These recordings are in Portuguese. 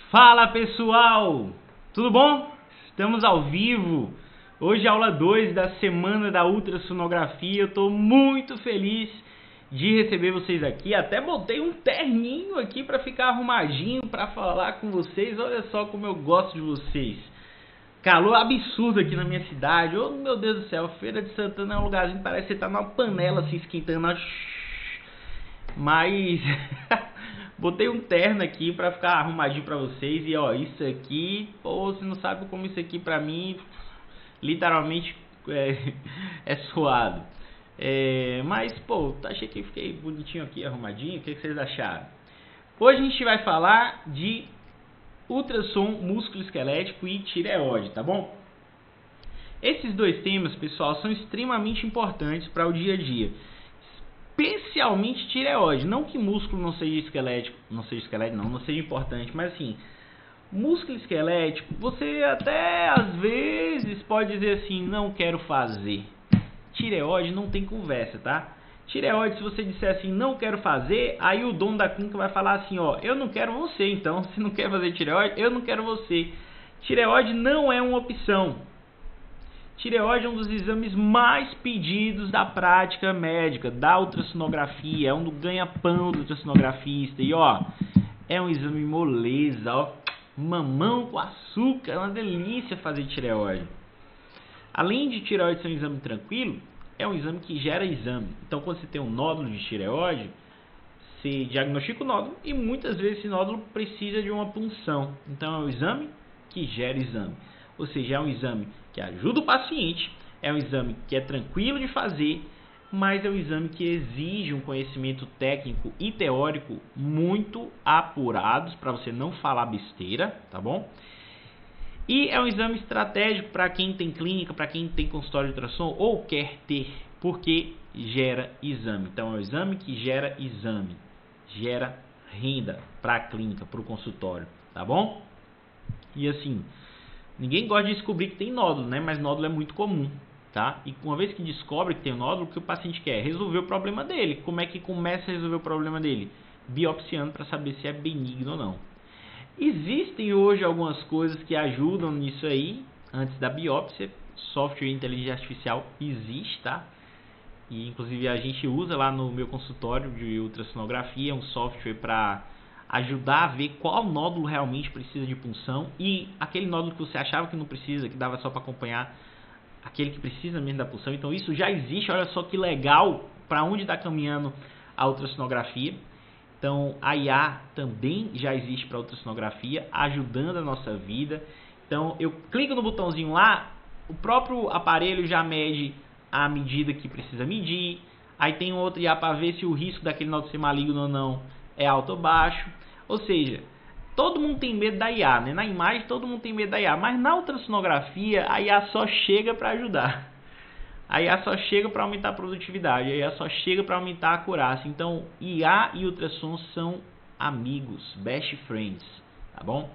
Fala pessoal, tudo bom? Estamos ao vivo. Hoje é aula 2 da semana da ultrassonografia. Eu estou muito feliz de receber vocês aqui. Até botei um terninho aqui para ficar arrumadinho para falar com vocês. Olha só como eu gosto de vocês. Calor absurdo aqui na minha cidade. Oh meu Deus do céu, Feira de Santana é um lugarzinho que parece que você tá numa panela se esquentando. Mas botei um terno aqui pra ficar arrumadinho pra vocês. E ó, isso aqui, pô, você não sabe como isso aqui pra mim literalmente é suado. Mas pô, achei que fiquei bonitinho aqui, arrumadinho. O que vocês acharam? Hoje a gente vai falar de ultrassom músculo-esquelético e tireoide, tá bom? Esses dois temas, pessoal, são extremamente importantes para o dia a dia. Especialmente tireoide. Não que músculo não seja esquelético, não seja importante, mas assim, músculo esquelético, você até às vezes pode dizer assim, não quero fazer. Tireoide não tem conversa, tá? Tireoide, se você disser assim, não quero fazer, aí o dono da clínica vai falar assim, ó, eu não quero você, então, se não quer fazer tireoide, eu não quero você. Tireoide não é uma opção. Tireoide é um dos exames mais pedidos da prática médica, da ultrassonografia, é um do ganha-pão do ultrassonografista. E ó, é um exame moleza, ó, mamão com açúcar, é uma delícia fazer tireoide. Além de tireoide ser um exame tranquilo, é um exame que gera exame. Então, quando você tem um nódulo de tireoide, você diagnostica o nódulo e muitas vezes esse nódulo precisa de uma punção. Então, é um exame que gera exame. Ou seja, é um exame que ajuda o paciente, é um exame que é tranquilo de fazer, mas é um exame que exige um conhecimento técnico e teórico muito apurados para você não falar besteira, tá bom? E é um exame estratégico para quem tem clínica, para quem tem consultório de ultrassom ou quer ter, porque gera exame. Então é um exame que gera exame, gera renda para a clínica, para o consultório, tá bom? E assim, ninguém gosta de descobrir que tem nódulo, né? Mas nódulo é muito comum, tá? E uma vez que descobre que tem nódulo, o que o paciente quer? Resolver o problema dele. Como é que começa a resolver o problema dele? Biopsiando para saber se é benigno ou não. Existem hoje algumas coisas que ajudam nisso aí, antes da biópsia. Software de inteligência artificial existe, tá? E inclusive a gente usa lá no meu consultório de ultrassonografia, um software para ajudar a ver qual nódulo realmente precisa de punção e aquele nódulo que você achava que não precisa, que dava só para acompanhar, aquele que precisa mesmo da punção. Então isso já existe, olha só que legal para onde está caminhando a ultrassonografia. Então a IA também já existe para ultrassonografia, ajudando a nossa vida. Então eu clico no botãozinho lá, o próprio aparelho já mede a medida que precisa medir. Aí tem um outro IA para ver se o risco daquele nódulo ser maligno ou não é alto ou baixo. Ou seja, todo mundo tem medo da IA, né? Na imagem todo mundo tem medo da IA, mas na ultrassonografia a IA só chega para ajudar. A IA só chega para aumentar a produtividade, a IA só chega para aumentar a acurácia. Então, IA e ultrassom são amigos, best friends, tá bom?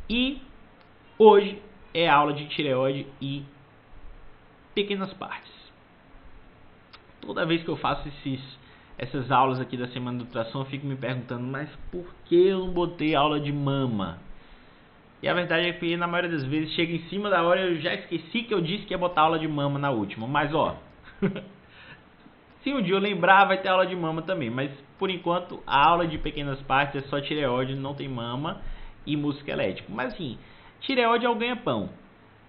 E hoje é aula de tireoide e pequenas partes. Toda vez que eu faço essas aulas aqui da semana do ultrassom, eu fico me perguntando, mas por que eu não botei aula de mama? E a verdade é que na maioria das vezes chega em cima da hora, eu já esqueci que eu disse que ia botar aula de mama na última. Mas ó, se um dia eu lembrar, vai ter aula de mama também. Mas por enquanto a aula de pequenas partes é só tireoide, não tem mama e músculo esquelético. Mas assim, tireoide é o ganha-pão.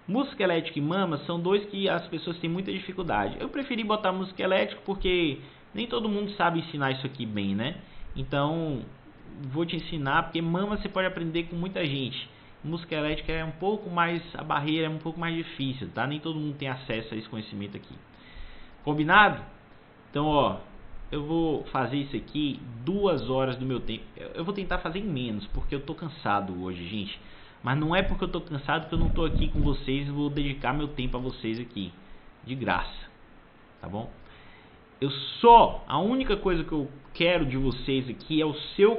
Músculo esquelético e mama são dois que as pessoas têm muita dificuldade. Eu preferi botar músculo esquelético porque nem todo mundo sabe ensinar isso aqui bem, né? Então, vou te ensinar, porque mama você pode aprender com muita gente. Músculo esquelético é um pouco mais, a barreira é um pouco mais difícil, tá? Nem todo mundo tem acesso a esse conhecimento aqui. Combinado? Então, ó, eu vou fazer isso aqui 2 horas do meu tempo. Eu vou tentar fazer em menos, porque eu tô cansado hoje, gente. Mas não é porque eu tô cansado que eu não tô aqui com vocês e vou dedicar meu tempo a vocês aqui. De graça, tá bom? A única coisa que eu quero de vocês aqui é o seu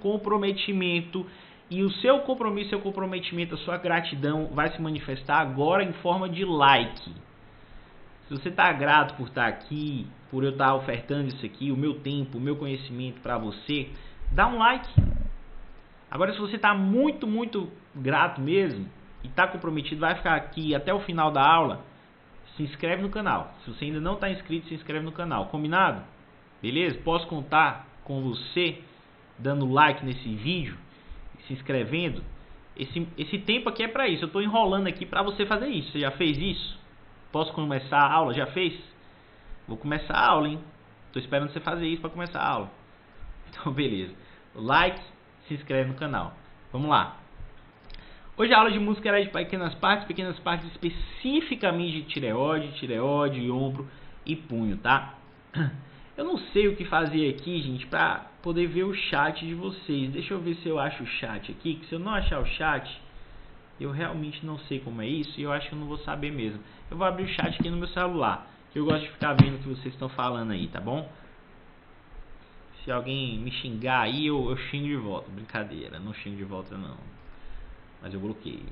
comprometimento. E o seu compromisso, seu comprometimento, a sua gratidão vai se manifestar agora em forma de like. Se você está grato por estar aqui, por eu estar ofertando isso aqui, o meu tempo, o meu conhecimento para você, dá um like. Agora, se você está muito grato mesmo e está comprometido, vai ficar aqui até o final da aula, se inscreve no canal. Se você ainda não está inscrito, se inscreve no canal. Combinado? Beleza? Posso contar com você dando like nesse vídeo, se inscrevendo? Esse tempo aqui é para isso. Eu estou enrolando aqui para você fazer isso. Você já fez isso? Posso começar a aula? Já fez? Vou começar a aula, hein? Estou esperando você fazer isso para começar a aula. Então, beleza. Like, se inscreve no canal. Vamos lá. Hoje a aula de música era de pequenas partes especificamente de tireoide, ombro e punho, tá? Eu não sei o que fazer aqui, gente, pra poder ver o chat de vocês. Deixa eu ver se eu acho o chat aqui, que se eu não achar o chat, eu realmente não sei como é isso e eu acho que eu não vou saber mesmo. Eu vou abrir o chat aqui no meu celular, que eu gosto de ficar vendo o que vocês estão falando aí, tá bom? Se alguém me xingar aí, eu xingo de volta. Brincadeira, não xingo de volta não. Mas eu bloqueio.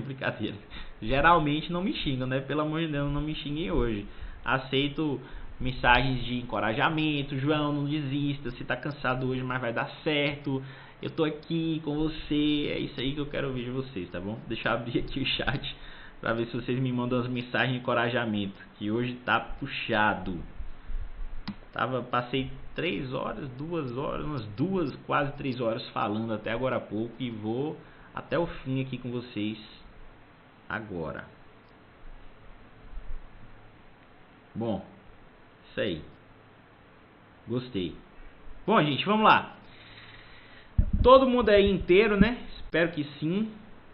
Brincadeira. Geralmente não me xingam, né? Pelo amor de Deus, não me xinguem hoje. Aceito mensagens de encorajamento. João, não desista. Você tá cansado hoje, mas vai dar certo. Eu tô aqui com você. É isso aí que eu quero ouvir de vocês, tá bom? Deixa eu abrir aqui o chat pra ver se vocês me mandam as mensagens de encorajamento, que hoje tá puxado. Passei 3 horas, 2 horas, umas 2, quase 3 horas falando até agora há pouco e vou até o fim aqui com vocês agora. Bom, isso aí. Gostei. Bom, gente, vamos lá. Todo mundo aí inteiro, né? Espero que sim.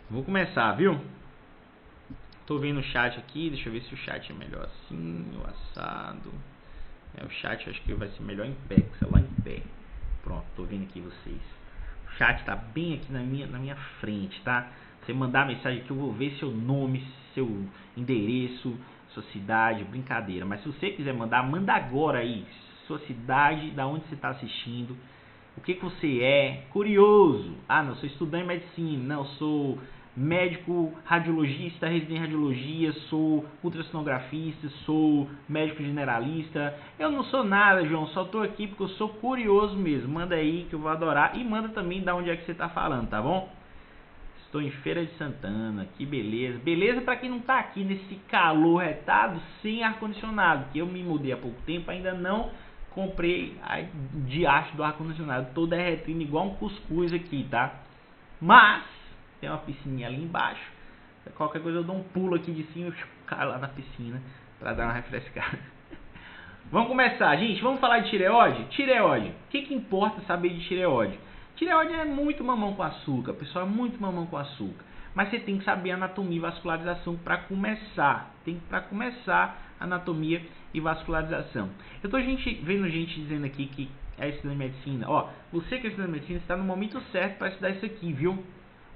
Vou começar, viu? Tô vendo o chat aqui. Deixa eu ver se o chat é melhor assim, o assado. O chat acho que vai ser melhor em pé, com o celular em pé. Pronto, tô vendo aqui vocês. O chat tá bem aqui na minha frente, tá? Você mandar mensagem aqui, eu vou ver seu nome, seu endereço, sua cidade, brincadeira. Mas se você quiser mandar, manda agora aí. Sua cidade, da onde você está assistindo, o que você é, curioso. Ah, não, sou estudante de medicina, não, sou médico radiologista, residente em radiologia, sou ultrassonografista, sou médico generalista. Eu não sou nada, João, só tô aqui porque eu sou curioso mesmo. Manda aí que eu vou adorar e manda também da onde é que você tá falando, tá bom? Estou em Feira de Santana, que beleza. Beleza para quem não tá aqui nesse calor retado sem ar-condicionado, que eu me mudei há pouco tempo, ainda não comprei a diacho do ar-condicionado. Tô derretendo igual um cuscuz aqui, tá? Mas tem uma piscininha ali embaixo. Qualquer coisa eu dou um pulo aqui de cima e caio lá na piscina para dar uma refrescada. Vamos começar, gente. Vamos falar de tireoide? Tireoide. O que importa saber de tireoide? Tireoide é muito mamão com açúcar, pessoal. É muito mamão com açúcar. Mas você tem que saber anatomia e vascularização para começar. Para começar anatomia e vascularização. Eu tô vendo gente dizendo aqui que é estudante de medicina. Ó, você que é estudante de medicina está no momento certo para estudar isso aqui, viu?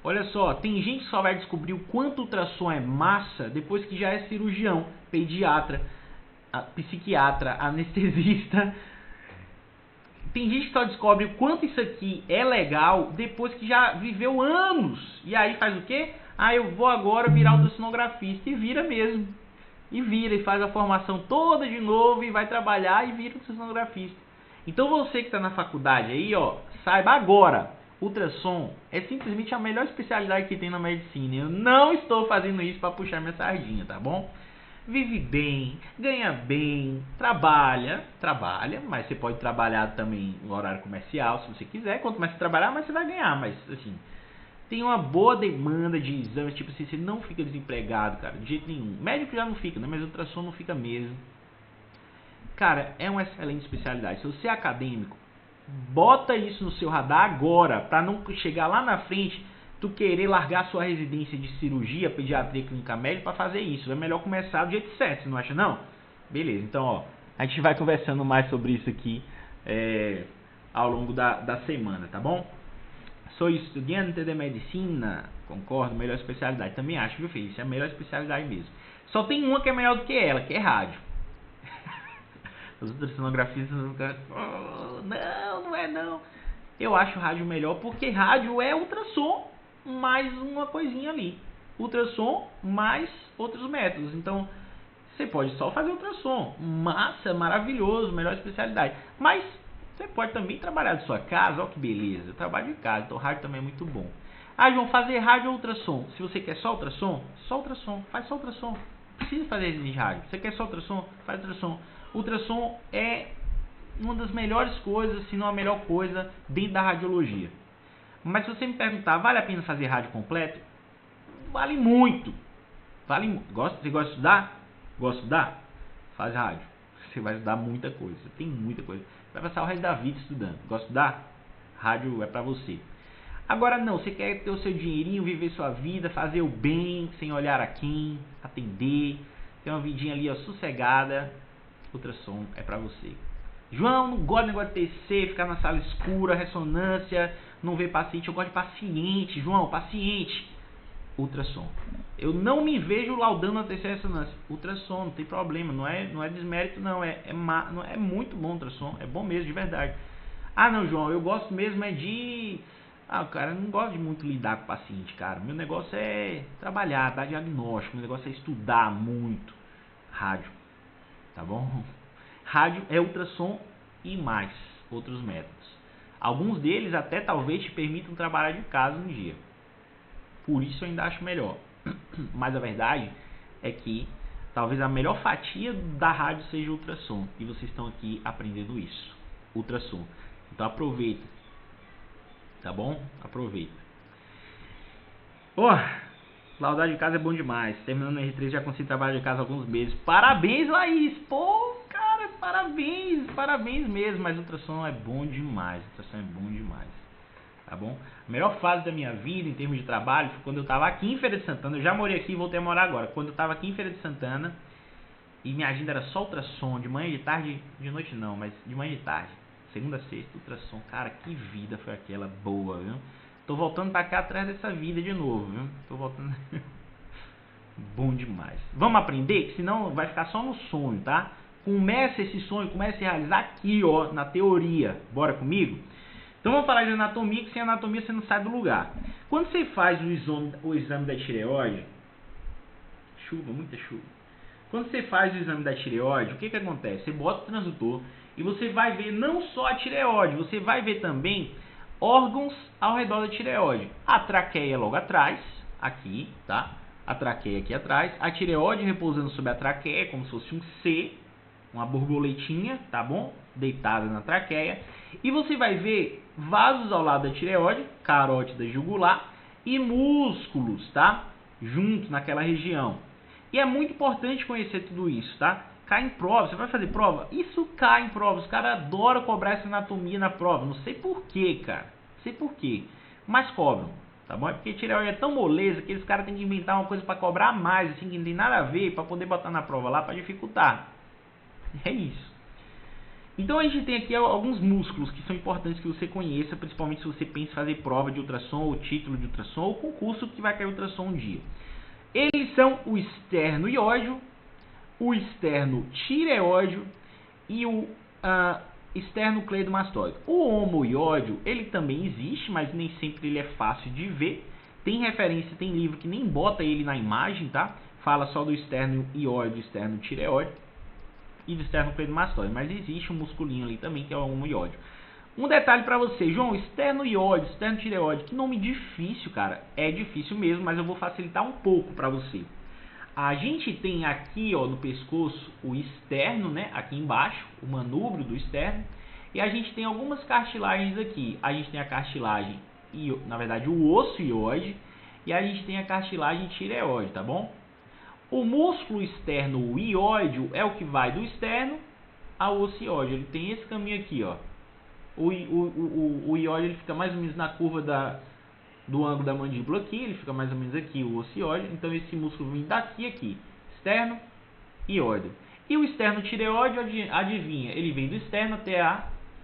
Olha só, tem gente que só vai descobrir o quanto ultrassom é massa depois que já é cirurgião, pediatra, psiquiatra, anestesista. Tem gente que só descobre o quanto isso aqui é legal depois que já viveu anos. E aí faz o quê? Ah, eu vou agora virar ultrassonografista. E vira mesmo. E vira e faz a formação toda de novo e vai trabalhar e vira ultrassonografista. Então você que está na faculdade aí, ó, saiba agora. Ultrassom é simplesmente a melhor especialidade que tem na medicina. Eu não estou fazendo isso para puxar minha sardinha, tá bom? Vive bem, ganha bem, trabalha, mas você pode trabalhar também no horário comercial, se você quiser. Quanto mais você trabalhar, mais você vai ganhar. Mas assim, tem uma boa demanda de exames, tipo assim, você não fica desempregado, cara, de jeito nenhum. Médico já não fica, né? Mas ultrassom não fica mesmo. Cara, é uma excelente especialidade. Se você é acadêmico, bota isso no seu radar agora, para não chegar lá na frente tu querer largar sua residência de cirurgia, pediatria, clínica médica para fazer isso. É melhor começar do jeito certo, você não acha não? Beleza, então ó, a gente vai conversando mais sobre isso aqui ao longo da semana, tá bom? Sou estudante de medicina, concordo, melhor especialidade. Também acho, viu filho? Isso é a melhor especialidade mesmo. Só tem uma que é melhor do que ela, que é rádio. Os ultrassonografistas não, não é não. Eu acho rádio melhor porque rádio é ultrassom mais uma coisinha ali. Ultrassom mais outros métodos. Então, você pode só fazer ultrassom. Massa, maravilhoso, melhor especialidade. Mas, Você pode também trabalhar de sua casa, olha que beleza. Eu trabalho de casa, então rádio também é muito bom. Ah, João, fazer rádio ou ultrassom? Se você quer só ultrassom, faz só ultrassom. Não precisa fazer de rádio. Você quer só ultrassom? Faz ultrassom. Ultrassom é uma das melhores coisas, se não a melhor coisa, dentro da radiologia. Mas se você me perguntar, vale a pena fazer rádio completo? Vale muito. Você gosta de estudar? Gosta de estudar? Faz rádio. Você vai estudar muita coisa. Tem muita coisa. Vai passar o resto da vida estudando. Gosta de estudar? Rádio é pra você. Agora não, você quer ter o seu dinheirinho, viver sua vida, fazer o bem, sem olhar a quem, atender, ter uma vidinha ali ó, sossegada. Ultrassom é pra você. João, não gosto de negócio de TC, ficar na sala escura, ressonância, não ver paciente. Eu gosto de paciente, João, paciente. Ultrassom. Eu não me vejo laudando a TC ressonância. Ultrassom, não tem problema, não é desmérito não, é muito bom ultrassom, é bom mesmo, de verdade. Ah não, João, eu gosto mesmo é de... Ah, cara, eu não gosto de muito lidar com o paciente, cara. Meu negócio é trabalhar, dar diagnóstico, meu negócio é estudar muito. Rádio, tá bom? Rádio é ultrassom e mais outros métodos. Alguns deles até talvez te permitam trabalhar de casa um dia. Por isso eu ainda acho melhor. Mas a verdade é que talvez a melhor fatia da rádio seja o ultrassom. E vocês estão aqui aprendendo isso. Ultrassom. Então aproveita. Tá bom? Aproveita. Laudar de casa é bom demais. Terminando no R3 já consegui trabalhar de casa há alguns meses. Parabéns, Laís. Pô, cara, parabéns mesmo. Mas ultrassom é bom demais. Ultrassom é bom demais. Tá bom? A melhor fase da minha vida em termos de trabalho foi quando eu estava aqui em Feira de Santana. Eu já morei aqui e voltei a morar agora. Quando eu estava aqui em Feira de Santana e minha agenda era só ultrassom, de manhã, de tarde, de noite não, mas de manhã e de tarde. Segunda a sexta, ultrassom. Cara, que vida foi aquela boa, viu? Tô voltando pra cá atrás dessa vida de novo, viu? Tô voltando... Bom demais. Vamos aprender? Que senão vai ficar só no sonho, tá? Comece esse sonho, comece a realizar aqui, ó, na teoria. Bora comigo? Então vamos falar de anatomia, que sem anatomia você não sai do lugar. Quando você faz o exame da tireoide... Chuva, muita chuva. Quando você faz o exame da tireoide, o que acontece? Você bota o transdutor e você vai ver não só a tireoide, você vai ver também órgãos ao redor da tireoide. A traqueia logo atrás, aqui, tá? A traqueia aqui atrás, a tireoide repousando sobre a traqueia, como se fosse um C, uma borboletinha, tá bom? Deitada na traqueia. E você vai ver vasos ao lado da tireoide, carótida jugular e músculos, tá? Juntos naquela região. E é muito importante conhecer tudo isso, tá? Cai em prova, você vai fazer prova? Isso cai em prova, os caras adoram cobrar essa anatomia na prova, não sei porquê, cara, não sei porquê, mas cobram, tá bom? É porque tireoide é tão moleza que eles caras têm que inventar uma coisa para cobrar mais, assim, que não tem nada a ver, para poder botar na prova lá, para dificultar. É isso. Então a gente tem aqui alguns músculos que são importantes que você conheça, principalmente se você pensa em fazer prova de ultrassom, ou título de ultrassom, ou concurso que vai cair ultrassom um dia. Eles são o esternoiódio, o esternotireóide e o esternocleidomastoide. O homoiódio, ele também existe, mas nem sempre ele é fácil de ver. Tem referência, tem livro que nem bota ele na imagem, tá? Fala só do esternoiódio, esternotireóide e do esternocleidomastoide, mas existe um musculinho ali também que é o homoiódio. Um detalhe para você, João, esternoióide, esternotireóide, que nome difícil, cara. É difícil mesmo, mas eu vou facilitar um pouco para você. A gente tem aqui, ó, no pescoço o externo, né? Aqui embaixo, o manúbrio do externo. E a gente tem algumas cartilagens aqui. A gente tem a cartilagem, na verdade, o osso ióide. E a gente tem a cartilagem tireoide, tá bom? O músculo externo ióide é o que vai do externo ao osso ióide. Ele tem esse caminho aqui, ó. O ióide ele fica mais ou menos na curva do ângulo da mandíbula aqui, ele fica mais ou menos aqui, o osso ióide. Então esse músculo vem daqui aqui, externo ióide. E o externo tireoide, adivinha, ele vem do externo até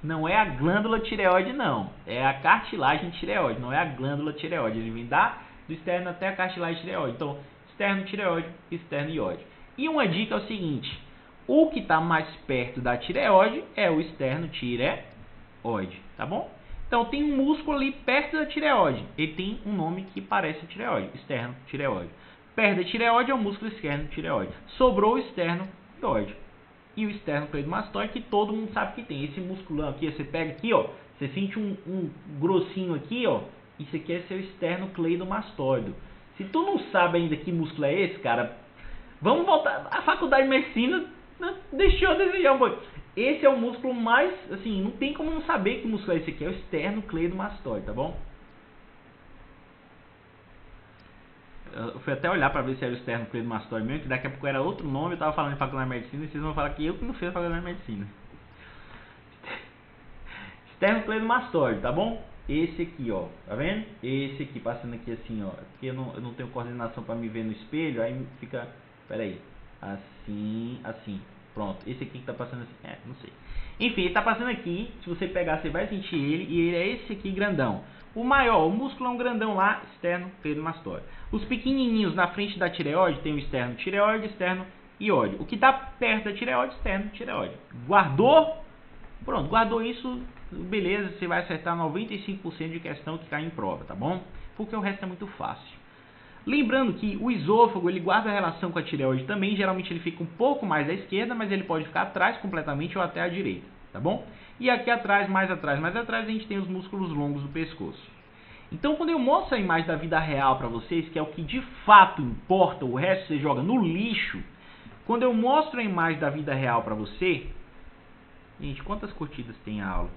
não é a glândula tireoide não, é a cartilagem tireoide, não é a glândula tireoide, ele vem do externo até a cartilagem tireoide. Então externo tireoide, externo ióide. E uma dica é o seguinte, o que está mais perto da tireoide é o externo tireoide, tá bom? Então tem um músculo ali perto da tireoide. Ele tem um nome que parece a tireoide, externo tireoide. Perto da tireoide é o músculo externo tireoide. Sobrou o externo tireoide. e o esternocleidomastoide, que todo mundo sabe que tem. Esse musculão aqui, você pega aqui, ó, você sente um grossinho aqui, ó, isso aqui é seu esternocleidomastoide. Se tu não sabe ainda que músculo é esse, cara, vamos voltar. A faculdade de medicina deixou a desejar um pouco. Esse é o músculo mais, assim, não tem como não saber que músculo é esse aqui, é o esternocleidomastoide, tá bom? Eu fui até olhar para ver se era o esternocleidomastoide mesmo, que daqui a pouco era outro nome, eu tava falando de faculdade de medicina, e vocês vão falar que eu que não fiz a faculdade de medicina. Esternocleidomastoide, tá bom? Esse aqui, ó, tá vendo? Esse aqui, passando aqui assim, ó, porque eu não tenho coordenação para me ver no espelho, aí fica, peraí, assim, assim, pronto, esse aqui que tá passando assim, não sei. Enfim, ele tá passando aqui, se você pegar, você vai sentir ele, e ele é esse aqui grandão. O maior, o músculo é um grandão lá, esternocleidomastoide. Os pequenininhos na frente da tireoide tem o esternotireoide, esternoiode. O que está perto da tireoide, esternotireoide. Guardou? Pronto, guardou isso, beleza, você vai acertar 95% de questão que cai em prova, tá bom? Porque o resto é muito fácil. Lembrando que o esôfago, ele guarda a relação com a tireoide também, geralmente ele fica um pouco mais à esquerda, mas ele pode ficar atrás completamente ou até à direita, tá bom? E aqui atrás, mais atrás, a gente tem os músculos longos do pescoço. Então, quando eu mostro a imagem da vida real para vocês, que é o que de fato importa, o resto você joga no lixo. Quando eu mostro a imagem da vida real para você, gente, quantas curtidas tem a aula?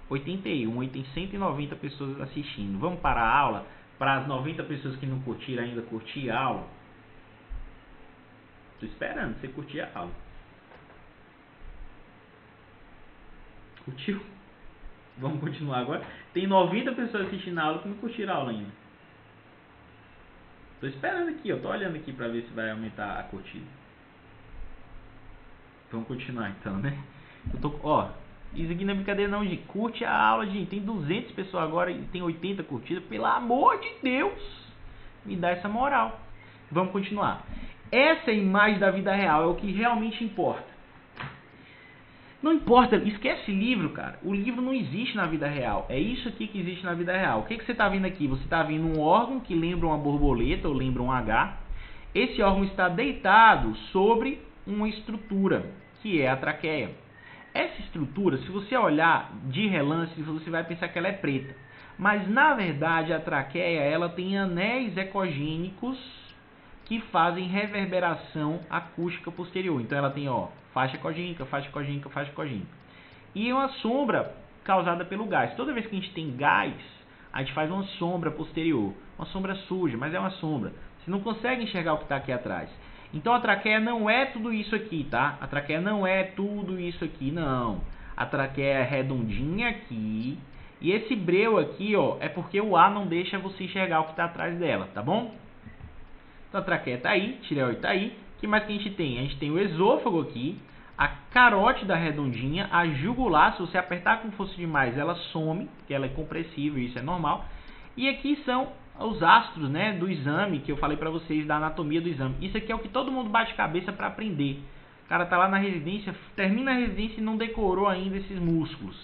81, tem 190 pessoas assistindo. Vamos parar a aula para as 90 pessoas que não curtiram ainda curtir a aula? Tô esperando você curtir a aula. Curtiu? Vamos continuar agora. Tem 90 pessoas assistindo a aula que não curtiram a aula ainda. Tô esperando aqui, eu tô olhando aqui para ver se vai aumentar a curtida. Vamos continuar então, né? Eu tô, ó, isso aqui não é brincadeira não, gente. Curte a aula, gente. Tem 200 pessoas agora e tem 80 curtidas. Pelo amor de Deus, me dá essa moral. Vamos continuar. Essa imagem da vida real é o que realmente importa. Não importa, esquece livro, cara. O livro não existe na vida real. É isso aqui que existe na vida real. O que você está vendo aqui? Você está vendo um órgão que lembra uma borboleta ou lembra um H. Esse órgão está deitado sobre uma estrutura, que é a traqueia. Essa estrutura, se você olhar de relance, você vai pensar que ela é preta. Mas, na verdade, a traqueia ela tem anéis ecogênicos que fazem reverberação acústica posterior. Então, ela tem, ó, faixa ecogênica, faixa ecogênica, faixa ecogênica. E uma sombra causada pelo gás. Toda vez que a gente tem gás, a gente faz uma sombra posterior. Uma sombra suja, mas é uma sombra. Você não consegue enxergar o que está aqui atrás. Então, a traqueia não é tudo isso aqui, tá? A traqueia não é tudo isso aqui, não. A traqueia é redondinha aqui. E esse breu aqui, ó, é porque o ar não deixa você enxergar o que está atrás dela, tá bom? Então, a traqueia está aí, tireoide está aí. O que mais que a gente tem? A gente tem o esôfago aqui, a carótida redondinha, a jugular. Se você apertar com força demais, ela some, porque ela é compressível, isso é normal. E aqui são os astros, né, do exame, que eu falei para vocês, da anatomia do exame. Isso aqui é o que todo mundo bate cabeça para aprender. O cara tá lá na residência, termina a residência e não decorou ainda esses músculos.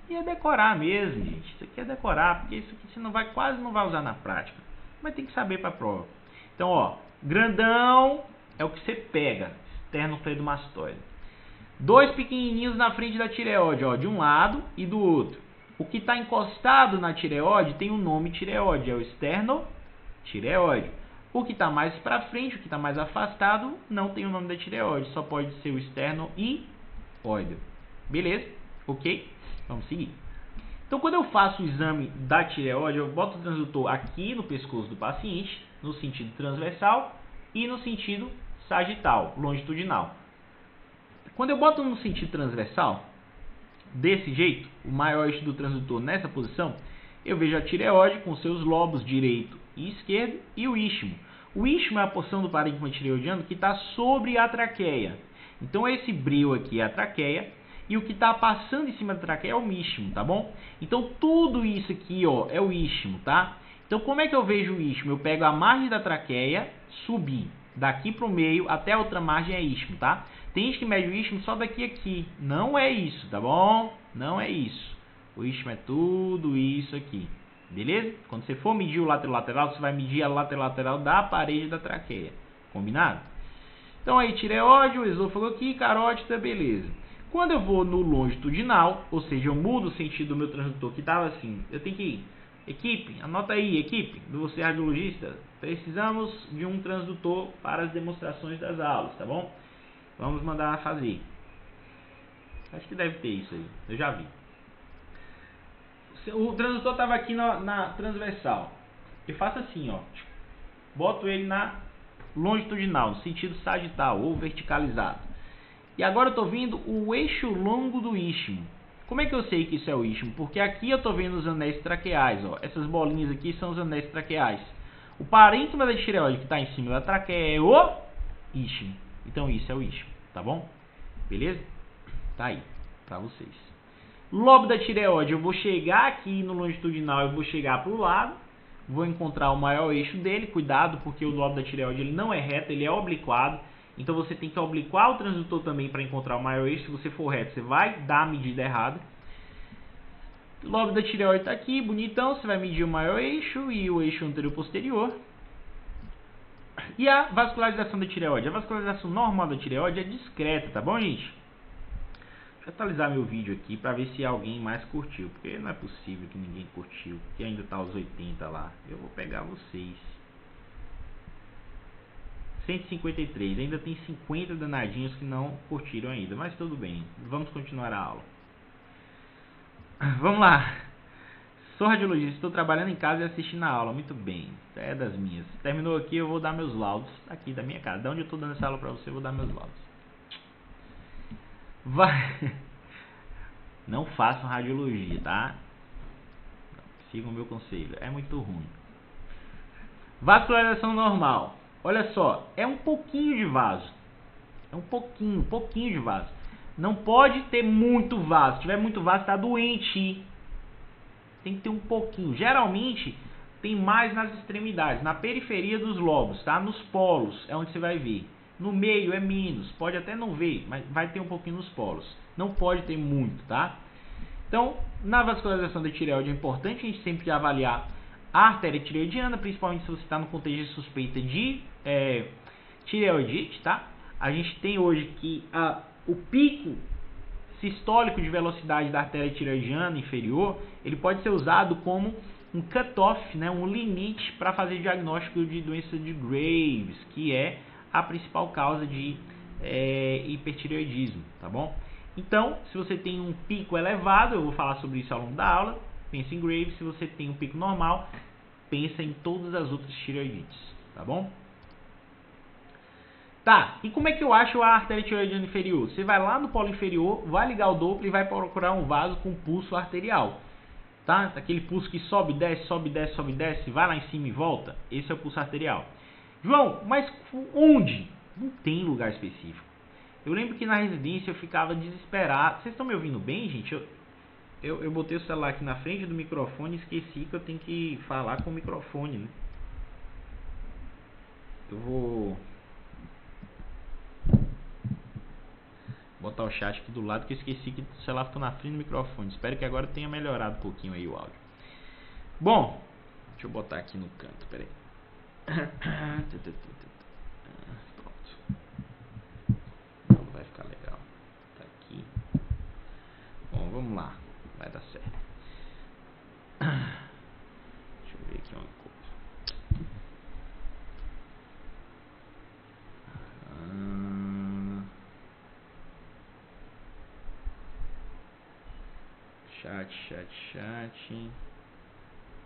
E é decorar mesmo, gente. Isso aqui é decorar, porque isso aqui você não vai, quase não vai usar na prática. Mas tem que saber para a prova. Então, ó, grandão é o que você pega, esternocleidomastoide. Dois pequenininhos na frente da tireoide, ó, de um lado e do outro. O que está encostado na tireoide tem o nome tireoide, é o esternotireoide. O que está mais para frente, o que está mais afastado, não tem o nome da tireoide, só pode ser o esternoióide. Beleza? Ok? Vamos seguir. Então, quando eu faço o exame da tireoide, eu boto o transdutor aqui no pescoço do paciente, no sentido transversal e no sentido sagital, longitudinal. Quando eu boto no sentido transversal, desse jeito, o maior eixo do transdutor nessa posição, eu vejo a tireoide com seus lobos direito e esquerdo e o istmo. O istmo é a porção do parênquima tireoidiano que está sobre a traqueia. Então, esse breu aqui é a traqueia e o que está passando em cima da traqueia é o istmo, tá bom? Então, tudo isso aqui, ó, é o istmo, tá? Então, como é que eu vejo o istmo? Eu pego a margem da traqueia, subir daqui para o meio até a outra margem é istmo, tá? Tem gente que mede o istmo só daqui a aqui. Não é isso, tá bom? Não é isso. O istmo é tudo isso aqui. Beleza? Quando você for medir o lateral, você vai medir a lateral da parede da traqueia. Combinado? Então aí tireoide, o esôfago aqui, carótida, beleza. Quando eu vou no longitudinal, ou seja, eu mudo o sentido do meu transdutor, que estava assim, eu tenho que ir. Equipe, anota aí, equipe, do você radiologista, precisamos de um transdutor para as demonstrações das aulas, tá bom? Vamos mandar fazer. Acho que deve ter isso aí, eu já vi. O transdutor estava aqui na transversal. Eu faço assim, ó. Boto ele na longitudinal, no sentido sagital ou verticalizado. E agora eu estou vendo o eixo longo do istmo. Como é que eu sei que isso é o istmo? Porque aqui eu estou vendo os anéis traqueais, ó. Essas bolinhas aqui são os anéis traqueais. O parênquima da tireoide que está em cima da traqueia é o istmo. Então isso é o istmo, tá bom? Beleza? Tá aí, para vocês. Lobo da tireoide, eu vou chegar aqui no longitudinal, eu vou chegar para o lado, vou encontrar o maior eixo dele, cuidado porque o lobo da tireoide ele não é reto, ele é obliquado, então você tem que obliquar o transdutor também para encontrar o maior eixo. Se você for reto, você vai dar a medida errada. O lobo da tireoide está aqui, bonitão, você vai medir o maior eixo e o eixo anterior posterior. E a vascularização da tireoide? A vascularização normal da tireoide é discreta, tá bom, gente? Deixa eu atualizar meu vídeo aqui para ver se alguém mais curtiu, porque não é possível que ninguém curtiu, que ainda tá os 80 lá. Eu vou pegar vocês. 153, ainda tem 50 danadinhos que não curtiram ainda, mas tudo bem, vamos continuar a aula. Vamos lá. Sou radiologista, estou trabalhando em casa e assistindo a aula, muito bem, é das minhas. Terminou aqui, eu vou dar meus laudos, aqui da minha casa, de onde eu estou dando essa aula para você, eu vou dar meus laudos. Vai. Não façam radiologia, tá? Sigam o meu conselho, é muito ruim. Vascularização normal. Olha só, é um pouquinho de vaso. É um pouquinho de vaso. Não pode ter muito vaso. Se tiver muito vaso, está doente. Tem que ter um pouquinho. Geralmente, tem mais nas extremidades, na periferia dos lobos, tá? Nos polos é onde você vai ver. No meio é menos, pode até não ver, mas vai ter um pouquinho nos polos. Não pode ter muito, tá? Então, na vascularização da tireoide é importante a gente sempre avaliar a artéria tireoidiana, principalmente se você está no contexto de suspeita de tireoidite, tá? A gente tem hoje que o pico sistólico de velocidade da artéria tireoidiana inferior, ele pode ser usado como um cutoff, né, um limite para fazer diagnóstico de doença de Graves, que é a principal causa de hipertireoidismo, tá bom? Então, se você tem um pico elevado, eu vou falar sobre isso ao longo da aula, pensa em Graves. Se você tem um pico normal, pensa em todas as outras tireoidites, tá bom? Tá, e como é que eu acho a artéria tireoidiana inferior? Você vai lá no polo inferior, vai ligar o Doppler e vai procurar um vaso com pulso arterial, tá? Aquele pulso que sobe, desce, sobe, desce, sobe, desce, vai lá em cima e volta. Esse é o pulso arterial. João, mas onde? Não tem lugar específico. Eu lembro que na residência eu ficava desesperado. Vocês estão me ouvindo bem, gente? Eu botei o celular aqui na frente do microfone e esqueci que eu tenho que falar com o microfone, né? Eu vou botar o chat aqui do lado, que eu esqueci que o celular ficou na frente do microfone. Espero que agora tenha melhorado um pouquinho aí o áudio. Bom, deixa eu botar aqui no canto, peraí. Pronto. Não vai ficar legal. Tá aqui. Bom, vamos lá. Vai dar certo. Deixa eu ver aqui uma coisa. Chat.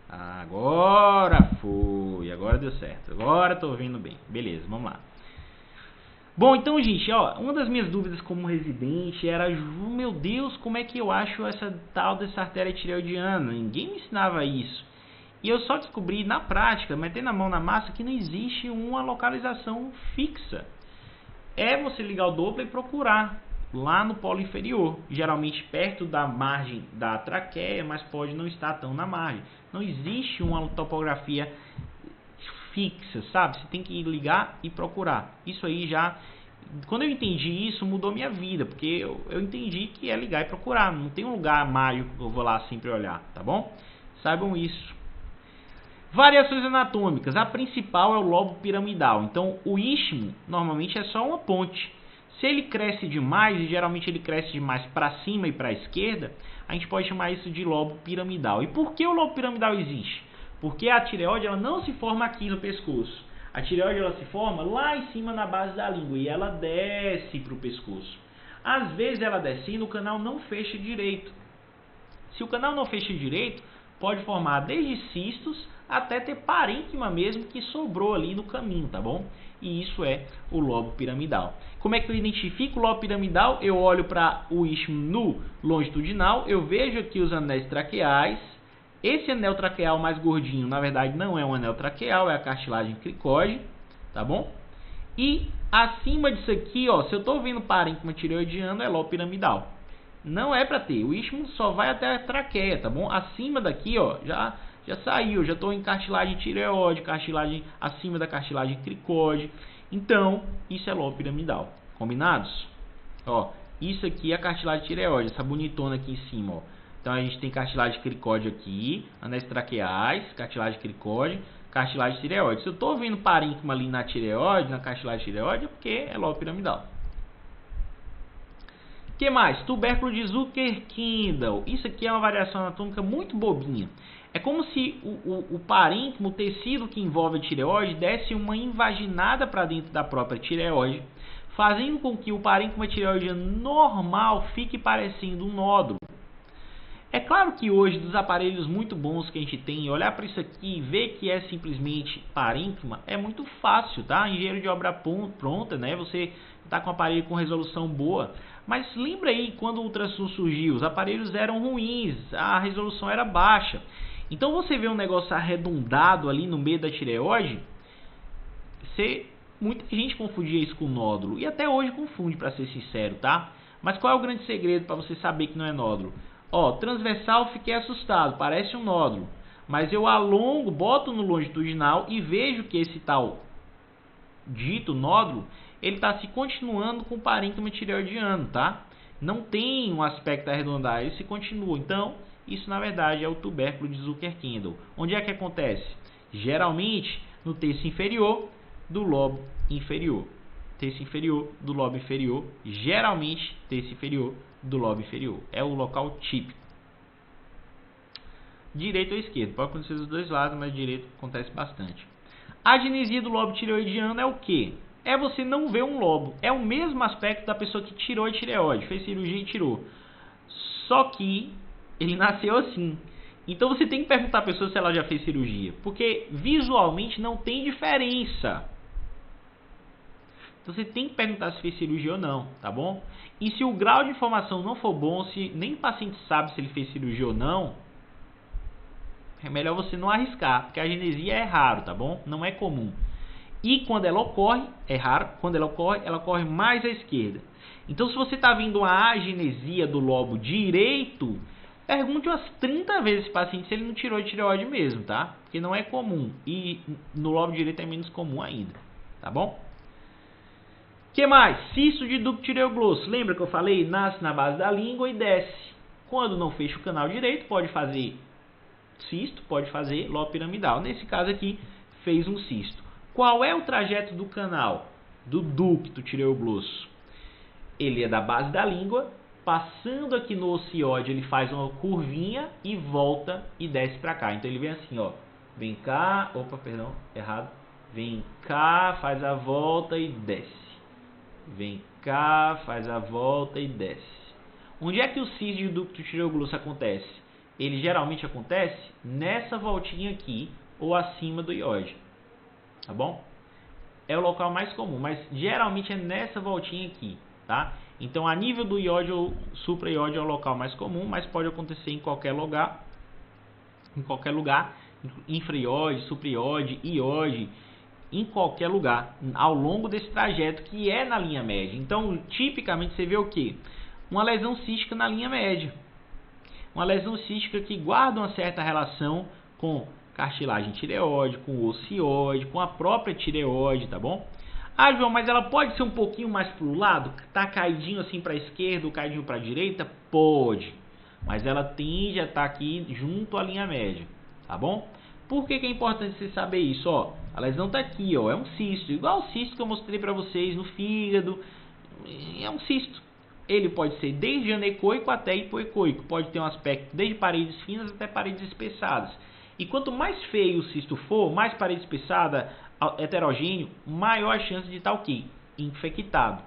Agora foi. Agora deu certo. Agora tô ouvindo bem. Beleza, vamos lá. Bom, então, gente, ó, uma das minhas dúvidas como residente era, meu Deus, como é que eu acho essa tal dessa artéria tireoidiana? Ninguém me ensinava isso. E eu só descobri na prática, metendo a mão na massa, que não existe uma localização fixa. É você ligar o Doppler e procurar lá no polo inferior, geralmente perto da margem da traqueia, mas pode não estar tão na margem. Não existe uma topografia fixa, sabe? Você tem que ligar e procurar. Isso aí já, quando eu entendi isso, mudou minha vida, porque eu entendi que é ligar e procurar. Não tem um lugar mágico que eu vou lá sempre olhar, tá bom? Saibam isso. Variações anatômicas. A principal é o lobo piramidal. Então, o istmo normalmente é só uma ponte. Se ele cresce demais, e geralmente ele cresce demais para cima e para a esquerda, a gente pode chamar isso de lobo piramidal. E por que o lobo piramidal existe? Porque a tireoide ela não se forma aqui no pescoço. A tireoide ela se forma lá em cima na base da língua e ela desce para o pescoço. Às vezes ela descendo, o canal não fecha direito. Se o canal não fecha direito, pode formar desde cistos até ter parênquima mesmo que sobrou ali no caminho, tá bom? E isso é o lobo piramidal. Como é que eu identifico o lobo piramidal? Eu olho para o istmo no longitudinal, eu vejo aqui os anéis traqueais. Esse anel traqueal mais gordinho, na verdade, não é um anel traqueal, é a cartilagem cricóide, tá bom? E acima disso aqui, ó, se eu estou vendo parênquima tireoidiano, é lobo piramidal. Não é para ter, o istmo só vai até a traqueia, tá bom? Acima daqui, ó, já saiu, já estou em cartilagem tireoide, cartilagem acima da cartilagem cricóide. Então, isso é lobo piramidal. Combinados? Ó, isso aqui é a cartilagem tireoide, essa bonitona aqui em cima, ó. Então, a gente tem cartilagem cricóide aqui, anéis traqueais, cartilagem cricóide, cartilagem tireoide. Se eu estou vendo parênquima ali na tireoide, na cartilagem tireoide, é porque é lobo piramidal. O que mais? Tubérculo de Zucker-Kindle. Isso aqui é uma variação anatômica muito bobinha. É como se o parênquima, o tecido que envolve a tireoide, desse uma invaginada para dentro da própria tireoide, fazendo com que o parênquima tireoidiano normal fique parecendo um nódulo. É claro que hoje, dos aparelhos muito bons que a gente tem, olhar para isso aqui e ver que é simplesmente parênquima é muito fácil, tá? Engenheiro de obra pronta, né? Você está com um aparelho com resolução boa. Mas lembra aí, quando o ultrassom surgiu, os aparelhos eram ruins, a resolução era baixa. Então você vê um negócio arredondado ali no meio da tireoide, muita gente confundia isso com nódulo. E até hoje confunde, para ser sincero, tá? Mas qual é o grande segredo para você saber que não é nódulo? Ó, transversal, fiquei assustado, parece um nódulo. Mas eu alongo, boto no longitudinal e vejo que esse tal dito nódulo, ele está se continuando com o parênquima tireoidiano, tá? Não tem um aspecto arredondado, ele se continua. Então, isso na verdade é o tubérculo de Zucker-Kindle. Onde é que acontece? Geralmente no terço inferior do lobo inferior. Terço inferior do lobo inferior, geralmente terço inferior do lobo inferior. É o local típico. Direito ou esquerdo? Pode acontecer dos dois lados, mas direito acontece bastante. A agenesia do lobo tireoidiano é o quê? É você não ver um lobo. É o mesmo aspecto da pessoa que tirou a tireoide, fez cirurgia e tirou. Só que ele nasceu assim. Então você tem que perguntar à pessoa se ela já fez cirurgia, porque visualmente não tem diferença. Então você tem que perguntar se fez cirurgia ou não, tá bom? E se o grau de informação não for bom, se nem o paciente sabe se ele fez cirurgia ou não, é melhor você não arriscar, porque a agenesia é raro, tá bom? Não é comum. E quando ela ocorre, é raro, quando ela ocorre mais à esquerda. Então se você está vendo uma agenesia do lobo direito, pergunte umas 30 vezes esse paciente se ele não tirou a tireoide mesmo, tá? Porque não é comum. E no lobo direito é menos comum ainda, tá bom? O que mais? Cisto de ducto tireoglosso. Lembra que eu falei? Nasce na base da língua e desce. Quando não fecha o canal direito, pode fazer cisto, pode fazer lobo piramidal. Nesse caso aqui, fez um cisto. Qual é o trajeto do canal do ducto tireoglosso? Ele é da base da língua, passando aqui no ocioide, ele faz uma curvinha e volta e desce para cá. Então ele vem assim, ó. Vem cá, opa, perdão, errado. Vem cá, faz a volta e desce. Vem cá, faz a volta e desce. Onde é que o cisto de ducto tireoglosso acontece? Ele geralmente acontece nessa voltinha aqui ou acima do ióide. Tá bom? É o local mais comum, mas geralmente é nessa voltinha aqui, tá? Então, a nível do ióide ou supra-ióide é o local mais comum, mas pode acontecer em qualquer lugar. Em qualquer lugar, infra-ióide, supra-ióide, ióide, em qualquer lugar, ao longo desse trajeto que é na linha média. Então, tipicamente, você vê o quê? Uma lesão cística na linha média. Uma lesão cística que guarda uma certa relação com cartilagem tireoide, com o ocioide, com a própria tireoide, tá bom? Ah, João, mas ela pode ser um pouquinho mais pro lado? Tá caidinho assim para a esquerda ou caidinho para a direita? Pode. Mas ela tende a estar aqui junto à linha média, tá bom? Por que é importante você saber isso? Ó, a lesão tá aqui, ó, é um cisto, igual o cisto que eu mostrei para vocês no fígado, é um cisto. Ele pode ser desde anecoico até hipoecoico, pode ter um aspecto desde paredes finas até paredes espessadas. E quanto mais feio o cisto for, mais parede espessada, heterogêneo, maior a chance de estar o quê? Infectado.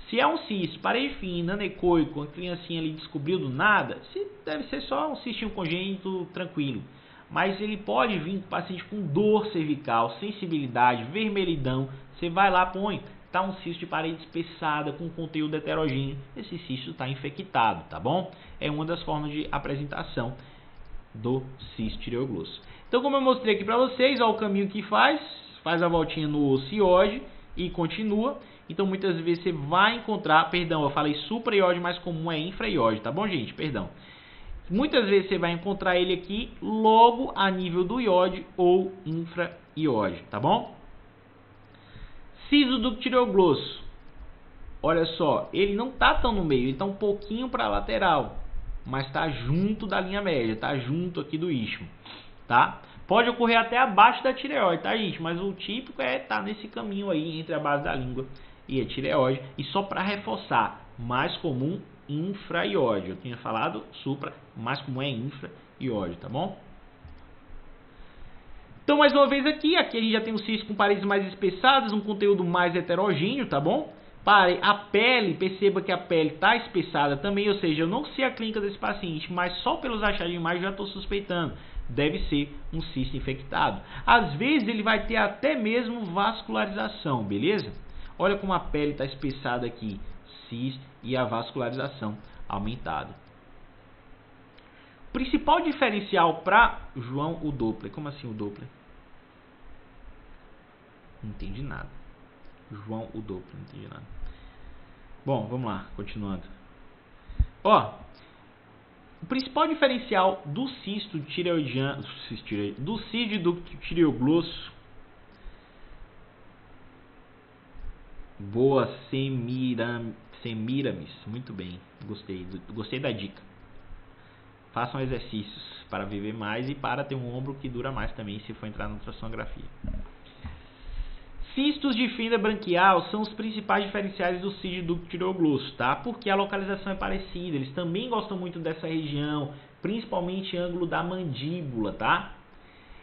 Se é um cisto, parede fina, anecoico, uma criancinha ali descobriu do nada, deve ser só um cistinho congênito tranquilo. Mas ele pode vir com o paciente com dor cervical, sensibilidade, vermelhidão. Você vai lá, põe, tá um cisto de parede espessada com conteúdo heterogêneo. Esse cisto está infectado, tá bom? É uma das formas de apresentação do cisto tireoglosso. Então, como eu mostrei aqui para vocês, ó, o caminho que faz a voltinha no ociode e continua. Então, muitas vezes você vai encontrar, perdão, eu falei supraiode, mais comum é infraiode, tá bom, gente? Perdão. Muitas vezes você vai encontrar ele aqui logo a nível do iode ou infraiode, tá bom? Cisto do tireoglosso. Olha só, ele não tá tão no meio, ele tá um pouquinho para a lateral, mas tá junto da linha média, tá junto aqui do istmo, tá? Pode ocorrer até abaixo da tireoide, tá, gente? Mas o típico é tá nesse caminho aí entre a base da língua e a tireoide. E só para reforçar, mais comum infraiode. Eu tinha falado supra, mais comum é infraiode, tá bom? Então, mais uma vez aqui a gente já tem um cisto com paredes mais espessadas, um conteúdo mais heterogêneo, tá bom? A pele, perceba que a pele está espessada também, ou seja, eu não sei a clínica desse paciente, mas só pelos achados de imagem já estou suspeitando. Deve ser um cisto infectado. Às vezes ele vai ter até mesmo vascularização, beleza? Olha como a pele está espessada aqui, cisto e a vascularização aumentada. Principal diferencial para João o Doppler. Como assim o Doppler? Não entendi nada. João o Doppler, não entendi nada. Bom, vamos lá, continuando. Ó, o principal diferencial do cisto tireoidiano, do cisto tireoglosso, boa, Semiramis, muito bem, gostei da dica. Façam exercícios para viver mais e para ter um ombro que dura mais também se for entrar na ultrassonografia. Cistos de fenda branquial são os principais diferenciais do cisto do tireoglosso, tá? Porque a localização é parecida, eles também gostam muito dessa região, principalmente ângulo da mandíbula, tá?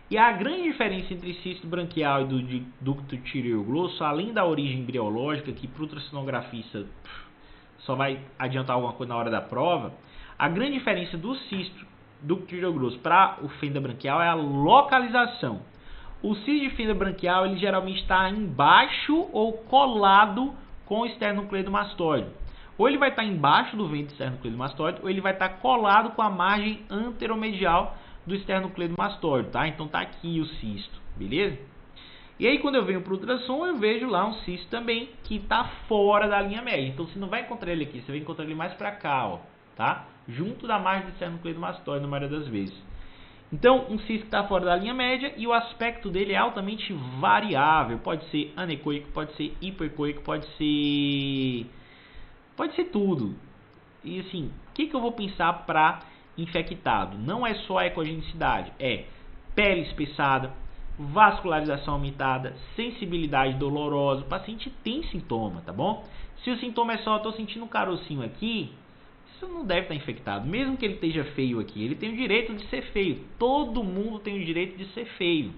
E a grande diferença entre cisto branquial e do ducto tireoglosso, além da origem embriológica, que para o ultrassonografista só vai adiantar alguma coisa na hora da prova, a grande diferença do cisto ducto tireoglosso para o fenda branquial é a localização. O cisto de fenda branquial ele geralmente está embaixo ou colado com o esternocleidomastóide. Ou ele vai estar embaixo do vento do esternocleidomastóide, ou ele vai estar colado com a margem anteromedial do esternocleidomastóide, tá? Então tá aqui o cisto, beleza? E aí quando eu venho para o ultrassom, eu vejo lá um cisto também que está fora da linha média. Então você não vai encontrar ele aqui, você vai encontrar ele mais para cá, ó, tá? Junto da margem do esternocleidomastóide na maioria das vezes. Então, um cisto que está fora da linha média e o aspecto dele é altamente variável. Pode ser anecoico, pode ser hipoecoico, pode ser tudo. E assim, o que eu vou pensar para infectado? Não é só a ecogenicidade, é pele espessada, vascularização aumentada, sensibilidade dolorosa. O paciente tem sintoma, tá bom? Se o sintoma é só, estou sentindo um carocinho aqui, isso não deve estar infectado, mesmo que ele esteja feio aqui. Ele tem o direito de ser feio. Todo mundo tem o direito de ser feio,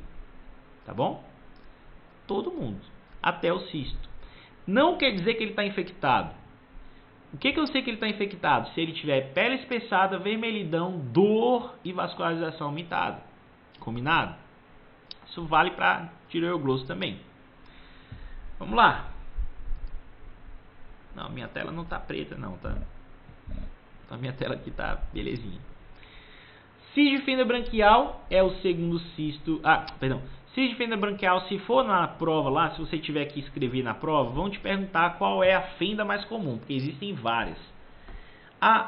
tá bom? Todo mundo, até o cisto. Não quer dizer que ele está infectado. O que eu sei que ele está infectado? Se ele tiver pele espessada, vermelhidão, dor e vascularização aumentada. Combinado? Isso vale para tireoglosso também. Vamos lá. Não, minha tela não está preta não, tá? A minha tela aqui tá belezinha. Cisto de fenda branquial é o segundo cisto. Cisto de fenda branquial, se for na prova lá, se você tiver que escrever na prova, vão te perguntar qual é a fenda mais comum, porque existem várias.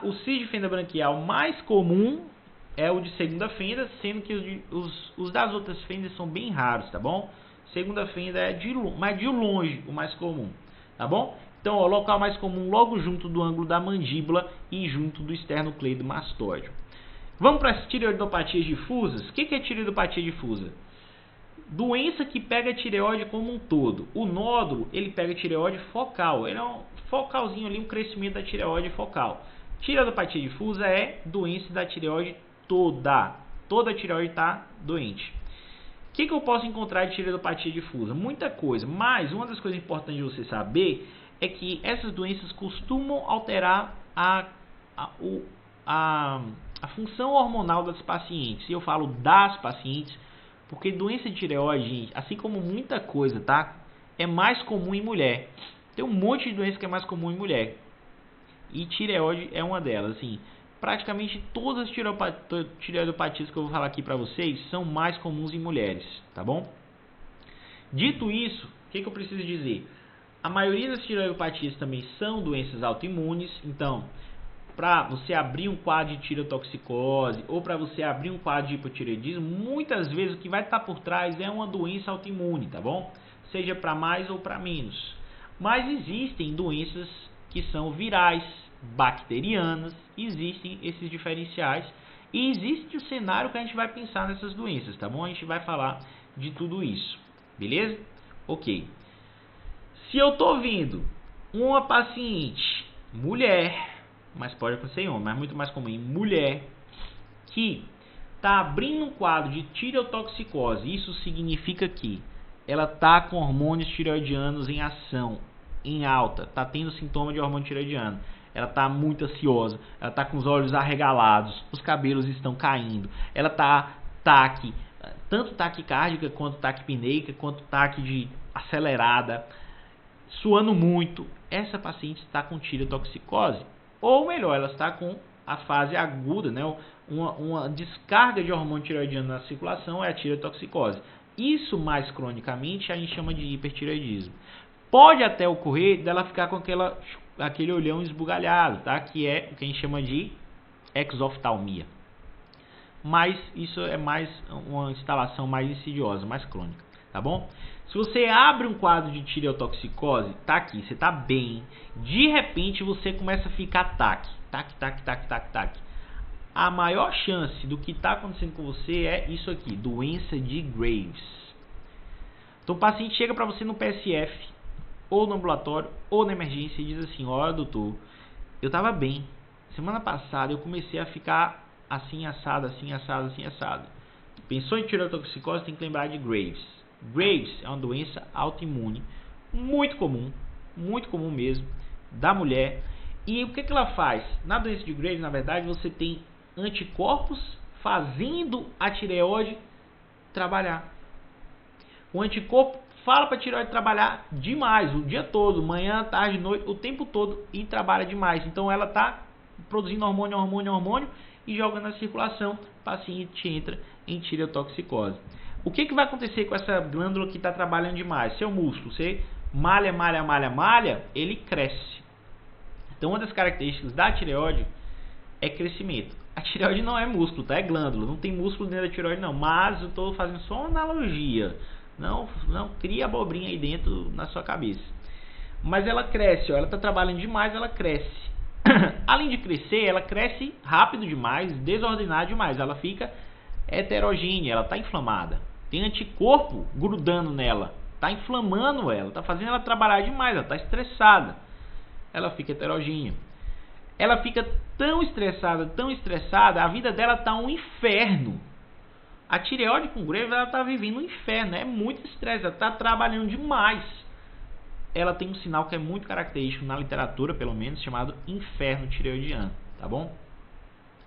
O cisto de fenda branquial mais comum é o de segunda fenda, sendo que os das outras fendas são bem raros, tá bom? Segunda fenda é de longe o mais comum, tá bom? Então, ó, o local mais comum logo junto do ângulo da mandíbula e junto do esternocleidomastóide. Vamos para as tireoidopatias difusas. O que é tireoidopatia difusa? Doença que pega a tireoide como um todo. O nódulo, ele pega a tireoide focal. Ele é um focalzinho ali, um crescimento da tireoide focal. Tireoidopatia difusa é doença da tireoide toda. Toda a tireoide está doente. O que eu posso encontrar de tireoidopatia difusa? Muita coisa, mas uma das coisas importantes de você saber é que essas doenças costumam alterar a função hormonal das pacientes. E eu falo das pacientes, porque doença de tireoide, gente, assim como muita coisa, tá? É mais comum em mulher. Tem um monte de doença que é mais comum em mulher. E tireoide é uma delas, assim. Praticamente todas as tireoidopatias que eu vou falar aqui para vocês são mais comuns em mulheres, tá bom? Dito isso, o que eu preciso dizer? A maioria das tireoidopatias também são doenças autoimunes, então, para você abrir um quadro de tireotoxicose ou para você abrir um quadro de hipotireoidismo, muitas vezes o que vai estar por trás é uma doença autoimune, tá bom? Seja para mais ou para menos. Mas existem doenças que são virais, bacterianas, existem esses diferenciais e existe o cenário que a gente vai pensar nessas doenças, tá bom? A gente vai falar de tudo isso, beleza? Ok. Se eu tô vendo uma paciente, mulher, mas pode acontecer em homem, mas muito mais comum em mulher, que está abrindo um quadro de tireotoxicose, isso significa que ela está com hormônios tireoidianos em ação, em alta, está tendo sintoma de hormônio tireoidiano, ela está muito ansiosa, ela está com os olhos arregalados, os cabelos estão caindo, ela está tanto taquicárdica quanto taquipneica, quanto taque acelerada, suando muito. Essa paciente está com tireotoxicose, ou melhor, ela está com a fase aguda, né? Uma descarga de hormônio tireoidiano na circulação é a tireotoxicose. Isso mais cronicamente a gente chama de hipertireoidismo. Pode até ocorrer dela ficar com aquele olhão esbugalhado, tá? Que é o que a gente chama de exoftalmia. Mas isso é mais uma instalação mais insidiosa, mais crônica, tá bom? Se você abre um quadro de tireotoxicose, tá aqui, você tá bem, de repente você começa a ficar taque. A maior chance do que está acontecendo com você é isso aqui, doença de Graves. Então o paciente chega para você no PSF, ou no ambulatório, ou na emergência e diz assim: olha, doutor, eu estava bem, semana passada eu comecei a ficar assim assado, assim assado, assim assado. Pensou em tireotoxicose, tem que lembrar de Graves. Graves é uma doença autoimune muito comum mesmo, da mulher. E o que ela faz? Na doença de Graves, na verdade, você tem anticorpos fazendo a tireoide trabalhar. O anticorpo fala para a tireoide trabalhar demais, o dia todo, manhã, tarde, noite, o tempo todo, e trabalha demais. Então ela está produzindo hormônio e joga na circulação, o paciente entra em tireotoxicose. O que vai acontecer com essa glândula que está trabalhando demais? Seu músculo, você malha, ele cresce. Então uma das características da tireoide é crescimento. A tireoide não é músculo, tá? É glândula, não tem músculo dentro da tireoide não, mas eu estou fazendo só uma analogia. Não cria abobrinha aí dentro na sua cabeça. Mas ela cresce, ó, ela está trabalhando demais, ela cresce. Além de crescer, ela cresce rápido demais, desordenada demais. Ela fica heterogênea, ela está inflamada. Tem anticorpo grudando nela, está inflamando ela, está fazendo ela trabalhar demais, ela está estressada. Ela fica heterogênea. Ela fica tão estressada, a vida dela está um inferno. A tireoide com Graves, ela está vivendo um inferno, é muito estresse, ela está trabalhando demais. Ela tem um sinal que é muito característico na literatura, pelo menos, chamado inferno tireoidiano, tá bom?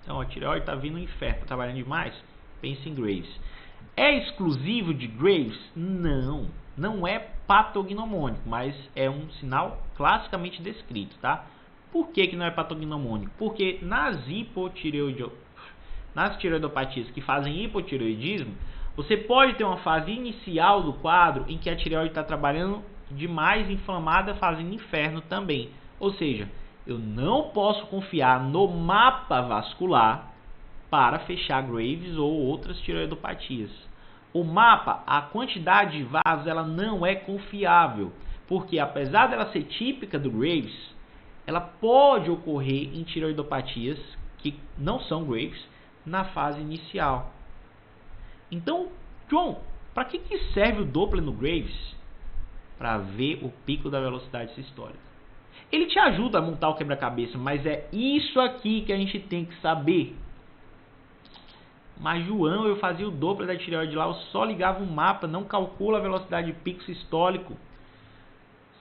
Então a tireoide está vindo um inferno, está trabalhando demais, pense em Graves. É exclusivo de Graves? Não, não é patognomônico, mas é um sinal classicamente descrito, tá? Por que não é patognomônico? Porque nas tireoidopatias que fazem hipotireoidismo, você pode ter uma fase inicial do quadro em que a tireoide está trabalhando demais, inflamada, fazendo inferno também. Ou seja, eu não posso confiar no mapa vascular para fechar Graves ou outras tireoidopatias. O mapa, a quantidade de vasos, ela não é confiável, porque apesar dela ser típica do Graves, ela pode ocorrer em tireoidopatias que não são Graves, na fase inicial. Então, John, para que serve o Doppler no Graves? Para ver o pico da velocidade sistólica. Ele te ajuda a montar o quebra-cabeça, mas é isso aqui que a gente tem que saber. Mas, João, eu fazia o Doppler da tireoide lá, eu só ligava o mapa, não calcula a velocidade de pico sistólico.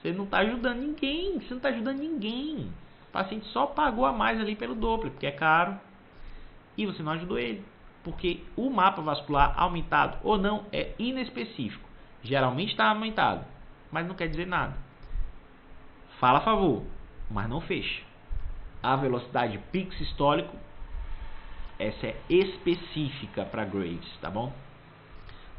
Você não está ajudando ninguém, você não está ajudando ninguém. O paciente só pagou a mais ali pelo Doppler, porque é caro, e você não ajudou ele. Porque o mapa vascular aumentado ou não é inespecífico. Geralmente está aumentado, mas não quer dizer nada. Fala a favor, mas não fecha. A velocidade de pico sistólico, essa é específica para Graves, tá bom?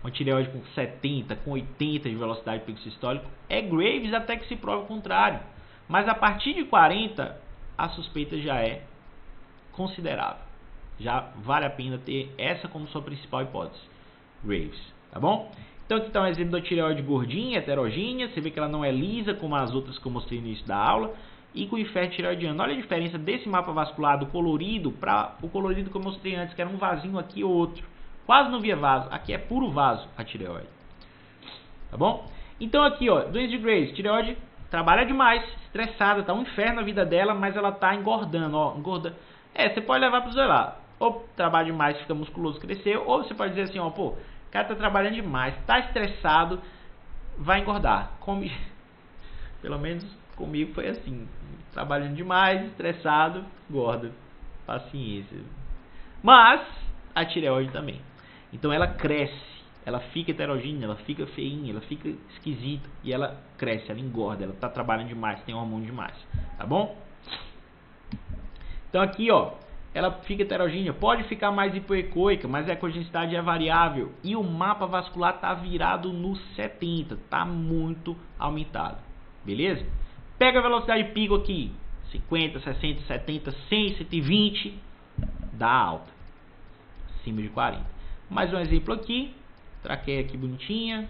Uma tireoide com 70, com 80 de velocidade de pico sistólico é Graves até que se prove o contrário. Mas a partir de 40, a suspeita já é considerável. Já vale a pena ter essa como sua principal hipótese, Graves, tá bom? Então aqui está um exemplo da tireoide gordinha, heterogênea. Você vê que ela não é lisa como as outras que eu mostrei no início da aula. E com o inferno tireoidiano. Olha a diferença desse mapa vascular do colorido para o colorido que eu mostrei antes, que era um vasinho aqui e outro. Quase não via vaso. Aqui é puro vaso a tireoide. Tá bom? Então aqui, ó, doença de Graves. Tireoide trabalha demais, estressada, tá um inferno a vida dela, mas ela tá engordando, ó, engordando. Você pode levar para os dois lados. Ou trabalha demais, fica musculoso, cresceu. Ou você pode dizer assim, ó, pô, o cara tá trabalhando demais, tá estressado, vai engordar. Come... Pelo menos comigo foi assim. Trabalhando demais, estressado, engorda. Paciência. Mas a tireoide também. Então ela cresce, ela fica heterogênea, ela fica feinha, ela fica esquisita. E ela cresce, ela engorda, ela tá trabalhando demais, tem hormônio demais. Tá bom? Então aqui, ó, ela fica heterogênea, pode ficar mais hipoecoica, mas a ecogenicidade é variável. E o mapa vascular tá virado no 70, tá muito aumentado. Beleza? Pega a velocidade de pico aqui, 50, 60, 70, 100, 120, dá alta, acima de 40. Mais um exemplo aqui, traqueia aqui bonitinha.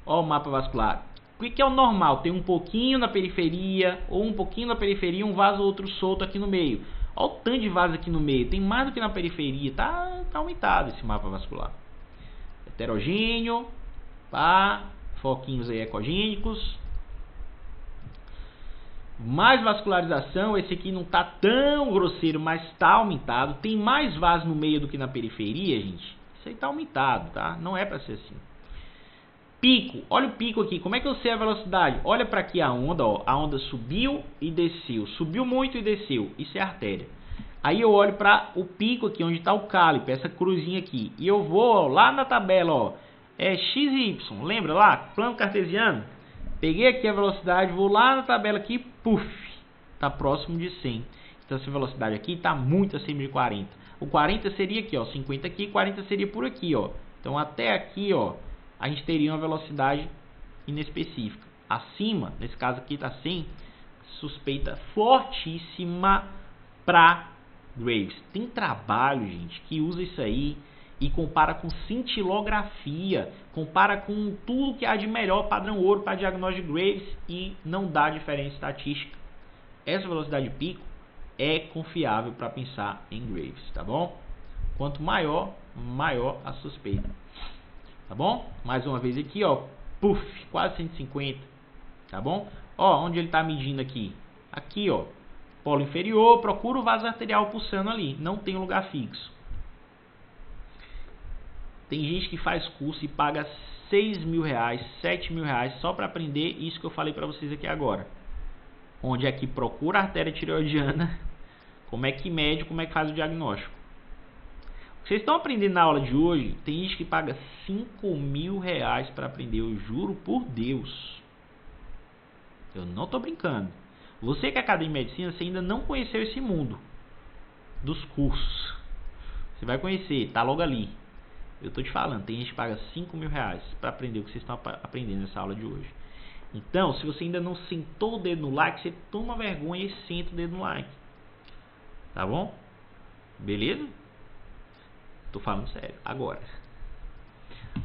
Ó o mapa vascular. O que é o normal? Tem um pouquinho na periferia, ou um pouquinho na periferia, um vaso ou outro solto aqui no meio. Ó o tanto de vaso aqui no meio, tem mais do que na periferia, tá aumentado esse mapa vascular. Heterogêneo, pá, foquinhos aí ecogênicos. Mais vascularização, esse aqui não tá tão grosseiro, mas tá aumentado. Tem mais vaso no meio do que na periferia, gente. Isso aí tá aumentado, tá? Não é para ser assim. Pico, olha o pico aqui. Como é que eu sei a velocidade? Olha para aqui a onda, ó. A onda subiu e desceu. Subiu muito e desceu. Isso é artéria. Aí eu olho para o pico aqui, onde está o cálipe, essa cruzinha aqui. E eu vou, ó, lá na tabela, ó. É x e y. Lembra lá? Plano cartesiano. Peguei aqui a velocidade, vou lá na tabela aqui, puf, está próximo de 100. Então essa velocidade aqui está muito acima de 40. O 40 seria aqui, ó, 50 aqui, 40 seria por aqui, ó. Então até aqui, ó, a gente teria uma velocidade inespecífica. Acima, nesse caso aqui está 100, suspeita fortíssima para Graves. Tem trabalho, gente, que usa isso aí e compara com cintilografia, compara com tudo que há de melhor padrão ouro para diagnóstico de Graves e não dá diferença estatística. Essa velocidade de pico é confiável para pensar em Graves, tá bom? Quanto maior, maior a suspeita, tá bom? Mais uma vez aqui, ó, puf, quase 150, tá bom? Ó, onde ele está medindo aqui? Aqui, ó, polo inferior, procura o vaso arterial pulsando ali, não tem lugar fixo. Tem gente que faz curso e paga 6 mil reais, 7 mil reais só para aprender isso que eu falei para vocês aqui agora. Onde é que procura a artéria tireoidiana, como é que mede, como é que faz o diagnóstico. Vocês estão aprendendo na aula de hoje, tem gente que paga 5 mil reais para aprender, eu juro por Deus. Eu não estou brincando. Você que é acadêmico de medicina, você ainda não conheceu esse mundo dos cursos. Você vai conhecer, tá logo ali. Eu tô te falando, tem gente que paga 5 mil reais para aprender o que vocês estão aprendendo nessa aula de hoje. Então, se você ainda não sentou o dedo no like, você toma vergonha e senta o dedo no like. Tá bom? Beleza? Tô falando sério. Agora.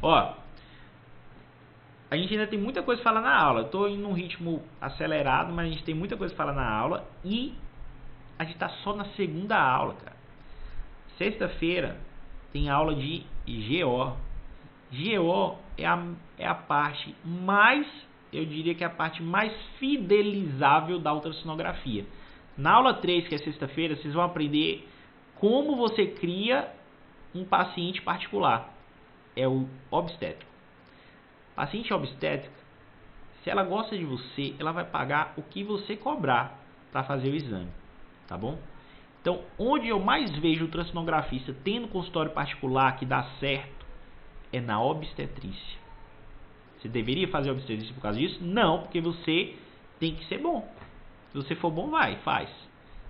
Ó. A gente ainda tem muita coisa para falar na aula. Eu tô indo num ritmo acelerado, mas a gente tem muita coisa para falar na aula. E a gente tá só na segunda aula, cara. Sexta-feira tem aula de GO. GO é a parte mais, eu diria que é a parte mais fidelizável da ultrassonografia. Na aula 3, que é sexta-feira, vocês vão aprender como você cria um paciente particular. É o obstétrico. Paciente obstétrica, se ela gosta de você, ela vai pagar o que você cobrar para fazer o exame, tá bom? Então, onde eu mais vejo ultrassonografista tendo consultório particular que dá certo é na obstetrícia. Você deveria fazer obstetrícia por causa disso? Não, porque você tem que ser bom. Se você for bom, faz.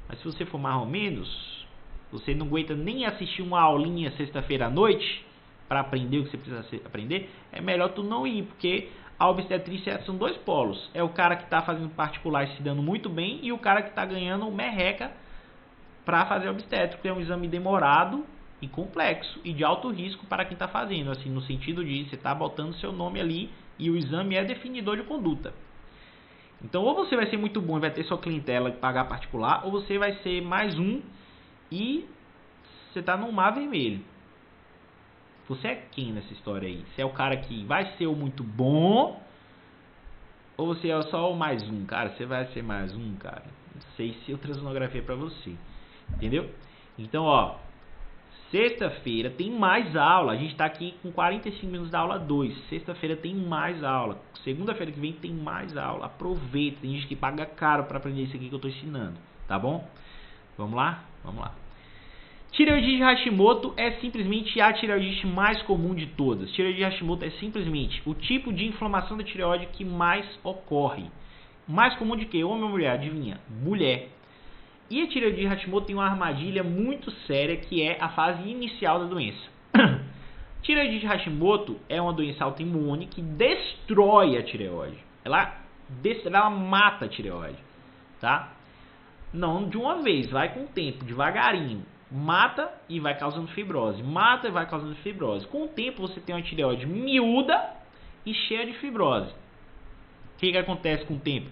Mas se você for mais ou menos, você não aguenta nem assistir uma aulinha sexta-feira à noite para aprender o que você precisa aprender, é melhor tu não ir, porque a obstetrícia são dois polos. É o cara que está fazendo particular e se dando muito bem e o cara que está ganhando merreca para fazer obstétrico. É um exame demorado e complexo e de alto risco para quem está fazendo, assim, no sentido de você está botando seu nome ali e o exame é definidor de conduta. Então, ou você vai ser muito bom e vai ter sua clientela que pagar particular, ou você vai ser mais um e você está num mar vermelho. Você é quem nessa história aí? Você é o cara que vai ser o muito bom, ou você é só o mais um, cara? Você vai ser mais um, cara. Não sei se ultrassonografia é pra você. Entendeu? Então, ó, sexta-feira tem mais aula. A gente tá aqui com 45 minutos da aula 2. Sexta-feira tem mais aula. Segunda-feira que vem tem mais aula. Aproveita. Tem gente que paga caro para aprender isso aqui que eu tô ensinando. Tá bom? Vamos lá? Vamos lá. Tireoidite Hashimoto é simplesmente a tireoidite mais comum de todas. Tireoidite Hashimoto é simplesmente o tipo de inflamação da tireoide que mais ocorre. Mais comum de que? Homem ou mulher? Adivinha? Mulher. E a tireoidite Hashimoto tem uma armadilha muito séria que é a fase inicial da doença. Tireoidite Hashimoto é uma doença autoimune que destrói a tireoide. Ela mata a tireoide, tá? Não de uma vez, vai com o tempo, devagarinho. Mata e vai causando fibrose. Mata e vai causando fibrose. Com o tempo você tem uma tireoide miúda e cheia de fibrose. O que acontece com o tempo?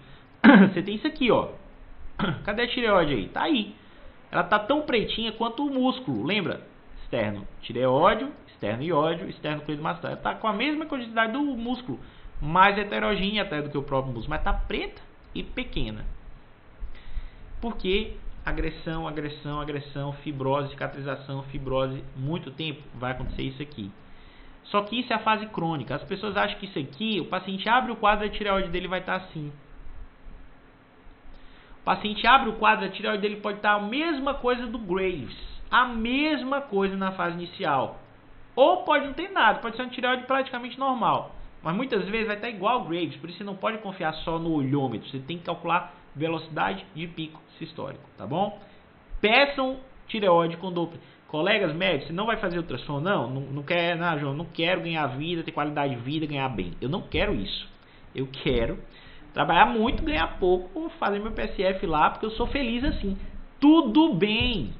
Você tem isso aqui, ó. Cadê a tireoide aí? Tá aí. Ela tá tão pretinha quanto o músculo. Lembra? Externo tireóide, externo iódio, externo cleidomastoide. Ela tá com a mesma quantidade do músculo. Mais heterogênea até do que o próprio músculo. Mas tá preta e pequena. Porque agressão, agressão, agressão, fibrose, cicatrização, fibrose, muito tempo vai acontecer isso aqui. Só que isso é a fase crônica. As pessoas acham que isso aqui, o paciente abre o quadro, a tireoide dele vai estar assim. O paciente abre o quadro, a tireoide dele pode estar a mesma coisa do Graves. A mesma coisa na fase inicial. Ou pode não ter nada, pode ser uma tireoide praticamente normal. Mas muitas vezes vai estar igual ao Graves, por isso você não pode confiar só no olhômetro. Você tem que calcular velocidade de pico sistólico, tá bom? Peçam tireoide com Doppler. Colegas médicos, você não vai fazer ultrassom? Não quer, não, João, não quero ganhar vida, ter qualidade de vida, ganhar bem. Eu não quero isso. Eu quero trabalhar muito, ganhar pouco, fazer meu PSF lá, porque eu sou feliz assim. Tudo bem.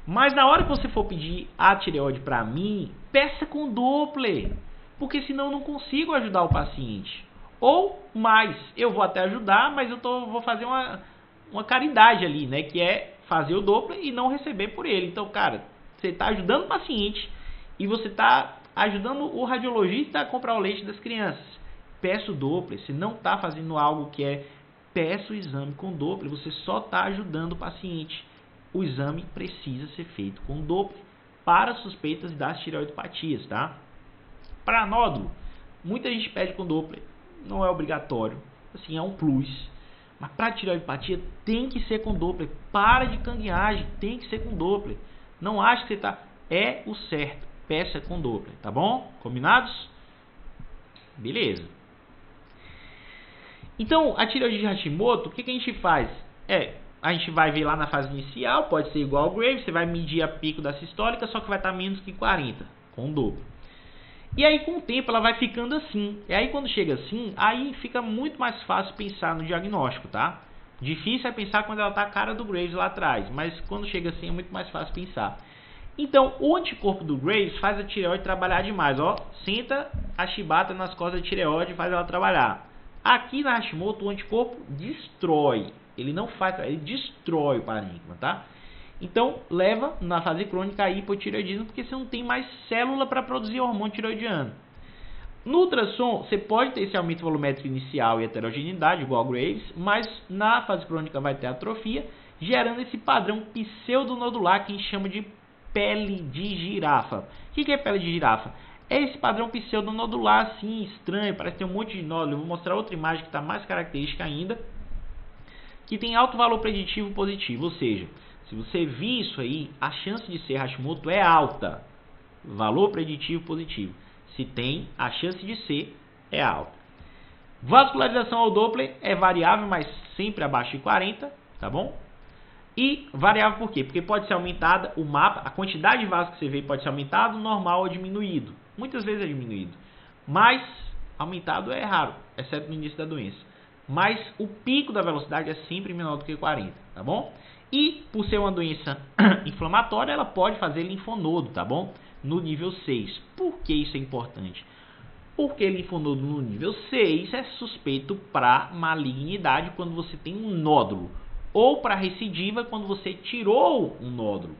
Mas na hora que você for pedir a tireoide para mim, peça com Doppler, porque senão eu não consigo ajudar o paciente. Ou mais, eu vou até ajudar, mas vou fazer uma caridade ali, né? Que é fazer o Doppler e não receber por ele. Então, cara, você está ajudando o paciente e você está ajudando o radiologista a comprar o leite das crianças. Peça o Doppler. Se não está fazendo algo que é, peça o exame com Doppler. Você só está ajudando o paciente. O exame precisa ser feito com Doppler para suspeitas das tireoidopatias, tá? Para nódulo, muita gente pede com Doppler. Não é obrigatório, assim, é um plus. Mas para tireoidopatia tem que ser com Doppler. Para de cangueagem, tem que ser com Doppler. Não acha que você tá, é o certo. Peça com Doppler, tá bom? Combinados? Beleza. Então, a tireoide de Hashimoto, o que a gente faz? A gente vai ver lá na fase inicial, pode ser igual ao Graves, você vai medir a pico da sistólica, só que vai estar menos que 40, com Doppler. E aí com o tempo ela vai ficando assim. E aí quando chega assim, aí fica muito mais fácil pensar no diagnóstico, tá? Difícil é pensar quando ela tá a cara do Graves lá atrás, mas quando chega assim é muito mais fácil pensar. Então o anticorpo do Graves faz a tireoide trabalhar demais, ó. Senta a chibata nas costas da tireoide e faz ela trabalhar. Aqui na Hashimoto o anticorpo destrói. Ele não faz, ele destrói o parênquima, tá? Então, leva na fase crônica a hipotireoidismo, porque você não tem mais célula para produzir hormônio tireoidiano. No ultrassom, você pode ter esse aumento volumétrico inicial e heterogeneidade, igual a Graves, mas na fase crônica vai ter atrofia, gerando esse padrão pseudonodular que a gente chama de pele de girafa. O que é pele de girafa? É esse padrão pseudonodular assim, estranho, parece ter um monte de nódulo. Eu vou mostrar outra imagem que está mais característica ainda, que tem alto valor preditivo positivo, ou seja, se você vir isso aí, a chance de ser Hashimoto é alta. Valor preditivo positivo. Se tem, a chance de ser é alta. Vascularização ao Doppler é variável, mas sempre abaixo de 40, tá bom? E variável por quê? Porque pode ser aumentada o mapa, a quantidade de vasos que você vê pode ser aumentado, normal ou diminuído. Muitas vezes é diminuído, mas aumentado é raro, exceto no início da doença. Mas o pico da velocidade é sempre menor do que 40, tá bom? E por ser uma doença inflamatória, ela pode fazer linfonodo, tá bom? No nível 6. Por que isso é importante? Porque linfonodo no nível 6 é suspeito para malignidade quando você tem um nódulo, ou para recidiva quando você tirou um nódulo.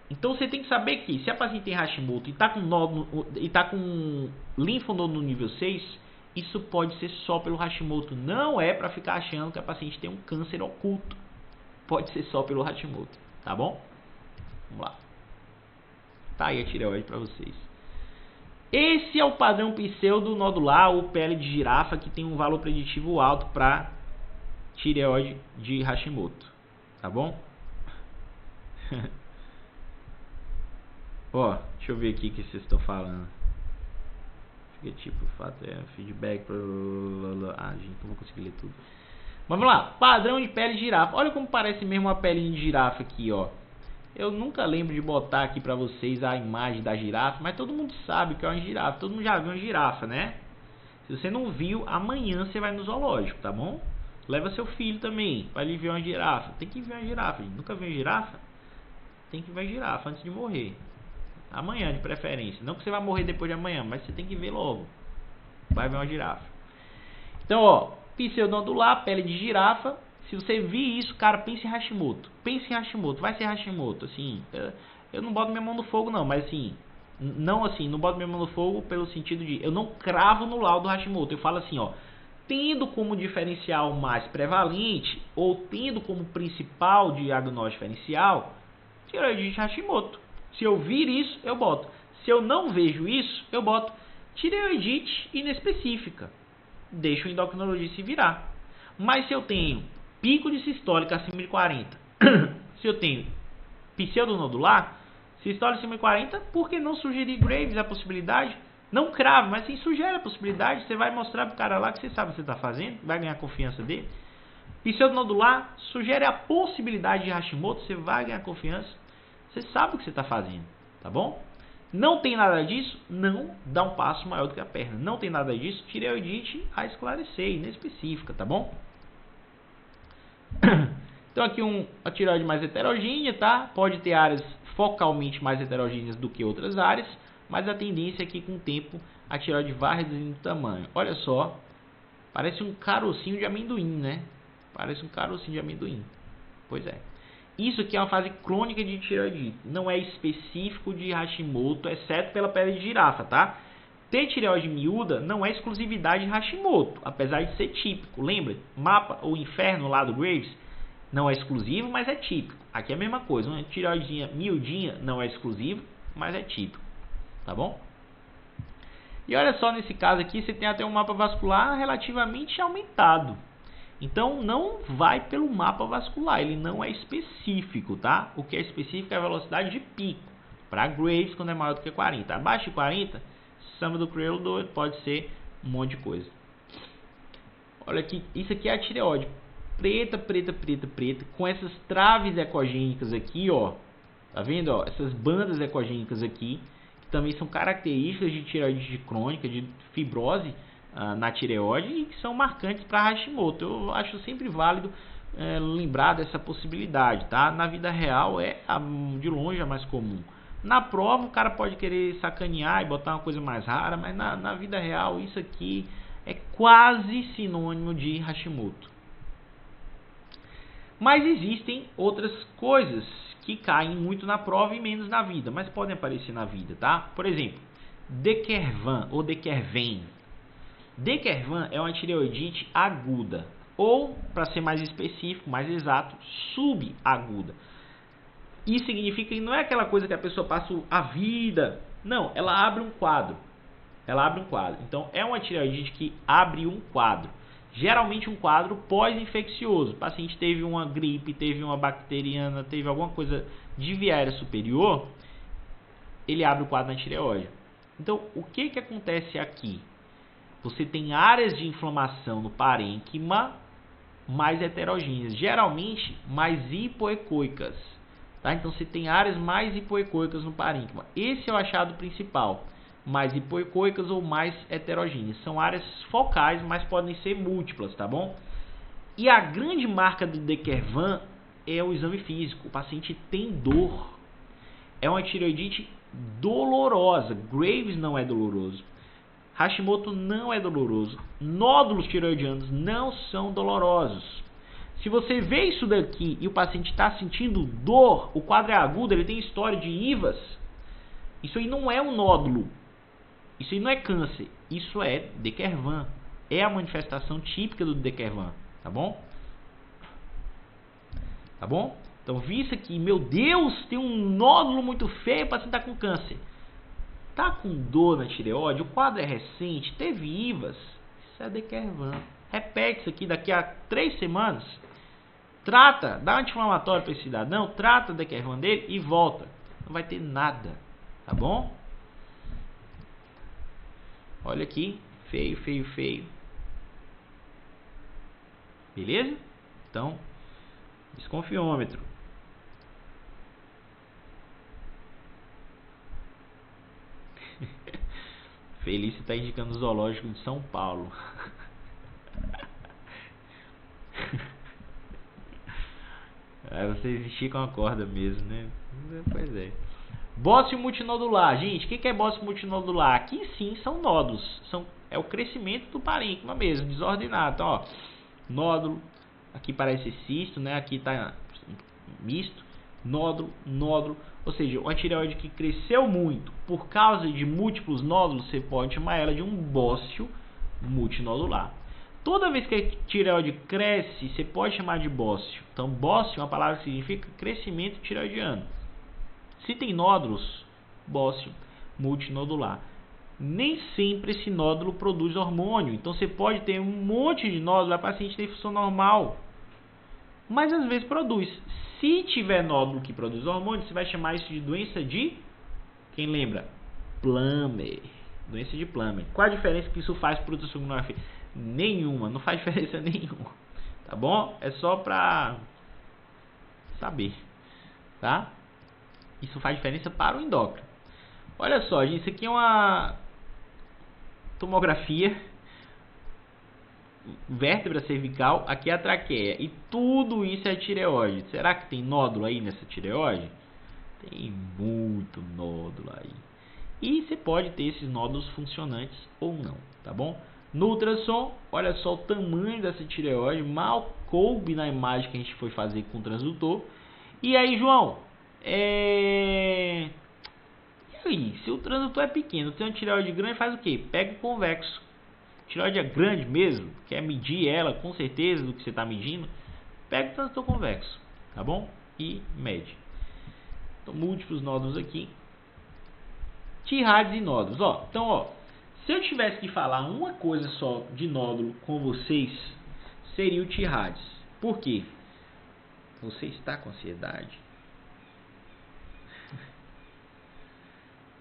Então você tem que saber que se a paciente tem Hashimoto e está com nódulo e está com linfonodo no nível 6, isso pode ser só pelo Hashimoto. Não é para ficar achando que a paciente tem um câncer oculto. Pode ser só pelo Hashimoto, tá bom? Vamos lá. Tá aí a tireoide para vocês. Esse é o padrão pseudonodular ou pele de girafa que tem um valor preditivo alto para tireoide de Hashimoto, tá bom? Ó, deixa eu ver aqui o que vocês estão falando. Fica tipo, fato é feedback. Ah, gente, não vou conseguir ler tudo. Mas vamos lá, padrão de pele de girafa. Olha como parece mesmo uma pele de girafa aqui, ó. Eu nunca lembro de botar aqui pra vocês a imagem da girafa, mas todo mundo sabe que é uma girafa. Todo mundo já viu uma girafa, né? Se você não viu, amanhã você vai no zoológico, tá bom? Leva seu filho também pra ele ver uma girafa. Tem que ver uma girafa, gente. Nunca viu uma girafa? Tem que ver a girafa antes de morrer. Amanhã, de preferência. Não que você vai morrer depois de amanhã, mas você tem que ver logo. Vai ver uma girafa. Então, ó, pseudonodular, pele de girafa. Se você vir isso, cara, pense em Hashimoto. Pense em Hashimoto, vai ser Hashimoto. Assim, eu não boto minha mão no fogo, não, mas assim, não boto minha mão no fogo pelo sentido de eu não cravo no laudo Hashimoto. Eu falo assim, ó, tendo como diferencial mais prevalente ou tendo como principal diagnóstico diferencial, tireoidite Hashimoto. Se eu vir isso, eu boto. Se eu não vejo isso, eu boto tireoidite inespecífica. Deixa o endocrinologista se virar. Mas se eu tenho pico de sistólica acima de 40, se eu tenho pseudonodular, sistólica acima de 40, por que não sugerir Graves a possibilidade? Não crave, mas sim sugere a possibilidade. Você vai mostrar pro cara lá que você sabe o que você está fazendo, vai ganhar a confiança dele. Pseudonodular, sugere a possibilidade de Hashimoto, você vai ganhar confiança. Você sabe o que você está fazendo, tá bom? Não tem nada disso, não dá um passo maior do que a perna. Não tem nada disso, tireoidite a esclarecer, inespecífica, tá bom? Então aqui a tireoide mais heterogênea, tá? Pode ter áreas focalmente mais heterogêneas do que outras áreas, mas a tendência é que com o tempo a tireoide vai reduzindo o tamanho. Olha só, parece um carocinho de amendoim, né? Parece um carocinho de amendoim. Pois é. Isso aqui é uma fase crônica de tireoidite. Não é específico de Hashimoto, exceto pela pele de girafa, tá? Ter tireoide miúda não é exclusividade de Hashimoto, apesar de ser típico. Lembra? Mapa, o inferno lá do Graves, não é exclusivo, mas é típico. Aqui é a mesma coisa. Uma tireoidinha miudinha não é exclusivo, mas é típico. Tá bom? E olha só, nesse caso aqui, você tem até um mapa vascular relativamente aumentado. Então, não vai pelo mapa vascular, ele não é específico, tá? O que é específico é a velocidade de pico. Para Graves, quando é maior do que 40. Abaixo de 40, samba do Criollo pode ser um monte de coisa. Olha aqui, isso aqui é a tireoide. Preta, preta, preta, preta, com essas traves ecogênicas aqui, ó. Tá vendo, ó? Essas bandas ecogênicas aqui, que também são características de tireoide crônica, de fibrose na tireoide e que são marcantes para Hashimoto. Eu acho sempre válido lembrar dessa possibilidade, tá? Na vida real é de longe a mais comum. Na prova o cara pode querer sacanear e botar uma coisa mais rara, mas na vida real isso aqui é quase sinônimo de Hashimoto. Mas existem outras coisas que caem muito na prova e menos na vida, mas podem aparecer na vida, tá? Por exemplo, Dequervan ou Dequerven. Dequervan é uma tireoidite aguda, ou, para ser mais específico, mais exato, subaguda. Isso significa que não é aquela coisa que a pessoa passa a vida. Não, ela abre um quadro. Ela abre um quadro. Então, é uma tireoidite que abre um quadro. Geralmente um quadro pós-infeccioso. O paciente teve uma gripe, teve uma bacteriana, teve alguma coisa de via aérea superior, ele abre o quadro na tireoide. Então, o que acontece aqui? Você tem áreas de inflamação no parênquima mais heterogêneas, geralmente mais hipoecoicas. Tá? Então, você tem áreas mais hipoecoicas no parênquima. Esse é o achado principal. Mais hipoecoicas ou mais heterogêneas. São áreas focais, mas podem ser múltiplas, tá bom? E a grande marca do Dequervan é o exame físico. O paciente tem dor. É uma tireoidite dolorosa. Graves não é doloroso. Hashimoto não é doloroso. Nódulos tireoidianos não são dolorosos. Se você vê isso daqui e o paciente está sentindo dor, o quadro é agudo, ele tem história de IVAS, isso aí não é um nódulo. Isso aí não é câncer, isso é Dequervan. É a manifestação típica do Dequervan, tá bom? Tá bom? Então, vi isso aqui, meu Deus, tem um nódulo muito feio, o paciente está com câncer. Tá com dor na tireoide, o quadro é recente, teve IVAS, isso é Dequervan. Repete isso aqui daqui a 3 semanas, trata, dá anti-inflamatório para esse cidadão, trata o Dequervan dele e volta. Não vai ter nada, tá bom? Olha aqui, feio, feio, feio. Beleza? Então, desconfiômetro. Felício está indicando o zoológico de São Paulo. Vocês esticam a corda mesmo, né? Pois é. Bócio multinodular. Gente, o que é bócio multinodular? Aqui sim são nódulos. É o crescimento do parênquima mesmo, desordenado. Então, ó, nódulo. Aqui parece cisto, né? Aqui está misto. Nódulo, nódulo. Ou seja, uma tireoide que cresceu muito por causa de múltiplos nódulos, você pode chamar ela de um bócio multinodular. Toda vez que a tireoide cresce, você pode chamar de bócio. Então, bócio é uma palavra que significa crescimento tireoidiano. Se tem nódulos, bócio multinodular. Nem sempre esse nódulo produz hormônio. Então, você pode ter um monte de nódulo, a paciente tem função normal, mas às vezes produz. Se tiver nódulo que produz hormônio, você vai chamar isso de doença de, quem lembra? Plummer. Doença de Plummer. Qual a diferença que isso faz para o ultrassonografia? Nenhuma, não faz diferença nenhuma. Tá bom? É só pra saber, tá? Isso faz diferença para o endócrino. Olha só, gente, isso aqui é uma tomografia, vértebra cervical, aqui é a traqueia, e tudo isso é tireoide. Será que tem nódulo aí nessa tireoide? Tem muito nódulo aí. E você pode ter esses nódulos funcionantes ou não, tá bom? No ultrassom, olha só o tamanho dessa tireoide, mal coube na imagem que a gente foi fazer com o transdutor. E aí, João, E aí, se o transdutor é pequeno, tem uma tireoide grande, faz o quê? Pega o convexo. Tireoide é grande mesmo, quer medir ela com certeza do que você está medindo, pega o transdutor convexo, tá bom? E mede. Então, múltiplos nódulos aqui. Tirades e nódulos. Ó, então, ó, se eu tivesse que falar uma coisa só de nódulo com vocês, seria o tirades. Por quê? Você está com ansiedade?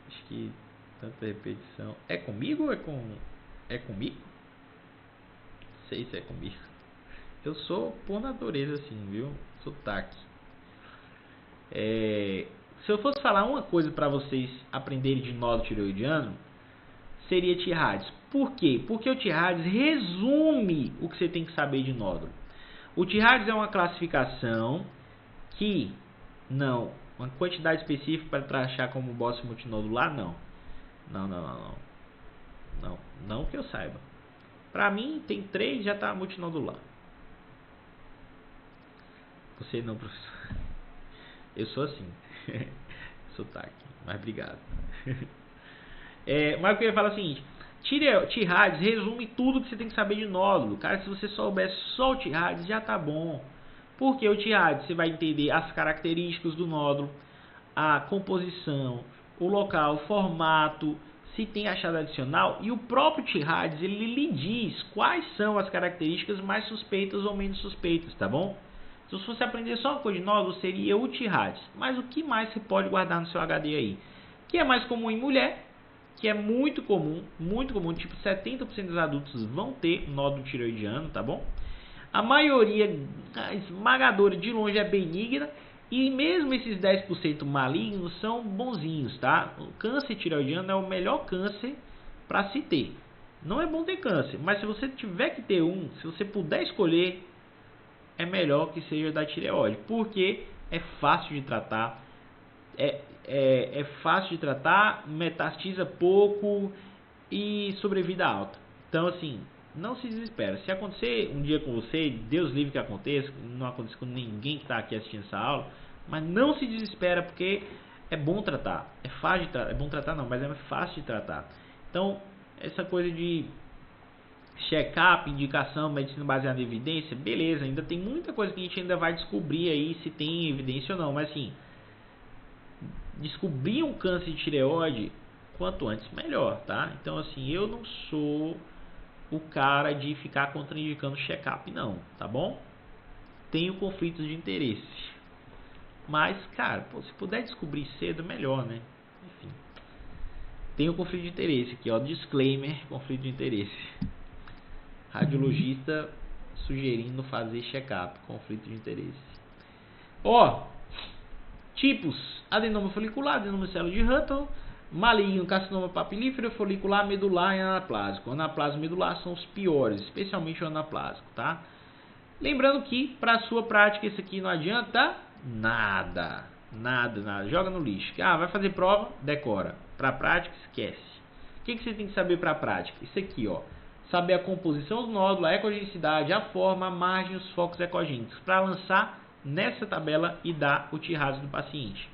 Acho que tanta repetição. É comigo ou é com... É comigo? Não sei se é comigo. Eu sou por natureza assim, viu? Sotaque. Se eu fosse falar uma coisa para vocês aprenderem de nódulo tireoidiano, seria tirades. Por quê? Porque o tirades resume o que você tem que saber de nódulo. O tirades é uma classificação que não, uma quantidade específica para tratar como bócio multinodular, não. Não que eu saiba. Para mim tem 3 já está multinodular. Você não, professor. Eu sou assim. Sotaque. Mas obrigado. Mas o que eu ia falar é o seguinte. T-Radius resume tudo que você tem que saber de nódulo. Cara, se você souber só o T-Radius, já tá bom. Porque o T-Radius você vai entender as características do nódulo, a composição, o local, o formato, se tem achado adicional. E o próprio T-Radius, ele lhe diz quais são as características mais suspeitas ou menos suspeitas, tá bom? Então, se você aprender só uma coisa de nódulo, seria o T-Radius. Mas o que mais você pode guardar no seu HD aí? Que é mais comum em mulher, que é muito comum, tipo 70% dos adultos vão ter nódulo tireoidiano, tá bom? A maioria esmagadora de longe é benigna e mesmo esses 10% malignos são bonzinhos, tá? O câncer tireoidiano é o melhor câncer para se ter. Não é bom ter câncer, mas se você tiver que ter um, se você puder escolher, é melhor que seja da tireoide, porque é fácil de tratar, é fácil de tratar, metastatiza pouco e sobrevida alta. Então, assim, não se desespera. Se acontecer um dia com você, Deus livre que aconteça, não acontece com ninguém que está aqui assistindo essa aula, mas não se desespera porque é bom tratar. É fácil de tratar, é bom tratar não, mas é fácil de tratar. Então, essa coisa de check-up, indicação, medicina baseada em evidência, beleza, ainda tem muita coisa que a gente ainda vai descobrir aí se tem evidência ou não, mas assim, descobrir um câncer de tireoide quanto antes melhor, tá? Então assim, eu não sou o cara de ficar contraindicando check-up não, tá bom? Tenho conflitos de interesse, mas cara, pô, se puder descobrir cedo, melhor, né? Enfim, tenho conflito de interesse aqui, ó, disclaimer, conflito de interesse. Radiologista sugerindo fazer check-up, conflito de interesse. Ó, tipos: adenoma folicular, adenoma célula de Hutton, maligno, carcinoma papilífero, folicular, medular e anaplásico. O anaplásico e medular são os piores, especialmente o anaplásico, tá? Lembrando que para sua prática isso aqui não adianta nada, nada. Joga no lixo. Ah, vai fazer prova, decora. Para prática, esquece. O que você tem que saber para prática? Isso aqui, ó. Saber a composição do nódulo, a ecogenicidade, a forma, a margem, os focos ecogênicos, para lançar nessa tabela e dar o T-Radius do paciente.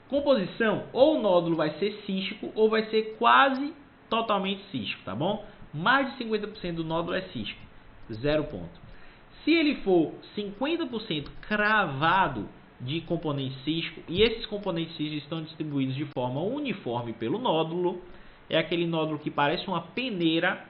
Composição: ou o nódulo vai ser cístico ou vai ser quase totalmente cístico, tá bom? Mais de 50% do nódulo é cístico, 0 ponto. Se ele for 50% cravado de componente cístico e esses componentes císticos estão distribuídos de forma uniforme pelo nódulo, é aquele nódulo que parece uma peneira.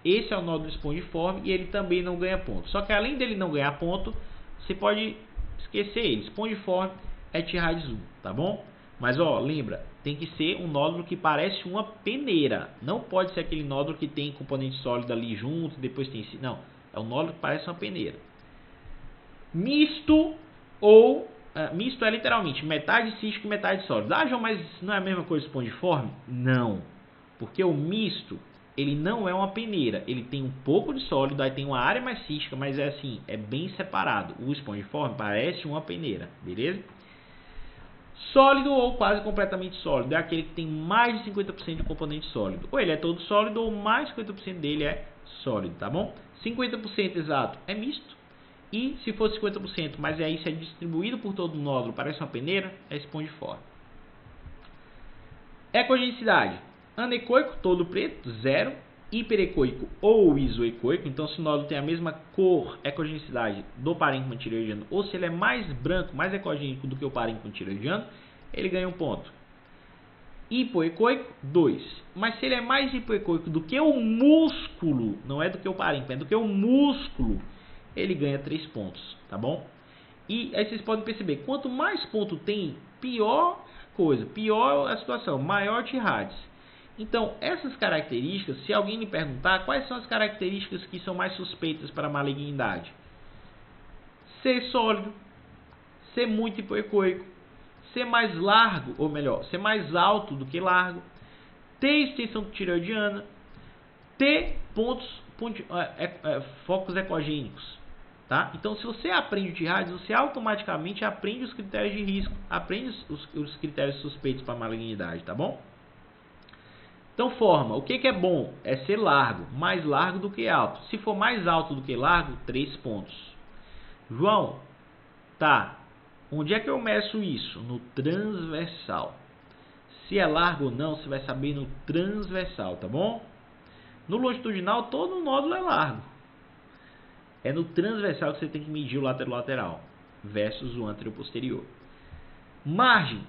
Esse é o nódulo espongiforme e ele também não ganha ponto. Só que além dele não ganhar ponto, você pode esquecer ele. Espongiforme é T-Radius 1, tá bom? Mas ó, lembra, tem que ser um nódulo que parece uma peneira. Não pode ser aquele nódulo que tem componente sólido ali junto, depois tem... Não, é um nódulo que parece uma peneira. Misto ou... misto é literalmente metade cístico e metade sólido. Ah, João, mas não é a mesma coisa espongiforme? Não. Porque o misto, ele não é uma peneira. Ele tem um pouco de sólido, aí tem uma área mais cística, mas é assim, é bem separado. O espongiforme parece uma peneira, beleza? Sólido ou quase completamente sólido é aquele que tem mais de 50% de componente sólido. Ou ele é todo sólido ou mais de 50% dele é sólido, tá bom? 50% exato é misto. E se for 50%, mas aí isso é distribuído por todo o nódulo, parece uma peneira, é espongiforme. Ecogenicidade: anecoico, todo preto, 0. Hiperecoico ou isoecoico. Então, se o nódulo tem a mesma cor, ecogenicidade do parênquima tireoidiano, ou se ele é mais branco, mais ecogênico do que o parênquima tireoidiano, ele ganha 1 ponto. Hipoecoico, 2. Mas se ele é mais hipoecoico do que o músculo, não é do que o parênquima, é do que o músculo, ele ganha 3 pontos, tá bom? E aí vocês podem perceber, quanto mais ponto tem, pior coisa, pior a situação, maior T-Radius. Então, essas características, se alguém me perguntar quais são as características que são mais suspeitas para a malignidade: ser sólido, ser muito hipoecoico, ser mais largo, ou melhor, ser mais alto do que largo, ter extensão tireoidiana, ter focos ecogênicos. Tá? Então, se você aprende o T-Radius, você automaticamente aprende os critérios de risco, aprende os critérios suspeitos para a malignidade, tá bom? Então, forma. O que é bom? É ser largo, mais largo do que alto. Se for mais alto do que largo, 3 pontos. João, Tá, onde é que eu meço isso? No transversal. Se é largo ou não, você vai saber no transversal, tá bom? No longitudinal, todo nódulo é largo. É no transversal que você tem que medir o lateral versus o anterior-posterior. Margem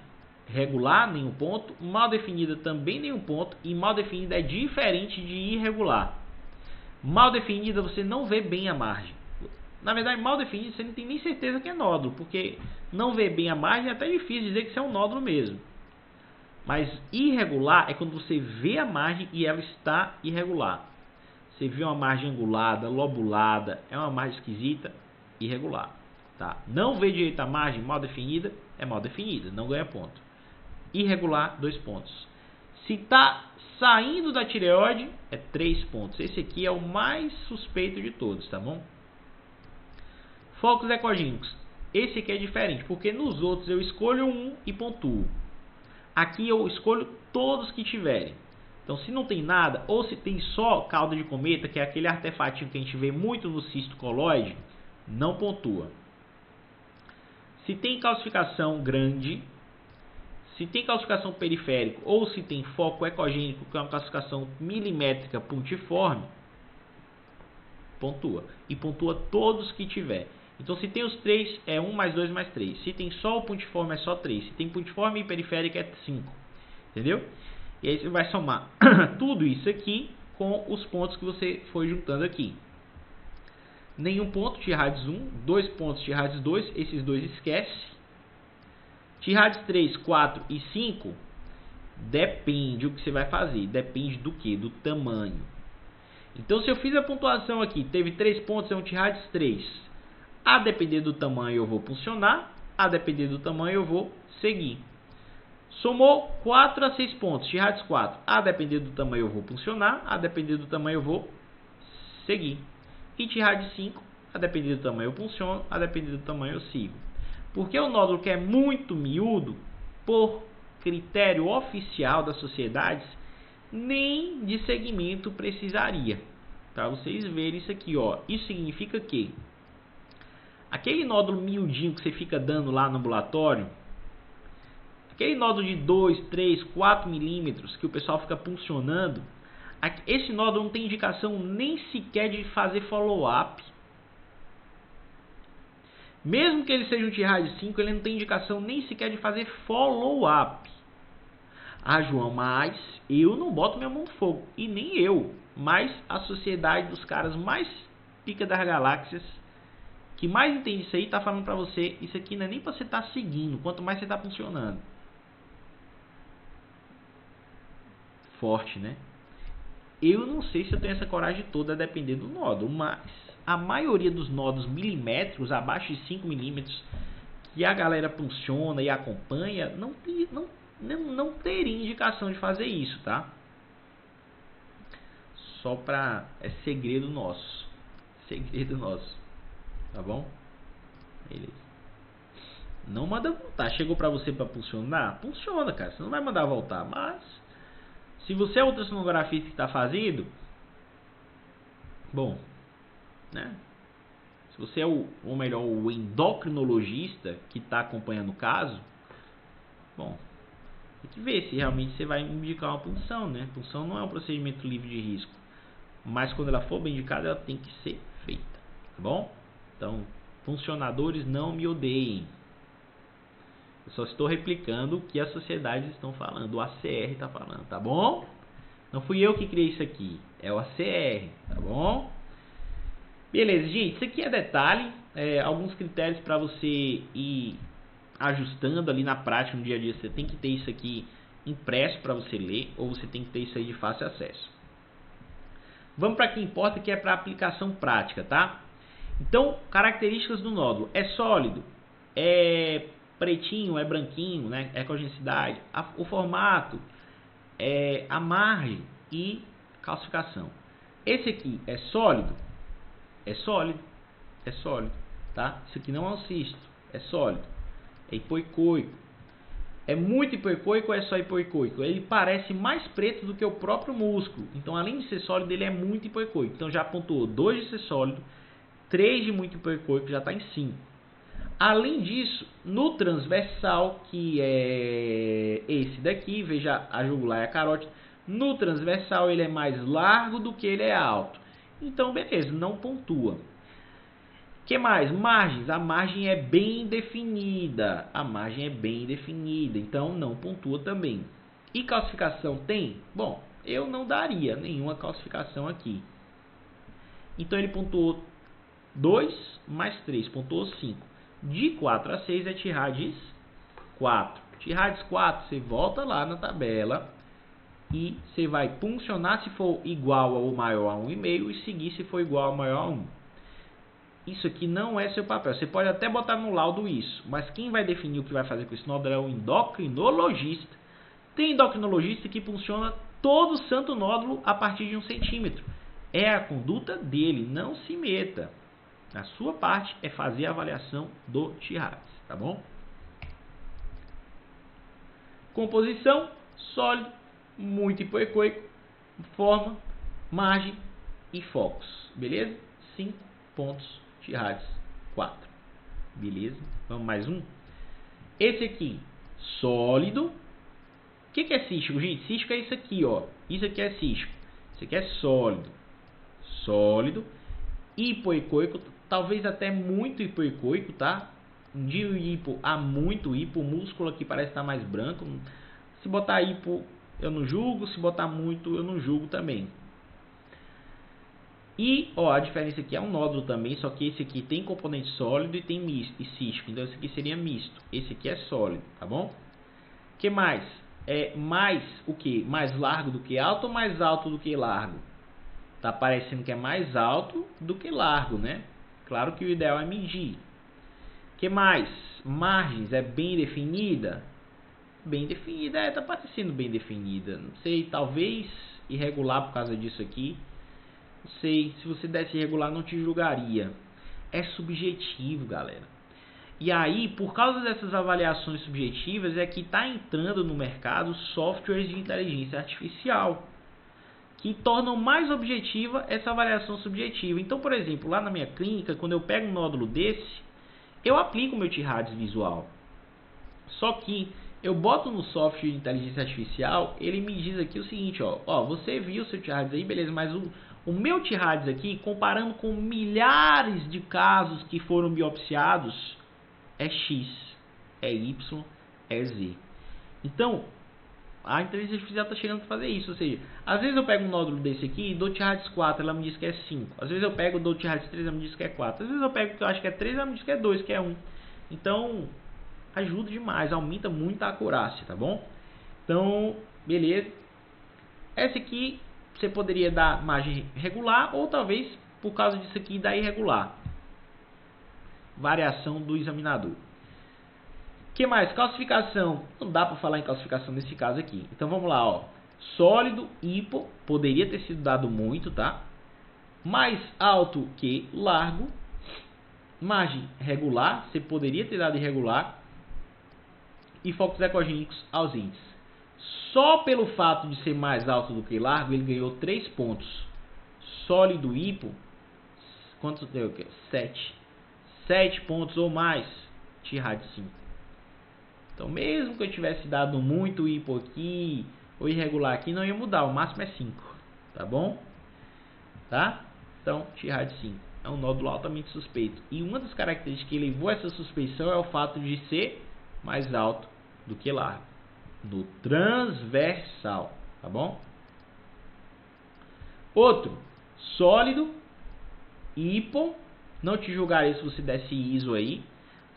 regular, nenhum ponto. Mal definida, também nenhum ponto. E mal definida é diferente de irregular. Mal definida, você não vê bem a margem. Na verdade, mal definida, você não tem nem certeza que é nódulo, porque não ver bem a margem é até difícil dizer que isso é um nódulo mesmo. Mas irregular é quando você vê a margem e ela está irregular. Você vê uma margem angulada, lobulada, é uma margem esquisita, irregular. Tá? Não vê direito a margem mal definida, é mal definida, não ganha ponto. Irregular, 2 pontos. Se está saindo da tireoide, é 3 pontos. Esse aqui é o mais suspeito de todos, tá bom? Focos ecogênicos. Esse aqui é diferente, porque nos outros eu escolho um e pontuo. Aqui eu escolho todos que tiverem. Então, se não tem nada, ou se tem só cauda de cometa, que é aquele artefatinho que a gente vê muito no cisto coloide, não pontua. Se tem calcificação grande, se tem calcificação periférica, ou se tem foco ecogênico, que é uma calcificação milimétrica pontiforme, pontua. E pontua todos que tiver. Então, se tem os 3, é 1 mais 2 mais 3. Se tem só o pontiforme, é só 3. Se tem pontiforme e periférica, é 5. Entendeu? E aí você vai somar tudo isso aqui com os pontos que você foi juntando aqui. Nenhum ponto, T-radius 1. 2 pontos, T-radius 2. Esses dois esquece. T-radius 3, 4 e 5. Depende o que você vai fazer. Depende do que? Do tamanho. Então, se eu fiz a pontuação aqui, teve 3 pontos, é um T-radius 3. A depender do tamanho eu vou funcionar, a depender do tamanho eu vou seguir. Somou 4 a 6 pontos, T-radius 4. A depender do tamanho eu vou funcionar, a depender do tamanho eu vou seguir. E T-radius 5, a depender do tamanho eu funciono, a depender do tamanho eu sigo. Porque o nódulo que é muito miúdo, por critério oficial das sociedades, nem de segmento precisaria. Para vocês verem isso aqui, ó. Isso significa que aquele nódulo miudinho que você fica dando lá no ambulatório, aquele nódulo de 2, 3, 4 milímetros que o pessoal fica puncionando, esse nódulo não tem indicação nem sequer de fazer follow-up. Mesmo que ele seja um T-radius 5, ele não tem indicação nem sequer de fazer follow-up. Ah, João, mas eu não boto minha mão no fogo. E nem eu. Mas a sociedade dos caras mais pica das galáxias, que mais entende isso aí, está falando para você, isso aqui não é nem para você estar seguindo, quanto mais você está funcionando. Forte, né? Eu não sei se eu tenho essa coragem toda a depender do nódulo, mas a maioria dos nódulos milimétricos, abaixo de 5 milímetros, que a galera funciona e acompanha, não teria indicação de fazer isso, tá? Só para... é segredo nosso. Segredo nosso. Tá bom? Beleza. Não manda voltar. Chegou pra você pra funcionar? Funciona, cara. Você não vai mandar voltar. Mas, se você é ultrassonografista que está fazendo, bom, né? Se você é ou melhor, o endocrinologista que está acompanhando o caso, bom, tem que ver se realmente você vai indicar uma punção, né? Punção não é um procedimento livre de risco, mas quando ela for bem indicada, ela tem que ser feita, tá bom? Então, funcionadores, não me odeiem. Eu só estou replicando o que as sociedades estão falando, o ACR está falando, tá bom? Não fui eu que criei isso aqui, é o ACR, tá bom? Beleza, gente, isso aqui é detalhe, alguns critérios para você ir ajustando ali na prática, no dia a dia. Você tem que ter isso aqui impresso para você ler, ou você tem que ter isso aí de fácil acesso. Vamos para o que importa, que é para aplicação prática, tá? Então, características do nódulo. É sólido, é pretinho, é branquinho, né? É ecogenicidade, o formato, a margem e calcificação. Esse aqui é sólido? É sólido, tá? Isso aqui não é um cisto, é sólido. É hipoicoico. É muito hipoicoico ou é só hipoicoico? Ele parece mais preto do que o próprio músculo. Então, além de ser sólido, ele é muito hipoicoico. Então, já pontuou 2 de ser sólido, 3 de muito hipoicoico, já está em 5. Além disso, no transversal, que é esse daqui, veja a jugular e a carótida, no transversal ele é mais largo do que ele é alto. Então, beleza, não pontua. O que mais? Margens. A margem é bem definida. A margem é bem definida, então não pontua também. E calcificação tem? Bom, eu não daria nenhuma calcificação aqui. Então ele pontuou 2 mais 3, pontuou 5. De 4 a 6 é Tirades 4. Tirades 4, você volta lá na tabela e você vai puncionar se for igual ou maior a 1,5 e seguir se for igual ou maior a 1. Isso aqui não é seu papel. Você pode até botar no laudo isso, mas quem vai definir o que vai fazer com esse nódulo é o endocrinologista. Tem endocrinologista que funciona todo santo nódulo a partir de 1 centímetro. É a conduta dele, não se meta. A sua parte é fazer a avaliação do Tirades, tá bom? Composição, sólido, muito hipoecoico, forma, margem e focos, beleza? 5 pontos, Tirades 4, beleza? Vamos mais um. Esse aqui, sólido. O que é cístico, gente? Cístico é isso aqui, ó. Isso aqui é cístico. Isso aqui é sólido. Sólido. Hipoecoico, talvez até muito hipoecoico, tá? De hipo a muito hipo, o músculo aqui parece estar mais branco. Se botar hipo, eu não julgo. Se botar muito, eu não julgo também. E, ó, a diferença aqui é um nódulo também, só que esse aqui tem componente sólido e tem misto, e cístico. Então, esse aqui seria misto. Esse aqui é sólido, tá bom? O que mais? É mais o que? Mais largo do que alto ou mais alto do que largo? Tá parecendo que é mais alto do que largo, né? Claro que o ideal é medir. O que mais? Margens é bem definida? Bem definida, tá parecendo bem definida. Não sei, talvez irregular por causa disso aqui. Não sei, se você desse irregular não te julgaria. É subjetivo, galera. E aí, por causa dessas avaliações subjetivas, é que tá entrando no mercado softwares de inteligência artificial, que tornam mais objetiva essa avaliação subjetiva. Então, por exemplo, lá na minha clínica, quando eu pego um nódulo desse, eu aplico o meu Tirades visual. Só que eu boto no software de inteligência artificial, ele me diz aqui o seguinte, ó, você viu o seu Tirades aí, beleza, mas o meu Tirades aqui, comparando com milhares de casos que foram biopsiados, é X, é Y, é Z. Então, a inteligência artificial está chegando para fazer isso, ou seja, às vezes eu pego um nódulo desse aqui e dou Tirades 4, ela me diz que é 5. Às vezes eu pego e dou Tirades 3, ela me diz que é 4. Às vezes eu pego que eu acho que é 3, ela me diz que é 2, que é 1. Então, ajuda demais, aumenta muito a acurácia, tá bom? Então, beleza. Essa aqui, você poderia dar margem regular ou talvez, por causa disso aqui, dar irregular. Variação do examinador. O que mais? Calcificação. Não dá para falar em calcificação nesse caso aqui. Então vamos lá, ó. Sólido, hipo, poderia ter sido dado muito, tá? Mais alto que largo. Margem regular, você poderia ter dado irregular. E focos ecogênicos ausentes. Só pelo fato de ser mais alto do que largo, ele ganhou 3 pontos. Sólido, hipo, quantos deu? 7. 7 pontos ou mais. Tirades 5. Então, mesmo que eu tivesse dado muito hipo aqui ou irregular aqui, não ia mudar. O máximo é 5. Tá bom? Tá? Então, Tirades 5. É um nódulo altamente suspeito. E uma das características que levou a essa suspeição é o fato de ser mais alto do que largo. No transversal. Tá bom? Outro. Sólido. Hipo. Não te julgarei se você desse ISO aí.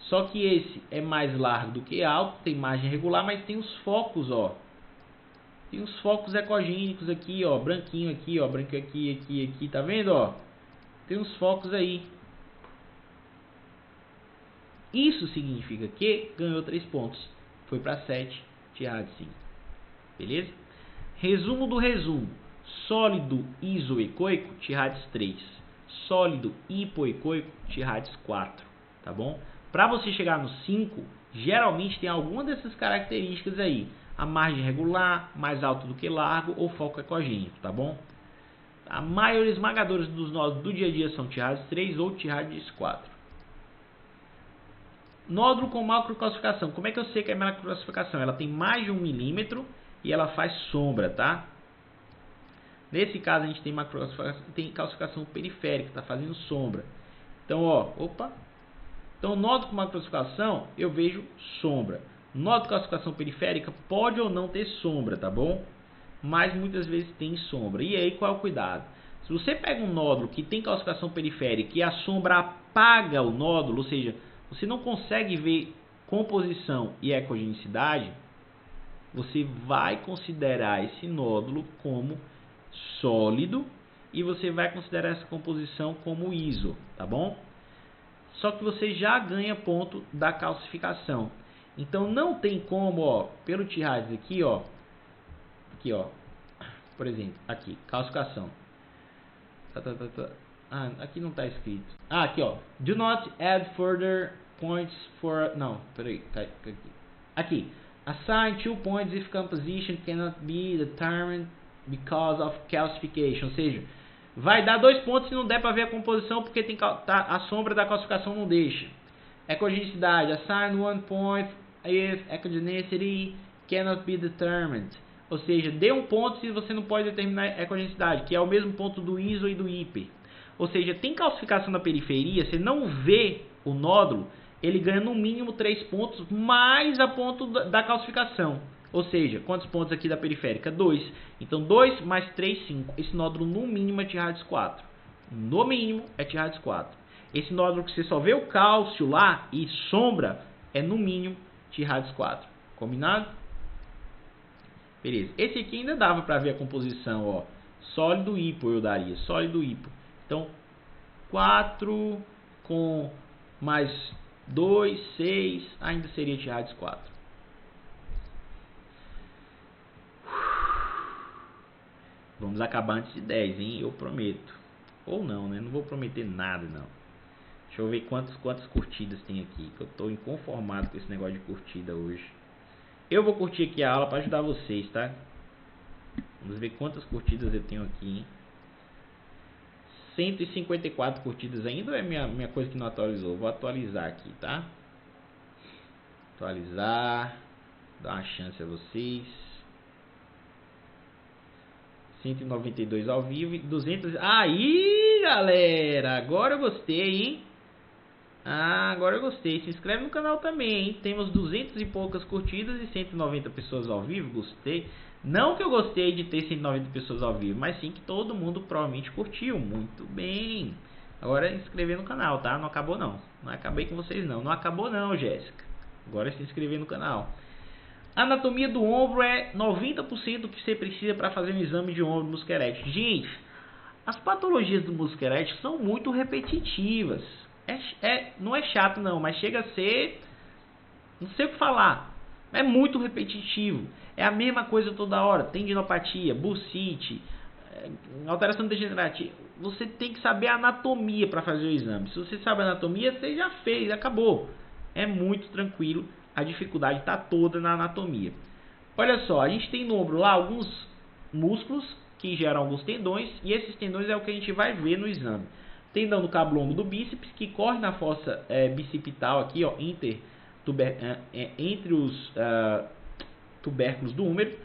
Só que esse é mais largo do que alto, tem margem regular, mas tem os focos, ó. Tem os focos ecogênicos aqui, ó, branquinho aqui, ó, branco aqui, aqui, tá vendo, ó? Tem os focos aí. Isso significa que ganhou 3 pontos. Foi para 7, Tirades 5. Beleza? Resumo do resumo. Sólido isoecoico, Tirades 3. Sólido hipoecoico, Tirades 4. Tá bom? Para você chegar no 5, geralmente tem alguma dessas características aí. A margem regular, mais alto do que largo ou foco ecogênico, tá bom? A maioria esmagadora dos nódulos do dia a dia são Tirades 3 ou Tirades 4. Nódulo com macrocalcificação. Como é que eu sei que é macrocalcificação? Ela tem mais de 1 milímetro e ela faz sombra, tá? Nesse caso a gente tem macrocalcificação, tem calcificação periférica, está fazendo sombra. Então, ó, opa. Então, nódulo com macrocalcificação, eu vejo sombra. Nódulo com calcificação periférica pode ou não ter sombra, tá bom? Mas muitas vezes tem sombra. E aí, qual é o cuidado? Se você pega um nódulo que tem calcificação periférica e a sombra apaga o nódulo, ou seja, você não consegue ver composição e ecogenicidade, você vai considerar esse nódulo como sólido e você vai considerar essa composição como ISO, tá bom? Só que você já ganha ponto da calcificação. Então não tem como, ó, pelo T-Radius aqui, ó, por exemplo, aqui, calcificação. Ah, aqui não está escrito. Ah, aqui, ó. Do not add further points for... Não, peraí. Aqui. Assign 2 points if composition cannot be determined because of calcification. Ou seja, vai dar 2 pontos se não der para ver a composição porque tem, a sombra da calcificação não deixa. Ecogenicidade. Assign 1 point if ecogenicity cannot be determined. Ou seja, dê um ponto se você não pode determinar a ecogenicidade, que é o mesmo ponto do ISO e do hiper. Ou seja, tem calcificação na periferia, você não vê o nódulo, ele ganha no mínimo 3 pontos, mais a ponto da calcificação. Ou seja, quantos pontos aqui da periférica? 2. Então 2 mais 3, 5. Esse nódulo no mínimo é T-Radius 4. No mínimo é T-Radius 4. Esse nódulo que você só vê o cálcio lá e sombra, é no mínimo T-Radius 4. Combinado? Beleza. Esse aqui ainda dava para ver a composição, ó. Sólido hipo eu daria, sólido hipo. Então, 4 com mais 2, 6, ainda seria T-Radius 4. Vamos acabar antes de 10, hein? Eu prometo. Ou não, né? Não vou prometer nada, não. Deixa eu ver quantas curtidas tem aqui, que eu tô inconformado com esse negócio de curtida hoje. Eu vou curtir aqui a aula para ajudar vocês, tá? Vamos ver quantas curtidas eu tenho aqui, hein? 154 curtidas ainda, ou é minha coisa que não atualizou? Vou atualizar aqui, tá? Atualizar. Dar uma chance a vocês. 192 ao vivo e 200... Aí, galera! Agora eu gostei, hein? Ah, agora eu gostei. Se inscreve no canal também, hein? Temos 200 e poucas curtidas e 190 pessoas ao vivo. Gostei. Não que eu gostei de ter 190 pessoas ao vivo, mas sim que todo mundo provavelmente curtiu. Muito bem. Agora é se inscrever no canal, tá? Não acabou não. Não acabei com vocês não. Não acabou não, Jéssica. Agora é se inscrever no canal. Anatomia do ombro é 90% do que você precisa para fazer um exame de ombro músculo erétil. Gente, as patologias do músculo erétil são muito repetitivas. Não é chato não, mas chega a ser, não sei o que falar, é muito repetitivo, é a mesma coisa toda hora, tendinopatia, bursite, alteração degenerativa, você tem que saber a anatomia para fazer o exame. Se você sabe a anatomia, você já fez, acabou, é muito tranquilo, a dificuldade está toda na anatomia. Olha só, a gente tem no ombro lá alguns músculos que geram alguns tendões, e esses tendões é o que a gente vai ver no exame. Tendão do cabo longo do bíceps, que corre na fossa bicipital aqui, ó, entre os tubérculos do húmero.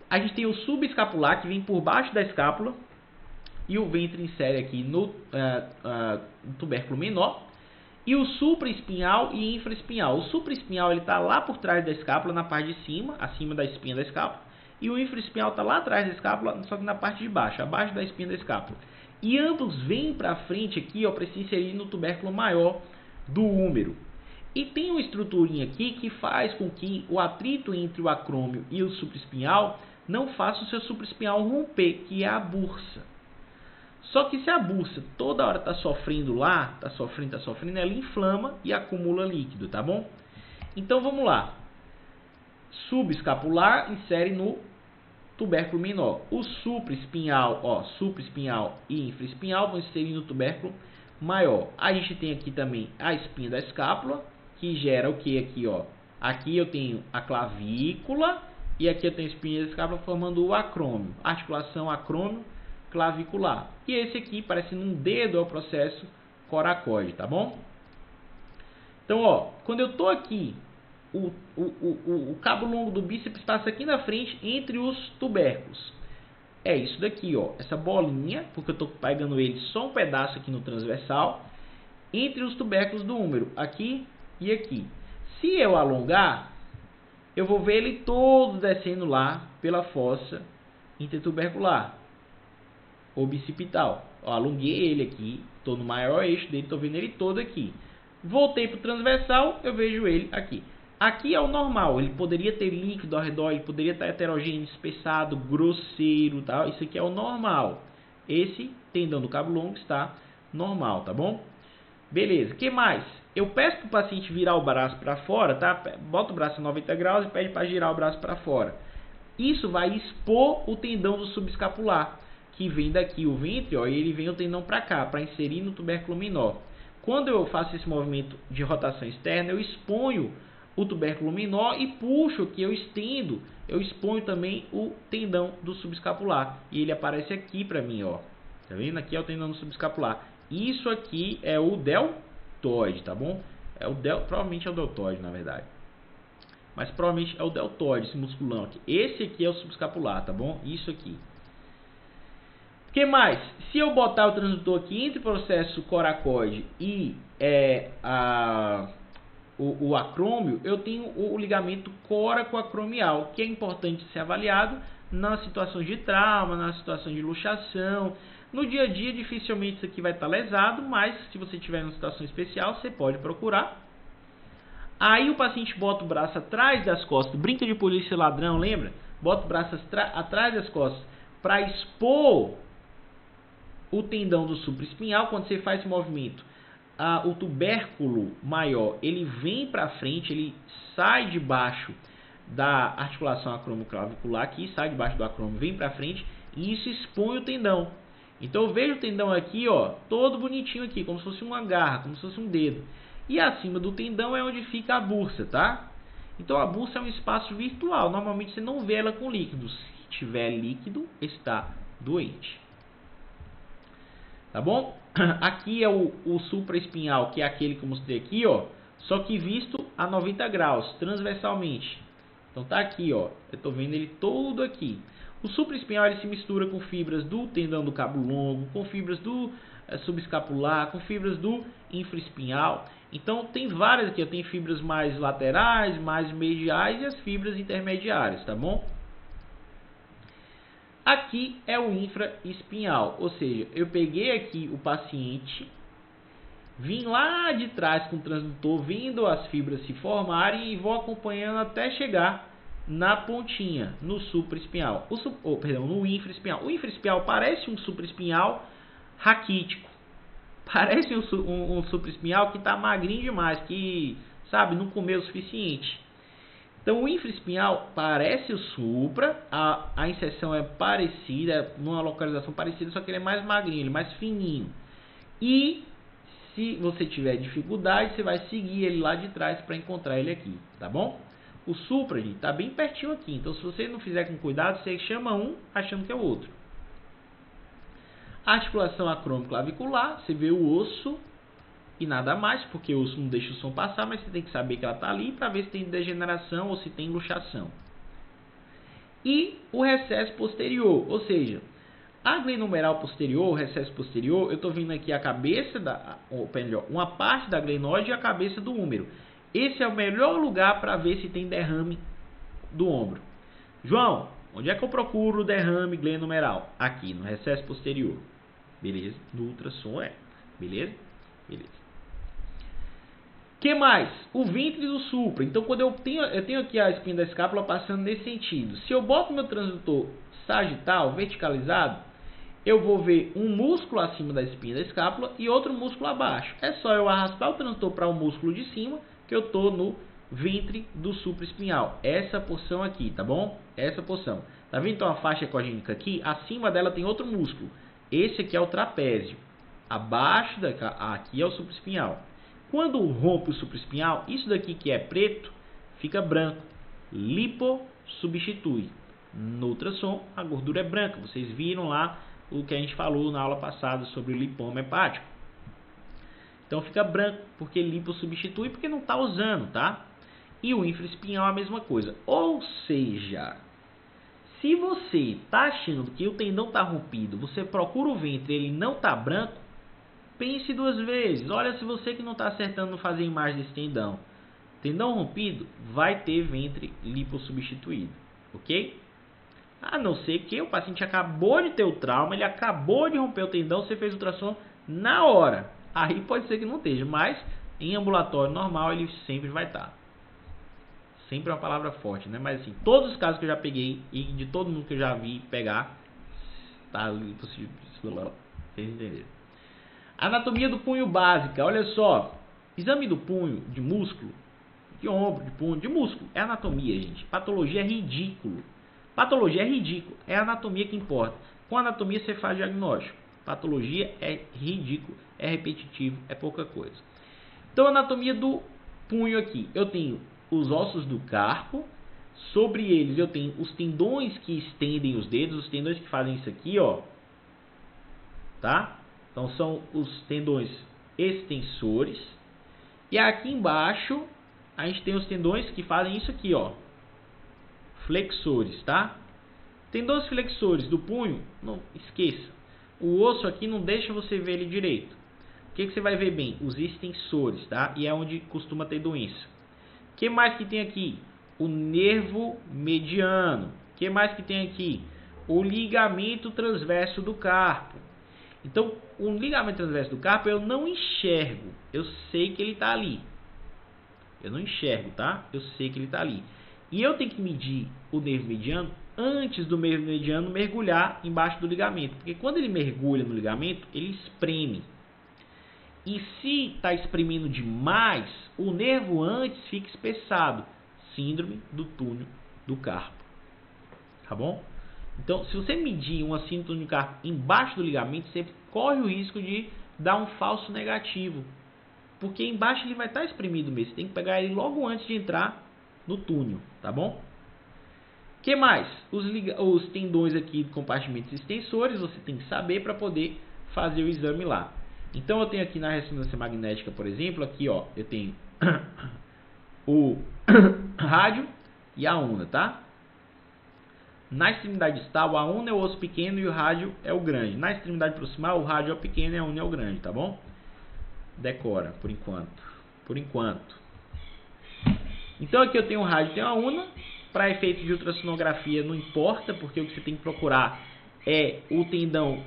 A gente tem o subescapular, que vem por baixo da escápula, e o ventre insere aqui no tubérculo menor. E o supraespinhal e infraespinhal. O supraespinhal ele está lá por trás da escápula, na parte de cima, acima da espinha da escápula. E o infraespinhal está lá atrás da escápula, só que na parte de baixo, abaixo da espinha da escápula. E ambos vêm para frente aqui, ó, para se inserir no tubérculo maior do húmero. E tem uma estruturinha aqui que faz com que o atrito entre o acrômio e o supraespinhal não faça o seu supraespinhal romper, que é a bursa. Só que se a bursa toda hora está sofrendo lá, está sofrendo, ela inflama e acumula líquido, tá bom? Então vamos lá. Subescapular insere no tubérculo menor. O supraespinhal, ó, supraespinhal e infraespinhal vão inserir no tubérculo maior. A gente tem aqui também a espinha da escápula, que gera o que aqui, ó? Aqui eu tenho a clavícula e aqui eu tenho a espinha da escápula formando o acrômio. Articulação acrômio clavicular. E esse aqui, parecendo um dedo, é o processo coracoide, tá bom? Então, ó, quando eu tô aqui, o cabo longo do bíceps passa aqui na frente entre os tubérculos. É isso daqui, ó, essa bolinha, porque eu tô pegando ele só um pedaço aqui no transversal, entre os tubérculos do húmero, aqui e aqui. Se eu alongar, eu vou ver ele todo descendo lá pela fossa intertubercular ou bicipital. Ó, alonguei ele aqui, estou no maior eixo dele, estou vendo ele todo aqui. Voltei para o transversal, eu vejo ele aqui. Aqui é o normal, ele poderia ter líquido ao redor, ele poderia estar heterogêneo, espessado, grosseiro, tá? Isso aqui é o normal. Esse tendão do cabo longo está normal, tá bom? Beleza, o que mais? Eu peço para o paciente virar o braço para fora, tá? Bota o braço a 90 graus e pede para girar o braço para fora. Isso vai expor o tendão do subescapular, que vem daqui o ventre, ó, e ele vem o tendão para cá, para inserir no tubérculo menor. Quando eu faço esse movimento de rotação externa, eu exponho o tubérculo menor e puxo aqui, eu estendo, eu exponho também o tendão do subescapular. E ele aparece aqui para mim, ó. Tá vendo? Aqui é o tendão do subescapular. Isso aqui é o deltoide, tá bom? Provavelmente é o deltoide, na verdade. Mas provavelmente é o deltoide, esse musculão aqui. Esse aqui é o subescapular, tá bom? Isso aqui. O que mais? Se eu botar o transdutor aqui entre o processo coracoide e o acrômio, eu tenho o ligamento coracoacromial, que é importante ser avaliado nas situações de trauma, nas situações de luxação. No dia a dia, dificilmente isso aqui vai estar lesado, mas se você tiver em uma situação especial, você pode procurar. Aí o paciente bota o braço atrás das costas, brinca de polícia ladrão, lembra? Bota o braço atrás das costas para expor o tendão do supraespinhal. Quando você faz esse movimento, o tubérculo maior, ele vem para frente, ele sai debaixo da articulação acromioclavicular aqui, sai debaixo do acrômio, vem para frente e isso expõe o tendão. Então eu vejo o tendão aqui, ó, todo bonitinho aqui, como se fosse uma garra, como se fosse um dedo. E acima do tendão é onde fica a bursa, tá? Então a bursa é um espaço virtual, normalmente você não vê ela com líquido. Se tiver líquido, está doente. Tá bom? Aqui é o supraespinhal, que é aquele que eu mostrei aqui, ó, só que visto a 90 graus, transversalmente. Então tá aqui, ó, eu tô vendo ele todo aqui. O supraespinhal ele se mistura com fibras do tendão do cabo longo, com fibras do subescapular, com fibras do infraespinhal. Então tem várias aqui, tem fibras mais laterais, mais mediais e as fibras intermediárias, tá bom? Aqui é o infraespinhal, ou seja, eu peguei aqui o paciente, vim lá de trás com o transdutor, vendo as fibras se formarem e vou acompanhando até chegar na pontinha, no supraespinhal, no infraespinhal. O infraespinhal parece um supraespinhal raquítico, parece um supraespinhal que está magrinho demais, que, sabe, não comeu o suficiente. Então o infraespinhal parece o supra, a inserção é parecida, numa localização parecida, só que ele é mais magrinho, ele é mais fininho. E se você tiver dificuldade, você vai seguir ele lá de trás para encontrar ele aqui, tá bom? O supra está bem pertinho aqui, então se você não fizer com cuidado, você chama um achando que é o outro. A articulação acromioclavicular, você vê o osso e nada mais, porque o osso não deixa o som passar, mas você tem que saber que ela está ali para ver se tem degeneração ou se tem luxação. E o recesso posterior, ou seja, a glenomeral posterior, o recesso posterior, eu estou vendo aqui a cabeça, uma parte da glenoide e a cabeça do húmero. Esse é o melhor lugar para ver se tem derrame do ombro. João, onde é que eu procuro o derrame glenomeral? Aqui, no recesso posterior. Beleza? No ultrassom Beleza? Beleza. Que mais? O ventre do supra. Então, quando eu tenho aqui a espinha da escápula passando nesse sentido. Se eu boto meu transdutor sagital, verticalizado, eu vou ver um músculo acima da espinha da escápula e outro músculo abaixo. É só eu arrastar o transdutor para o músculo de cima que eu estou no ventre do supraespinhal. Essa porção aqui, tá bom? Essa porção. Tá vendo então a faixa ecogênica aqui? Acima dela tem outro músculo. Esse aqui é o trapézio. Abaixo aqui é o supraespinhal. Quando rompe o supraespinhal, isso daqui que é preto, fica branco. Lipossubstitui. No ultrassom, a gordura é branca. Vocês viram lá o que a gente falou na aula passada sobre o lipoma hepático. Então fica branco, porque lipo substitui, porque não está usando, tá? E o infraespinhal é a mesma coisa. Ou seja, se você está achando que o tendão está rompido, você procura o ventre e ele não está branco, pense duas vezes. Olha, se você que não está acertando no fazer imagem desse tendão, tendão rompido, vai ter ventre lipossubstituído, ok? A não ser que o paciente acabou de ter o trauma, ele acabou de romper o tendão, você fez o ultrassom na hora. Aí pode ser que não esteja, mas em ambulatório normal ele sempre vai estar. Sempre é uma palavra forte, né? Mas assim, todos os casos que eu já peguei e de todo mundo que eu já vi pegar, tá lipossubstituído. Vocês entenderam? Anatomia do punho básica, olha só. Exame do punho, de músculo, de ombro, de punho, de músculo. É anatomia, gente. Patologia é ridículo. Patologia é ridículo. É a anatomia que importa. Com a anatomia você faz diagnóstico. Patologia é ridículo. É repetitivo. É pouca coisa. Então, anatomia do punho aqui. Eu tenho os ossos do carpo. Sobre eles eu tenho os tendões que estendem os dedos. Os tendões que fazem isso aqui, ó. Tá? Então, são os tendões extensores. E aqui embaixo, a gente tem os tendões que fazem isso aqui, ó. Flexores, tá? Tendões flexores do punho, não esqueça. O osso aqui não deixa você ver ele direito. O que você vai ver bem? Os extensores, tá? E é onde costuma ter doença. O que mais que tem aqui? O nervo mediano. O que mais que tem aqui? O ligamento transverso do carpo. Então, o ligamento transverso do carpo eu não enxergo. Eu sei que ele está ali. Eu não enxergo, tá? Eu sei que ele está ali. E eu tenho que medir o nervo mediano antes do nervo mediano mergulhar embaixo do ligamento. Porque quando ele mergulha no ligamento, ele espreme. E se está espremendo demais, o nervo antes fica espessado. Síndrome do túnel do carpo. Tá bom? Então, se você medir uma síndrome do túnel do carpo embaixo do ligamento, você corre o risco de dar um falso negativo. Porque embaixo ele vai estar espremido mesmo. Você tem que pegar ele logo antes de entrar no túnel, tá bom? O que mais? Os tendões aqui de compartimentos extensores, você tem que saber para poder fazer o exame lá. Então eu tenho aqui na ressonância magnética, por exemplo, aqui ó, eu tenho o rádio e a una, tá? Na extremidade distal, a una é o osso pequeno e o rádio é o grande. Na extremidade proximal, o rádio é o pequeno e a una é o grande, tá bom? Decora, por enquanto. Por enquanto. Então aqui eu tenho o rádio e tenho a una. Para efeitos de ultrassonografia não importa, porque o que você tem que procurar é o tendão,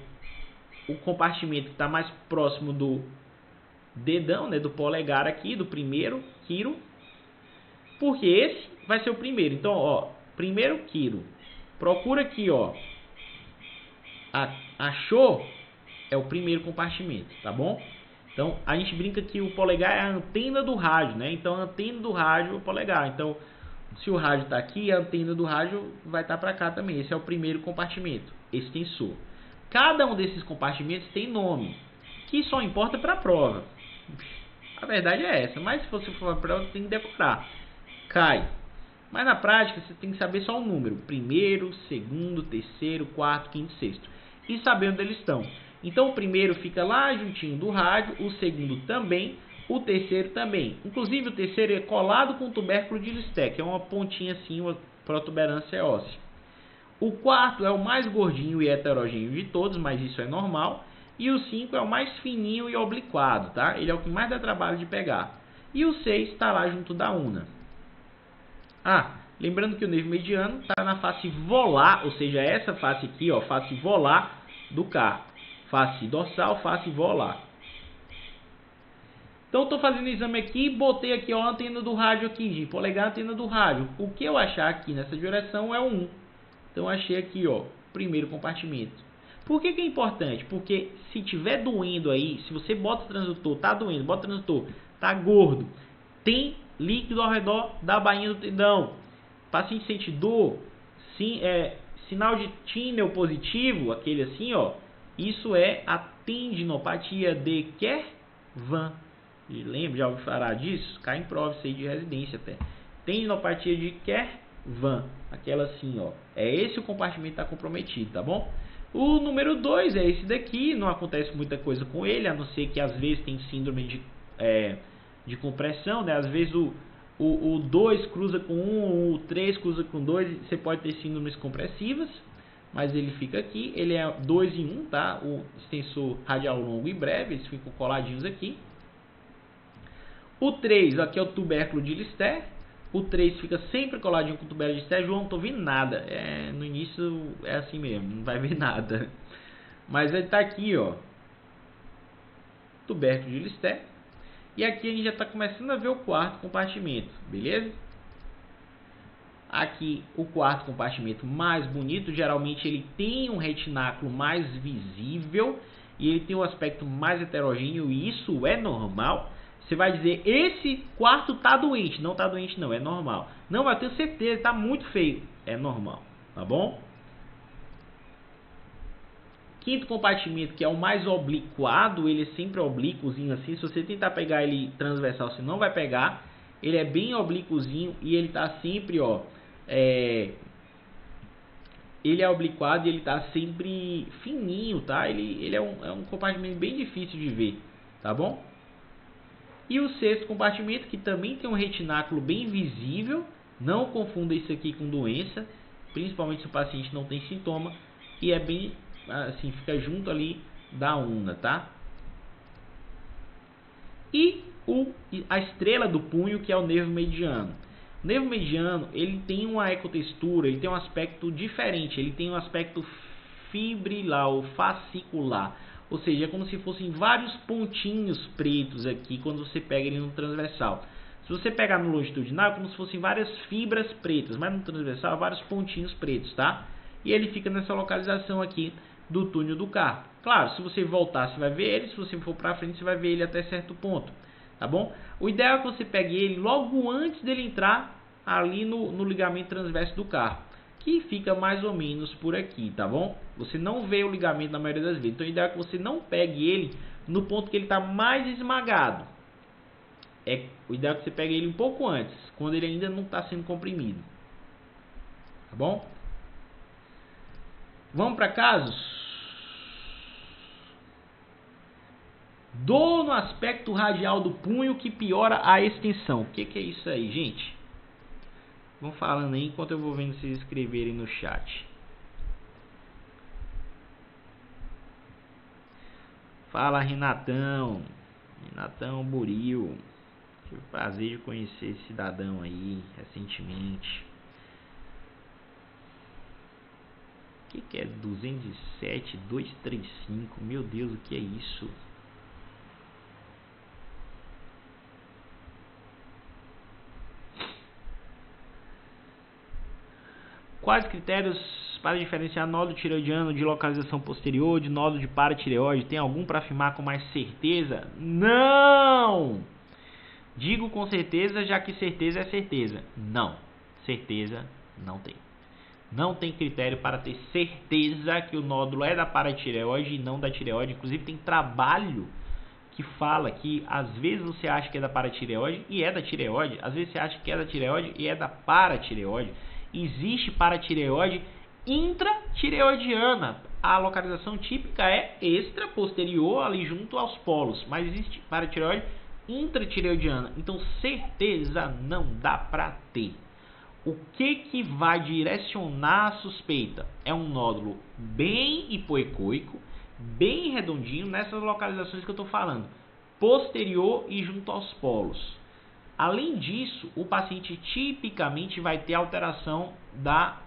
o compartimento que está mais próximo do dedão, né, do polegar aqui, do primeiro quiro. Porque esse vai ser o primeiro. Então, ó, primeiro quiro. Procura aqui, ó. Achou? É o primeiro compartimento, tá bom? Então, a gente brinca que o polegar é a antena do rádio, né? Então, a antena do rádio é o polegar. Então, se o rádio está aqui, a antena do rádio vai estar para cá também. Esse é o primeiro compartimento, extensor. Cada um desses compartimentos tem nome, que só importa para a prova. A verdade é essa, mas se você for para a prova, você tem que decorar. Cai. Mas na prática, você tem que saber só o número. Primeiro, segundo, terceiro, quarto, quinto, sexto. E saber onde eles estão. Então, o primeiro fica lá juntinho do rádio, o segundo também, o terceiro também. Inclusive, o terceiro é colado com o tubérculo de Listek, que é uma pontinha assim, uma protuberância óssea. O quarto é o mais gordinho e heterogêneo de todos, mas isso é normal. E o 5 é o mais fininho e obliquado, tá? Ele é o que mais dá trabalho de pegar. E o 6 está lá junto da una. Ah, lembrando que o nervo mediano está na face volar, ou seja, essa face aqui, ó, face volar do carpo. Face dorsal, face volar. Então, estou fazendo o exame aqui e botei aqui ó, a antena do rádio aqui, de polegar a antena do rádio. O que eu achar aqui nessa direção é o 1. Então, achei aqui, ó, primeiro compartimento. Por que é importante? Porque se tiver doendo aí, se você bota o transdutor, tá doendo, bota o transdutor, tá gordo, tem líquido ao redor da bainha do tendão. O paciente sente dor, sim, sinal de Tinel positivo, aquele assim, ó. Isso é a tendinopatia de Kervan. Lembra, já ouviu falar disso? Cai em prova isso aí de residência até. Tendinopatia de Kervan. Aquela assim, ó. É esse o compartimento que está comprometido, tá bom? O número 2 é esse daqui. Não acontece muita coisa com ele, a não ser que às vezes tem síndrome de de compressão, né? Às vezes o 2 cruza com 1, o 3 cruza com 2, você pode ter síndromes compressivas, mas ele fica aqui, ele é 2 em 1, tá? O extensor radial longo e breve, eles ficam coladinhos aqui. O 3, aqui é o tubérculo de Lister, o 3 fica sempre coladinho com o tubérculo de Lister. João, não tô vendo nada, no início é assim mesmo, não vai ver nada. Mas ele tá aqui, ó, tubérculo de Lister. E aqui a gente já está começando a ver o quarto compartimento, beleza? Aqui o quarto compartimento mais bonito, geralmente ele tem um retináculo mais visível e ele tem um aspecto mais heterogêneo, e isso é normal. Você vai dizer, esse quarto tá doente. Não tá doente não, é normal. Não, eu tenho certeza, tá muito feio. É normal, tá bom? Quinto compartimento, que é o mais obliquado, ele é sempre oblíquozinho assim. Se você tentar pegar ele transversal, você não vai pegar. Ele é bem oblíquozinho e ele tá sempre, ó, ele é obliquado e ele tá sempre fininho, tá? Ele é um compartimento bem difícil de ver, tá bom? E o sexto compartimento, que também tem um retináculo bem visível. Não confunda isso aqui com doença, principalmente se o paciente não tem sintoma, e é bem assim, fica junto ali da una, tá? E a estrela do punho, que é o nervo mediano. O nervo mediano, ele tem uma ecotextura, ele tem um aspecto diferente, ele tem um aspecto fibrilar ou fascicular, ou seja, é como se fossem vários pontinhos pretos aqui quando você pega ele no transversal. Se você pegar no longitudinal, é como se fossem várias fibras pretas, mas no transversal, vários pontinhos pretos, tá? E ele fica nessa localização aqui do túnel do carpo. Claro, se você voltar, você vai ver ele. Se você for para frente, você vai ver ele até certo ponto, tá bom? O ideal é que você pegue ele logo antes dele entrar ali no ligamento transverso do carpo, que fica mais ou menos por aqui, tá bom? Você não vê o ligamento na maioria das vezes. Então, o ideal é que você não pegue ele no ponto que ele está mais esmagado. O ideal é que você pegue ele um pouco antes, quando ele ainda não está sendo comprimido, tá bom? Vamos para casos. Dor no aspecto radial do punho que piora a extensão. O que é isso aí, gente? Vão falando aí enquanto eu vou vendo vocês escreverem no chat. Fala, Renatão. Renatão Buril. Tive o prazer de conhecer esse cidadão aí recentemente. O que é 207.235? Meu Deus, o que é isso? Quais critérios para diferenciar nódulo tireoidiano de localização posterior de nódulo de paratireoide? Tem algum para afirmar com mais certeza? Não! Digo com certeza, já que certeza é certeza. Não, certeza não tem. Não tem critério para ter certeza que o nódulo é da paratireoide e não da tireoide. Inclusive tem trabalho que fala que às vezes você acha que é da paratireoide e é da tireoide. Às vezes você acha que é da tireoide e é da paratireoide. Existe paratireoide intratireoidiana. A localização típica é extra posterior ali junto aos polos. Mas existe paratireoide intratireoidiana. Então certeza não dá para ter. O que vai direcionar a suspeita? É um nódulo bem hipoecóico, bem redondinho, nessas localizações que eu estou falando, posterior e junto aos polos. Além disso, o paciente tipicamente vai ter alteração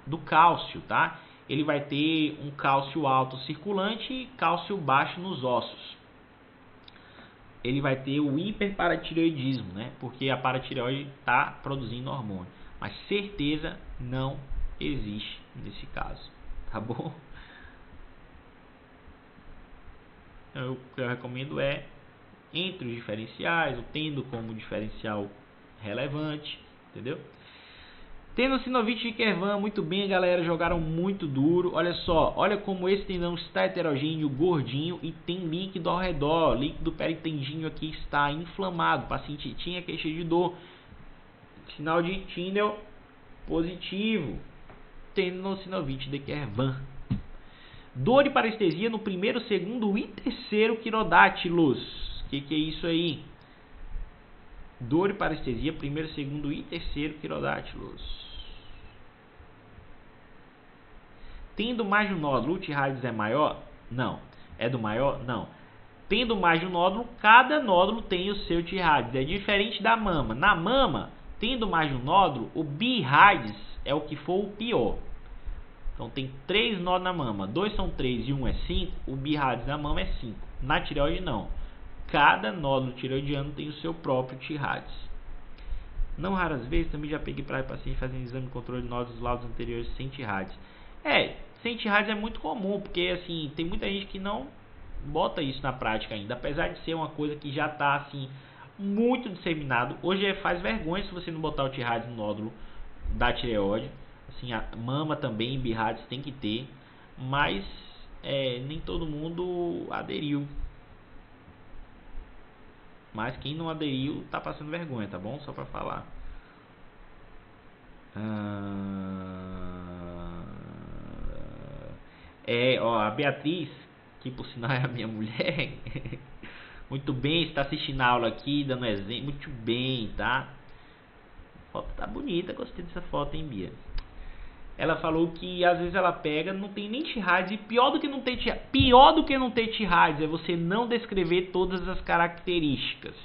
do cálcio, tá? Ele vai ter um cálcio alto circulante e cálcio baixo nos ossos. Ele vai ter o hiperparatireoidismo, né? Porque a paratireoide está produzindo hormônio. Mas certeza não existe nesse caso, tá bom? O que eu recomendo é entre os diferenciais, o tendo como diferencial relevante, entendeu? Tendo sinovite de Kervan, muito bem, galera, jogaram muito duro. Olha só, olha como esse tendão está heterogêneo, gordinho e tem líquido ao redor. O líquido peritendíneo aqui está inflamado. O paciente tinha queixa de dor. Sinal de Tindel positivo. Tendinossinovite de Kervan. Dor e parestesia no primeiro, segundo e terceiro quirodátilos. Que é isso aí? Dor e parestesia, primeiro, segundo e terceiro quirodátilos. Tendo mais de um nódulo, o T-Radix é maior? Não. É do maior? Não. Tendo mais de um nódulo, cada nódulo tem o seu T-Radix. É diferente da mama. Na mama, tendo mais de um nódulo, o B-Radix é o que for o pior. Então tem 3 nódulos na mama. 2 são 3 e 1 é 5. O B-Radix na mama é 5. Na tireoide não. Cada nódulo tireoidiano tem o seu próprio T-Radix. Não raras vezes também já peguei para paciente fazendo exame de controle de nódulos dos lados anteriores sem T-Radix. Sem T-Radix é muito comum, porque assim, tem muita gente que não bota isso na prática ainda, apesar de ser uma coisa que já está assim muito disseminado. Hoje faz vergonha se você não botar o T-Radix no nódulo da tireoide. Assim, a mama também, B-Radix tem que ter, mas nem todo mundo aderiu. Mas quem não aderiu tá passando vergonha, tá bom? Só para falar. A Beatriz, que por sinal é a minha mulher, muito bem, está assistindo a aula aqui, dando exemplo, muito bem, tá? A foto tá bonita, gostei dessa foto, hein, Bia? Ela falou que às vezes ela pega, não tem nem T-Radix, e pior do que não ter T-Radix é você não descrever todas as características.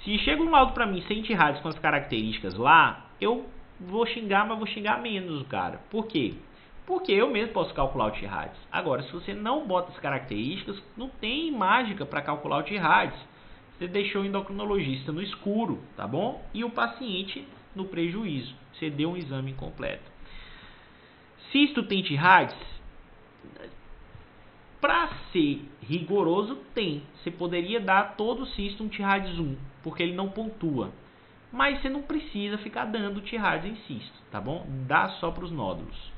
Se chega um laudo pra mim sem T-Radix com as características lá, eu vou xingar, mas vou xingar menos, cara. Por quê? Porque eu mesmo posso calcular o T-Radix. Agora, se você não bota as características, não tem mágica para calcular o T-Radix. Você deixou o endocrinologista no escuro, tá bom? E o paciente no prejuízo. Você deu um exame incompleto. Cisto tem T-Radix? Para ser rigoroso, tem. Você poderia dar todo cisto um T-Radix 1, porque ele não pontua. Mas você não precisa ficar dando T-Radix em cisto, tá bom? Dá só para os nódulos.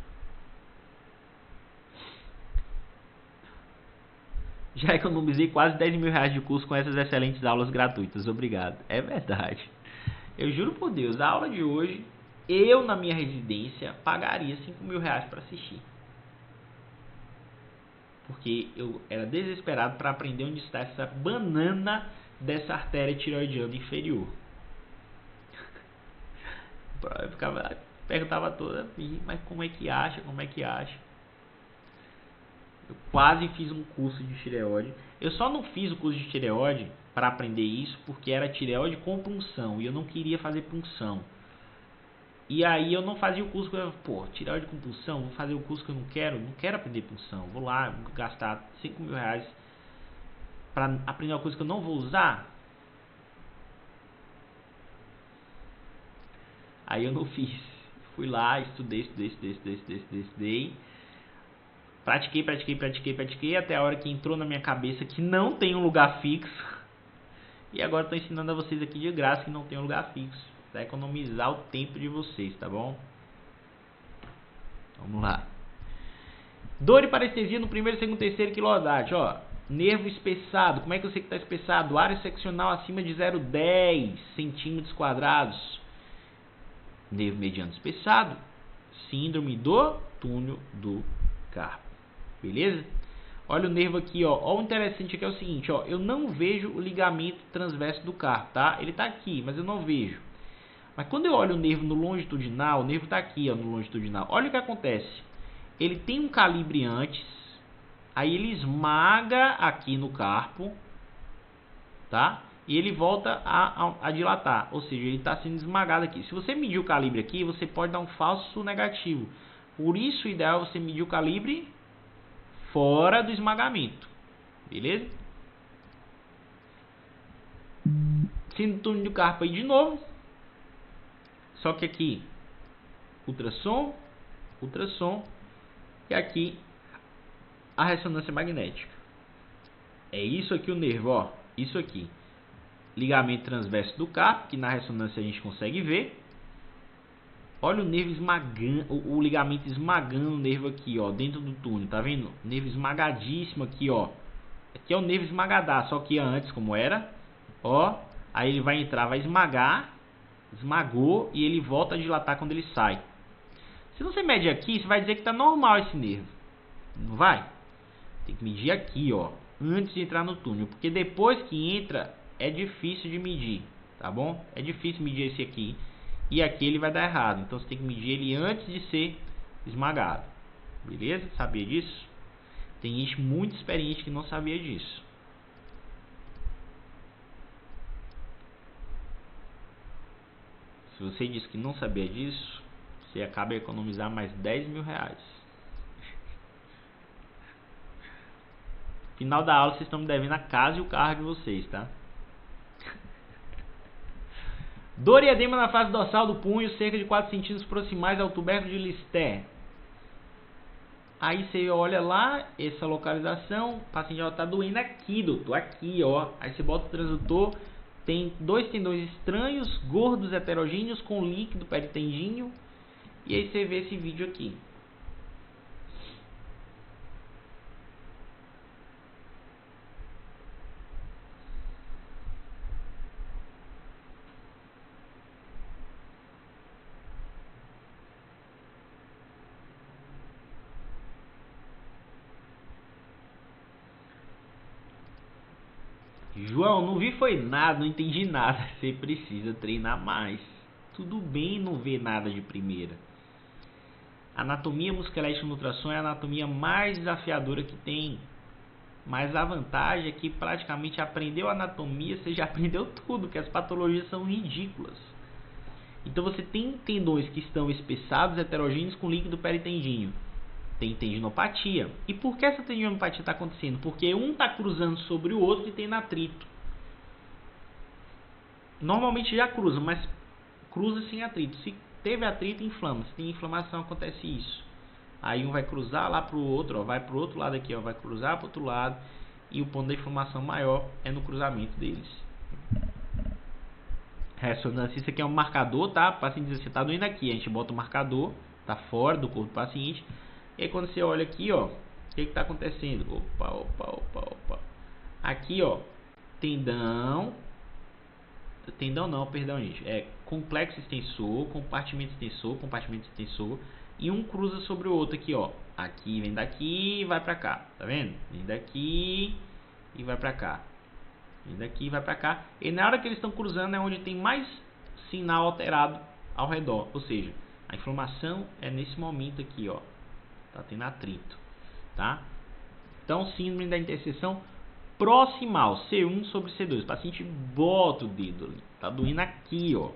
Já economizei quase 10 mil reais de curso com essas excelentes aulas gratuitas. Obrigado. É verdade. Eu juro por Deus, a aula de hoje, eu na minha residência pagaria 5 mil reais para assistir. Porque eu era desesperado para aprender onde está essa banana dessa artéria tireoidiana inferior. Eu perguntava toda, mas como é que acha? Como é que acha? Eu quase fiz um curso de tireoide. Eu só não fiz o curso de tireoide para aprender isso porque era tireoide com punção e eu não queria fazer punção. E aí eu não fazia o curso, tireoide com punção, vou fazer o curso que eu não quero aprender punção. Vou lá, vou gastar 5 mil reais para aprender uma coisa que eu não vou usar. Aí eu não fiz. Fui lá, estudei. Pratiquei até a hora que entrou na minha cabeça que não tem um lugar fixo. E agora estou ensinando a vocês aqui de graça que não tem um lugar fixo. Para economizar o tempo de vocês, tá bom? Vamos lá. Dor e parestesia no primeiro, segundo, terceiro quilodátil, ó. Nervo espessado. Como é que eu sei que está espessado? Área seccional acima de 0,10 centímetros quadrados. Nervo mediano espessado. Síndrome do túnel do carpo. Beleza? Olha o nervo aqui, ó. Ó, o interessante aqui é o seguinte, ó. Eu não vejo o ligamento transverso do carpo, tá? Ele tá aqui, mas eu não vejo. Mas quando eu olho o nervo no longitudinal, o nervo tá aqui, ó, no longitudinal. Olha o que acontece. Ele tem um calibre antes, aí ele esmaga aqui no carpo, tá? E ele volta a dilatar, ou seja, ele está sendo esmagado aqui. Se você medir o calibre aqui, você pode dar um falso negativo. Por isso, o ideal é você medir o calibre fora do esmagamento. Beleza? Síndrome do túnel do carpo aí de novo. Só que aqui, ultrassom. E aqui, a ressonância magnética. É isso aqui o nervo, ó. Isso aqui. Ligamento transverso do carpo, que na ressonância a gente consegue ver. Olha o nervo esmagando, o ligamento esmagando o nervo aqui, ó, dentro do túnel, tá vendo? Nervo esmagadíssimo aqui, ó. Aqui é o nervo esmagadar, só que antes como era, ó, aí ele vai entrar, vai esmagar, esmagou e ele volta a dilatar quando ele sai. Se você medir aqui, você vai dizer que tá normal esse nervo. Não vai? Tem que medir aqui, ó, antes de entrar no túnel, porque depois que entra é difícil de medir. tá bom? É difícil medir esse aqui. E aqui ele vai dar errado. Então você tem que medir ele antes de ser esmagado. Beleza? Sabia disso? Tem gente muito experiente que não sabia disso. Se você disse que não sabia disso, você acaba de economizar mais 10 mil reais. Final da aula vocês estão me devendo a casa e o carro de vocês, tá? Dor e edema na face dorsal do punho, cerca de 4 centímetros proximais ao tubérculo de Lister. Aí você olha lá, essa localização, o paciente já está doendo aqui, doutor, aqui, ó. Aí você bota o transdutor, tem 2 tendões estranhos, gordos, heterogêneos, com líquido peritendíneo. E aí você vê esse vídeo aqui. João, não vi foi nada, não entendi nada. Você precisa treinar mais. Tudo bem não ver nada de primeira. Anatomia musculoesquelética no ultrassom é a anatomia mais desafiadora que tem. Mas a vantagem é que praticamente aprendeu anatomia, você já aprendeu tudo, que as patologias são ridículas. Então você tem tendões que estão espessados, heterogêneos com líquido peritendíneo. Tem tendinopatia. E por que essa tendinopatia está acontecendo? Porque um está cruzando sobre o outro e tem atrito. Normalmente já cruza, mas cruza sem atrito. Se teve atrito, inflama. Se tem inflamação, acontece isso. Aí um vai cruzar lá para o outro, ó, vai para o outro lado aqui, ó, vai cruzar para o outro lado. E o ponto da inflamação maior é no cruzamento deles. Ressonância, isso aqui é um marcador, tá? O paciente diz, você está doendo aqui. A gente bota o marcador, está fora do corpo do paciente. E aí quando você olha aqui, ó, o que está acontecendo? Opa. Aqui, ó, tendão não, perdão, gente. É complexo extensor, compartimento extensor. E um cruza sobre o outro aqui, ó. Aqui, vem daqui e vai pra cá. Tá vendo? Vem daqui e vai pra cá. Vem daqui e vai pra cá. E na hora que eles estão cruzando é onde tem mais sinal alterado ao redor. Ou seja, a inflamação é nesse momento aqui, ó. Tá tendo atrito, tá? Então, síndrome da interseção proximal, C1 sobre C2. O paciente bota o dedo ali, tá doendo aqui, ó.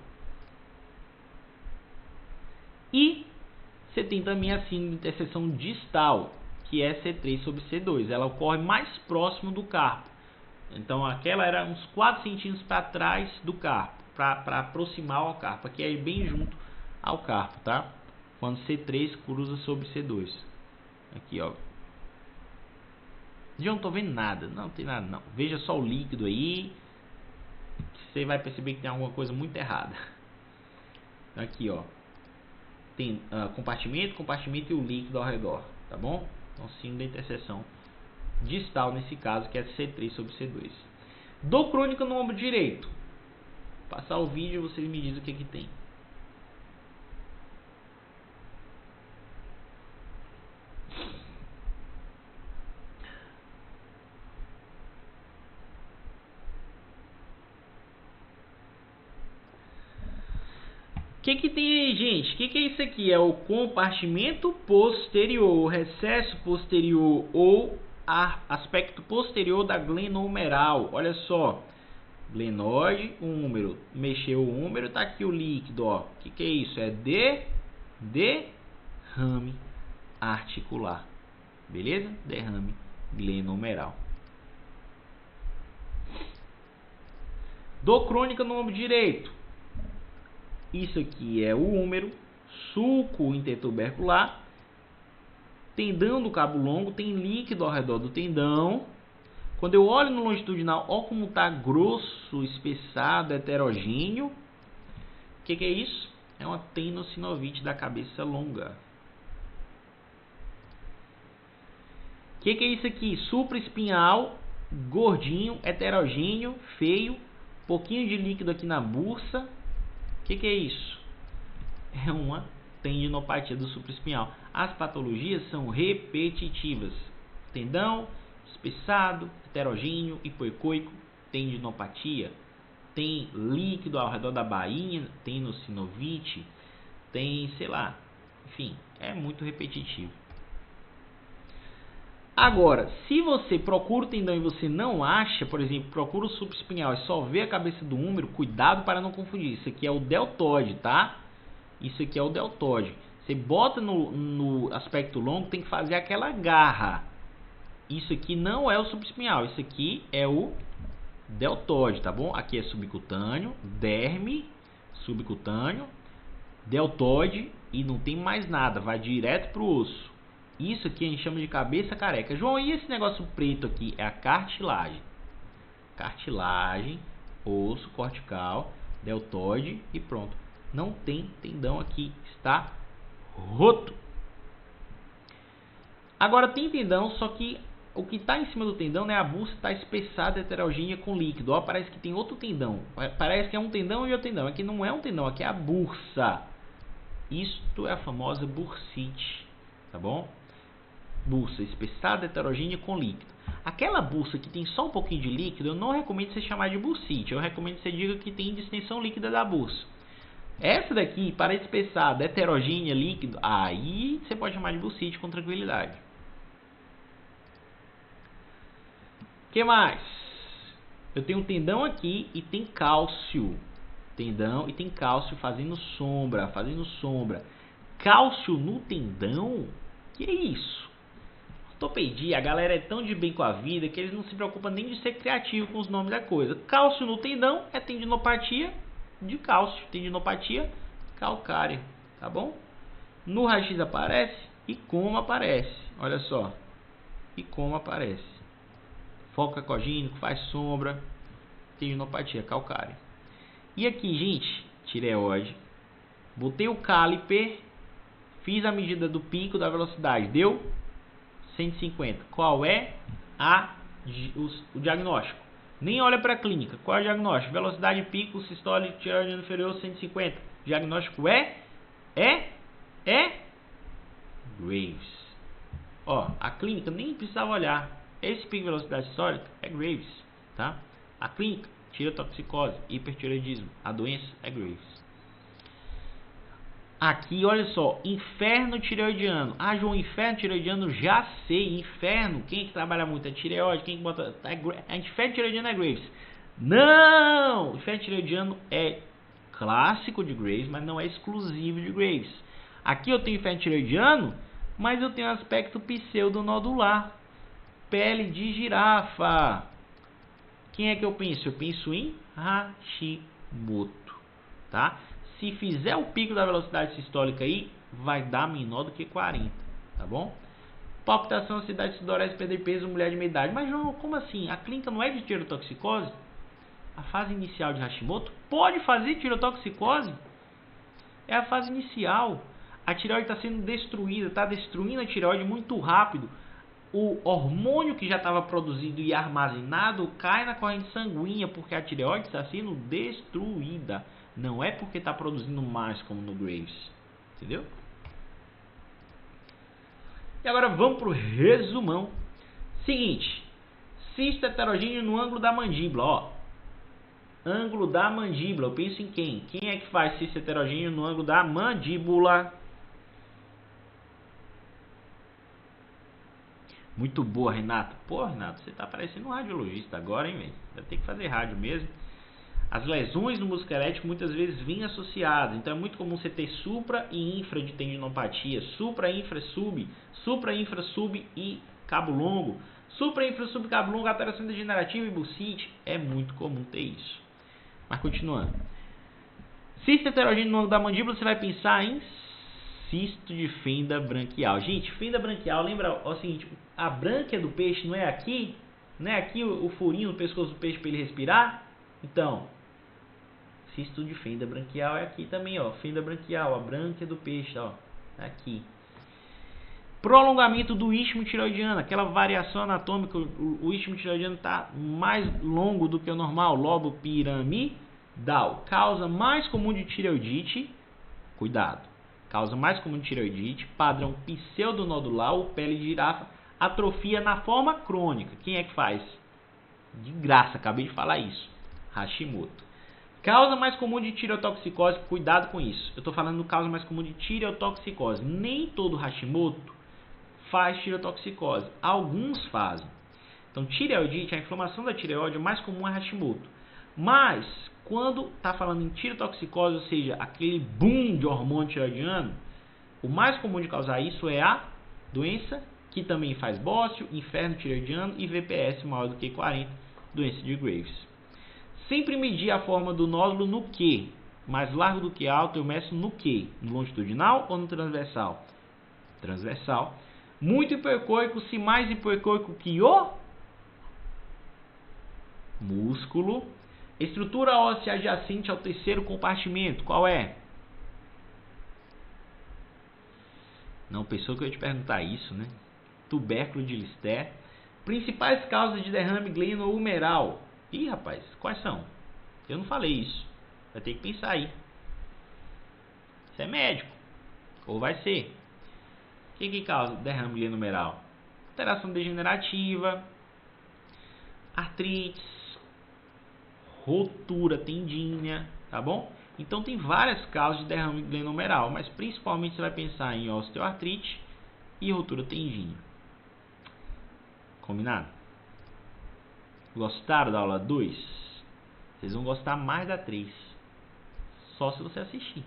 E você tem também a síndrome de interseção distal, que é C3 sobre C2. Ela ocorre mais próximo do carpo. Então, aquela era uns 4 centímetros para trás do carpo, para aproximar ao carpo. Aqui é bem junto ao carpo, tá? Quando C3 cruza sobre C2. Aqui, ó. Já não tô vendo nada. Não tem nada, não. Veja só o líquido aí. Você vai perceber que tem alguma coisa muito errada. Aqui, ó. Tem compartimento e o líquido ao redor. Tá bom? Então, síndrome da interseção distal nesse caso, que é C3 sobre C2. Dor crônica no ombro direito. Passar o vídeo e vocês me dizem o que tem. O que tem aí, gente? O que é isso aqui? É o compartimento posterior, recesso posterior ou aspecto posterior da glenohumeral. Olha só, glenoide, húmero, mexeu o húmero, tá aqui o líquido, ó. O que é isso? É derrame articular, beleza? Derrame glenohumeral. Dor crônica no ombro direito. Isso aqui é o húmero, sulco intertubercular, tendão do cabo longo, tem líquido ao redor do tendão. Quando eu olho no longitudinal, olha como está grosso, espessado, heterogêneo. O que é isso? É uma tendinossinovite da cabeça longa. O que é isso aqui? Supraespinhal, gordinho, heterogêneo, feio, pouquinho de líquido aqui na bursa. O que é isso? É uma tendinopatia do supraespinhal. As patologias são repetitivas. Tendão, espessado, heterogêneo, hipoecoico, tendinopatia. tem líquido ao redor da bainha, tem no sinovite, tem, sei lá, enfim, é muito repetitivo. Agora, se você procura o tendão e você não acha, por exemplo, procura o supraespinhal e só vê a cabeça do húmero, cuidado para não confundir. Isso aqui é o deltoide, tá? Isso aqui é o deltoide. Você bota no aspecto longo, tem que fazer aquela garra. Isso aqui não é o supraespinhal, isso aqui é o deltoide, tá bom? Aqui é subcutâneo, derme, subcutâneo, deltoide e não tem mais nada, vai direto pro osso. Isso aqui a gente chama de cabeça careca. João, e esse negócio preto aqui é a cartilagem. Cartilagem, osso cortical, deltoide e pronto. Não tem tendão aqui, está roto. Agora tem tendão, só que o que está em cima do tendão, né, a bursa está espessada, heterogênea com líquido. Ó, parece que tem outro tendão. Parece que é um tendão e outro tendão. Aqui não é um tendão, aqui é a bursa. Isto é a famosa bursite, tá bom? Bursa espessada, heterogênea com líquido. Aquela bursa que tem só um pouquinho de líquido, eu não recomendo você chamar de bursite. Eu recomendo que você diga que tem distensão líquida da bursa. Essa daqui, parede espessada, heterogênea, líquido, aí você pode chamar de bursite com tranquilidade. O que mais? Eu tenho um tendão aqui e tem cálcio. Tendão e tem cálcio fazendo sombra, Cálcio no tendão? Que é isso? Ortopedia, a galera é tão de bem com a vida que eles não se preocupam nem de ser criativo com os nomes da coisa. Cálcio no tendão é tendinopatia de cálcio, tendinopatia calcária, tá bom? No raio-x aparece e como aparece, olha só, e como aparece. Foco ecogênico, faz sombra, tendinopatia calcária. E aqui, gente, tireoide, botei o caliper, fiz a medida do pico da velocidade, deu 150. Qual é o diagnóstico? Nem olha para a clínica. Qual é o diagnóstico? Velocidade pico, sistólico, tireoide inferior 150. Diagnóstico é Graves. Ó, a clínica nem precisava olhar. Esse pico de velocidade sistólica é Graves, tá? A clínica, tireotoxicose, hipertireoidismo. A doença é Graves. Aqui, olha só, inferno tireoidiano. Ah, João, inferno tireoidiano, já sei. Inferno, quem é que trabalha muito? É tireoide, quem que bota... inferno tireoidiano é Graves. Não! Inferno tireoidiano é clássico de Graves, mas não é exclusivo de Graves. Aqui eu tenho inferno tireoidiano, mas eu tenho aspecto pseudonodular. Pele de girafa. Quem é que eu penso? Eu penso em Hashimoto, tá? Se fizer o pico da velocidade sistólica aí, vai dar menor do que 40, tá bom? Palpitação, ansiedade, sudorese, perder peso, mulher de meia idade. Mas, João, como assim? A clínica não é de tireotoxicose? A fase inicial de Hashimoto pode fazer tireotoxicose? É a fase inicial. A tireoide está sendo destruída, está destruindo a tireoide muito rápido. O hormônio que já estava produzido e armazenado cai na corrente sanguínea porque a tireoide está sendo destruída. Não é porque está produzindo mais como no Graves. Entendeu? E agora vamos para o resumão. Seguinte. Cisto heterogêneo no ângulo da mandíbula. Ó. Ângulo da mandíbula. Eu penso em quem? Quem é que faz cisto heterogêneo no ângulo da mandíbula? Muito boa, Renato. Pô, Renato, você tá parecendo um radiologista agora, hein, velho? Vai ter que fazer rádio mesmo. As lesões no músculo esquelético muitas vezes vêm associadas. Então é muito comum você ter supra e infra de tendinopatia. Supra, infra, sub e cabo longo. Supra, infra, sub, cabo longo, alteração degenerativa e bursite. É muito comum ter isso. Mas continuando. Cisto heterogêneo no ângulo da mandíbula, você vai pensar em cisto de fenda branquial. Gente, fenda branquial, lembra o seguinte, a brânquia do peixe não é aqui? Não é aqui o furinho no pescoço do peixe para ele respirar? Então, cisto de fenda branquial é aqui também, ó. Fenda branquial, a brânquia do peixe, ó. Aqui. Prolongamento do istmo tireoidiano, aquela variação anatômica, o istmo tireoidiano está mais longo do que o normal, lobo piramidal. Causa mais comum de tireoidite, cuidado. Causa mais comum de tireoidite, padrão pseudonodular ou pele de girafa, atrofia na forma crônica. Quem é que faz? De graça, acabei de falar isso. Hashimoto. Causa mais comum de tireotoxicose, cuidado com isso. Eu estou falando do causa mais comum de tireotoxicose. Nem todo Hashimoto faz tireotoxicose. Alguns fazem. Então, tireoidite, a inflamação da tireoide, o mais comum é Hashimoto. Mas, quando está falando em tireotoxicose, ou seja, aquele boom de hormônio tireoidiano, o mais comum de causar isso é a doença que também faz bócio, inferno tireoidiano e VPS maior do que 40, doença de Graves. Sempre medir a forma do nódulo no Q. Mais largo do que alto, eu meço no Q. No longitudinal ou no transversal? Transversal. Muito hipercoico, se mais hipercoico que o músculo. Estrutura óssea adjacente ao terceiro compartimento, qual é? Não pensou que eu ia te perguntar isso, né? Tubérculo de Lister. Principais causas de derrame glenohumeral. Ih, rapaz, quais são? Eu não falei isso. Vai ter que pensar aí. Você é médico. Ou vai ser. O que causa derrame glenohumeral? Alteração degenerativa, artrites, rotura tendínea, tá bom? Então tem várias causas de derrame glenohumeral, mas principalmente você vai pensar em osteoartrite e rotura tendínea. Combinado? Gostaram da aula 2? Vocês vão gostar mais da 3. Só se você assistir.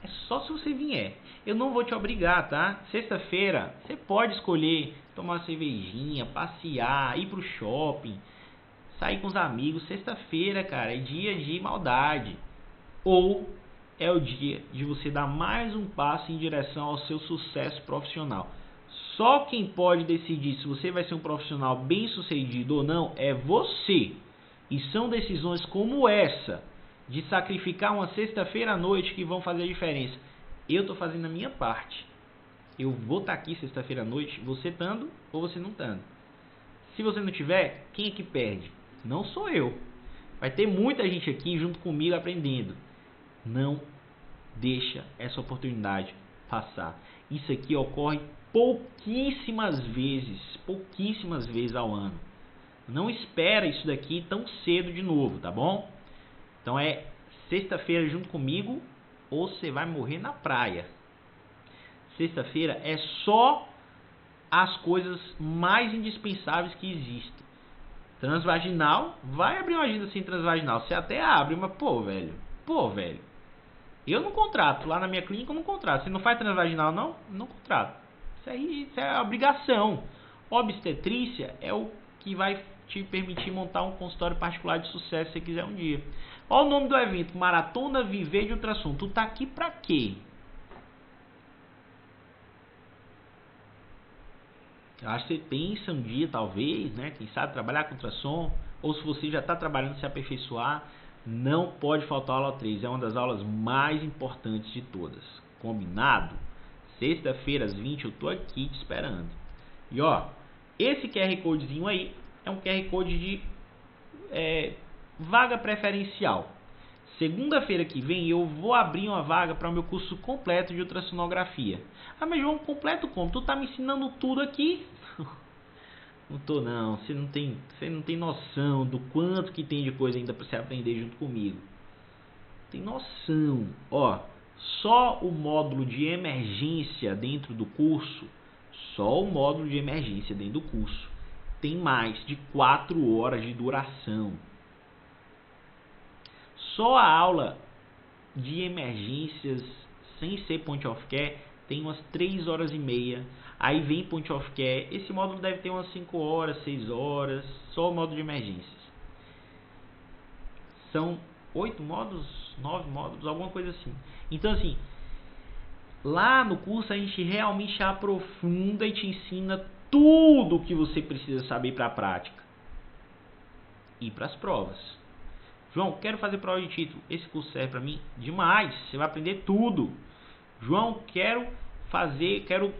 É só se você vier. Eu não vou te obrigar, tá? Sexta-feira você pode escolher tomar uma cervejinha, passear, ir pro shopping, sair com os amigos. Sexta-feira, cara, é dia de maldade. Ou é o dia de você dar mais um passo em direção ao seu sucesso profissional. Só quem pode decidir se você vai ser um profissional bem sucedido ou não é você. E são decisões como essa, de sacrificar uma sexta-feira à noite, que vão fazer a diferença. Eu estou fazendo a minha parte. Eu vou estar aqui sexta-feira à noite, você estando ou você não estando. Se você não tiver, quem é que perde? Não sou eu. Vai ter muita gente aqui junto comigo aprendendo. Não deixa essa oportunidade passar. Isso aqui ocorre pouquíssimas vezes ao ano. Não espera isso daqui tão cedo de novo, tá bom? Então é sexta-feira junto comigo ou você vai morrer na praia. Sexta-feira é só as coisas mais indispensáveis que existem. Transvaginal, vai abrir uma agenda sem transvaginal. Você até abre, mas pô, velho. Eu não contrato, lá na minha clínica eu não contrato. Você não faz transvaginal não? Não contrato. Isso é obrigação. Obstetrícia é o que vai te permitir montar um consultório particular de sucesso se você quiser um dia. Olha o nome do evento, Maratona Viver de Ultrassom. Tu tá aqui pra quê? Eu acho que você pensa um dia, talvez, né? Quem sabe trabalhar com ultrassom. Ou se você já está trabalhando, se aperfeiçoar. Não pode faltar a aula 3. É uma das aulas mais importantes de todas. Combinado? Sexta-feira às 20 eu tô aqui te esperando. E ó, esse QR Codezinho aí é um QR Code de vaga preferencial. Segunda-feira que vem eu vou abrir uma vaga para o meu curso completo de ultrassonografia. Ah, mas João, completo como? Tu tá me ensinando tudo aqui? Não tô não, você não tem noção do quanto que tem de coisa ainda para você aprender junto comigo. Tem noção. Ó, só o módulo de emergência dentro do curso, tem mais de 4 horas de duração. Só a aula de emergências sem ser point of care tem umas 3 horas e meia. Aí vem point of care. Esse módulo deve ter umas 5 horas, 6 horas. Só o módulo de emergências. São 8 módulos, 9 módulos, alguma coisa assim. Então assim, lá no curso a gente realmente aprofunda e te ensina tudo o que você precisa saber para a prática. E para as provas. João, quero fazer prova de título. Esse curso serve para mim demais. Você vai aprender tudo. João, quero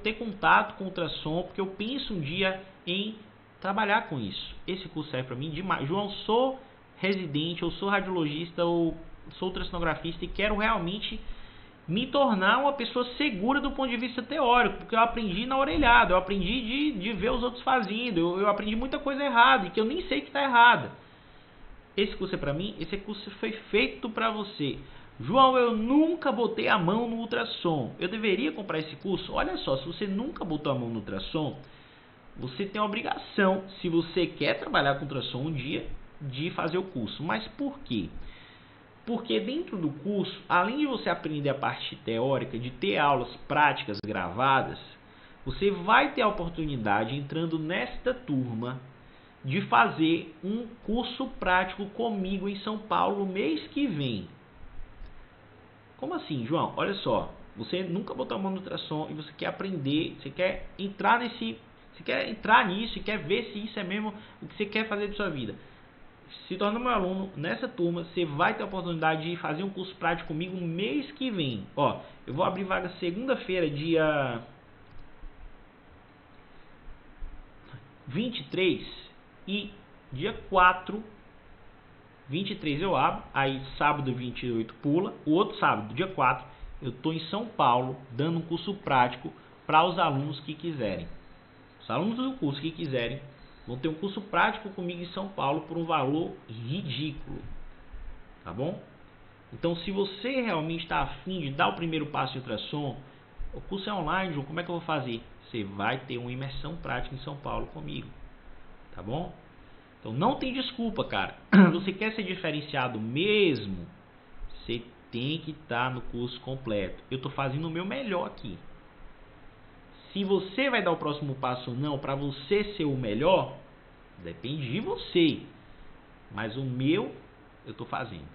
ter contato com ultrassom, porque eu penso um dia em trabalhar com isso. Esse curso serve para mim demais. João, sou residente, eu sou radiologista, ou sou ultrassonografista e quero realmente me tornar uma pessoa segura do ponto de vista teórico, porque eu aprendi na orelhada, eu aprendi de ver os outros fazendo, eu aprendi muita coisa errada e que eu nem sei que está errada. esse curso é para mim, esse curso foi feito para você. João, eu nunca botei a mão no ultrassom, eu deveria comprar esse curso? Olha só, se você nunca botou a mão no ultrassom, você tem a obrigação, se você quer trabalhar com ultrassom um dia, de fazer o curso. Mas por quê? Porque dentro do curso, além de você aprender a parte teórica, de ter aulas práticas gravadas, você vai ter a oportunidade, entrando nesta turma, de fazer um curso prático comigo em São Paulo mês que vem. Como assim, João? Olha só, você nunca botou a mão no ultrassom e você quer aprender, você quer entrar nisso e quer ver se isso é mesmo o que você quer fazer de sua vida. Se torna meu aluno nessa turma, você vai ter a oportunidade de fazer um curso prático comigo no mês que vem. Ó, eu vou abrir vaga segunda-feira, dia 23 e dia 4, 23 eu abro, aí sábado 28 pula, o outro sábado, dia 4, eu estou em São Paulo dando um curso prático para os alunos que quiserem. Os alunos do curso que quiserem vão ter um curso prático comigo em São Paulo por um valor ridículo, tá bom? Então, se você realmente está afim de dar o primeiro passo de ultrassom, o curso é online, João, como é que eu vou fazer? Você vai ter uma imersão prática em São Paulo comigo, tá bom? Então, não tem desculpa, cara. Você quer ser diferenciado mesmo? Você tem que estar no curso completo. Eu estou fazendo o meu melhor aqui. Se você vai dar o próximo passo ou não, para você ser o melhor, depende de você. Mas o meu, eu estou fazendo.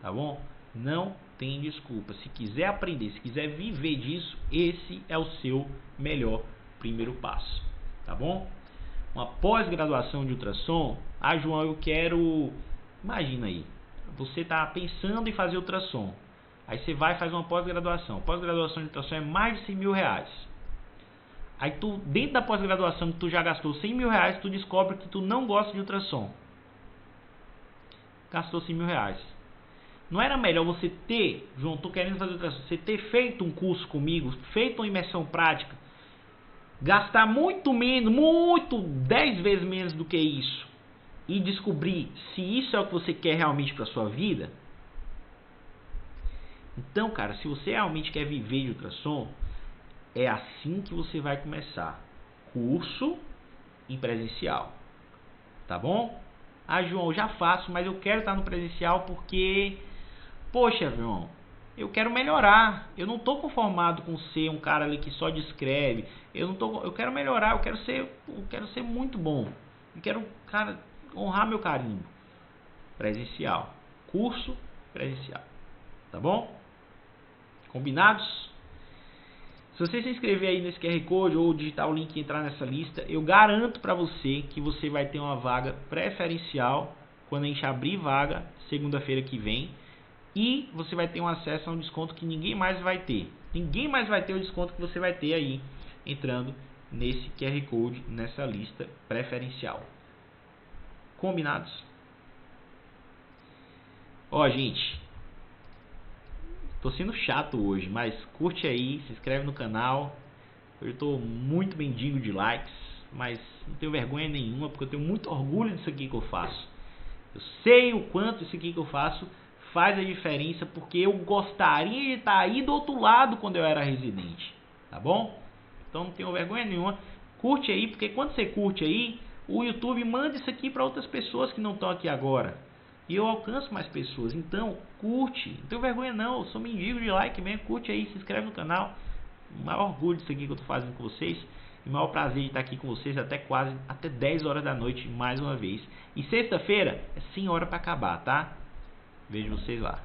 Tá bom? Não tem desculpa. Se quiser aprender, se quiser viver disso, esse é o seu melhor primeiro passo. Tá bom? Uma pós-graduação de ultrassom. Ah, João, eu quero... Imagina aí. Você está pensando em fazer ultrassom. Aí você vai e faz uma pós-graduação. Pós-graduação de ultrassom é mais de 100 mil reais. Aí tu, dentro da pós-graduação que tu já gastou 100 mil reais, tu descobre que tu não gosta de ultrassom. Gastou 100 mil reais. Não era melhor você ter, João, tô querendo fazer ultrassom, você ter feito um curso comigo, feito uma imersão prática, gastar muito menos, 10 vezes menos do que isso, e descobrir se isso é o que você quer realmente para sua vida? Então, cara, se você realmente quer viver de ultrassom, é assim que você vai começar. Curso e presencial. Tá bom? Ah, João, eu já faço, mas eu quero estar no presencial porque... Poxa, João, eu quero melhorar. Eu não estou conformado com ser um cara ali que só descreve. Eu quero melhorar, eu quero ser muito bom. Eu quero, cara, honrar meu carimbo. Presencial. Curso presencial. Tá bom? Combinados? Se você se inscrever aí nesse QR Code ou digitar o link e entrar nessa lista, eu garanto para você que você vai ter uma vaga preferencial quando a gente abrir vaga segunda-feira que vem. E você vai ter um acesso a um desconto que ninguém mais vai ter. Ninguém mais vai ter o desconto que você vai ter aí entrando nesse QR Code, nessa lista preferencial. Combinados? Ó, gente, tô sendo chato hoje, mas curte aí, se inscreve no canal. Eu tô muito mendigo de likes, mas não tenho vergonha nenhuma, porque eu tenho muito orgulho disso aqui que eu faço. Eu sei o quanto isso aqui que eu faço faz a diferença, porque eu gostaria de estar aí do outro lado quando eu era residente, tá bom? Então não tenho vergonha nenhuma. Curte aí, porque quando você curte aí, o YouTube manda isso aqui para outras pessoas que não estão aqui agora. E eu alcanço mais pessoas. Então, curte. Não tenho vergonha não, eu sou mendigo de like mesmo. Curte aí, se inscreve no canal. O maior orgulho disso aqui que eu estou fazendo com vocês. E o maior prazer de estar aqui com vocês até 10 horas da noite mais uma vez. E sexta-feira é sem hora para acabar, tá? Vejo vocês lá.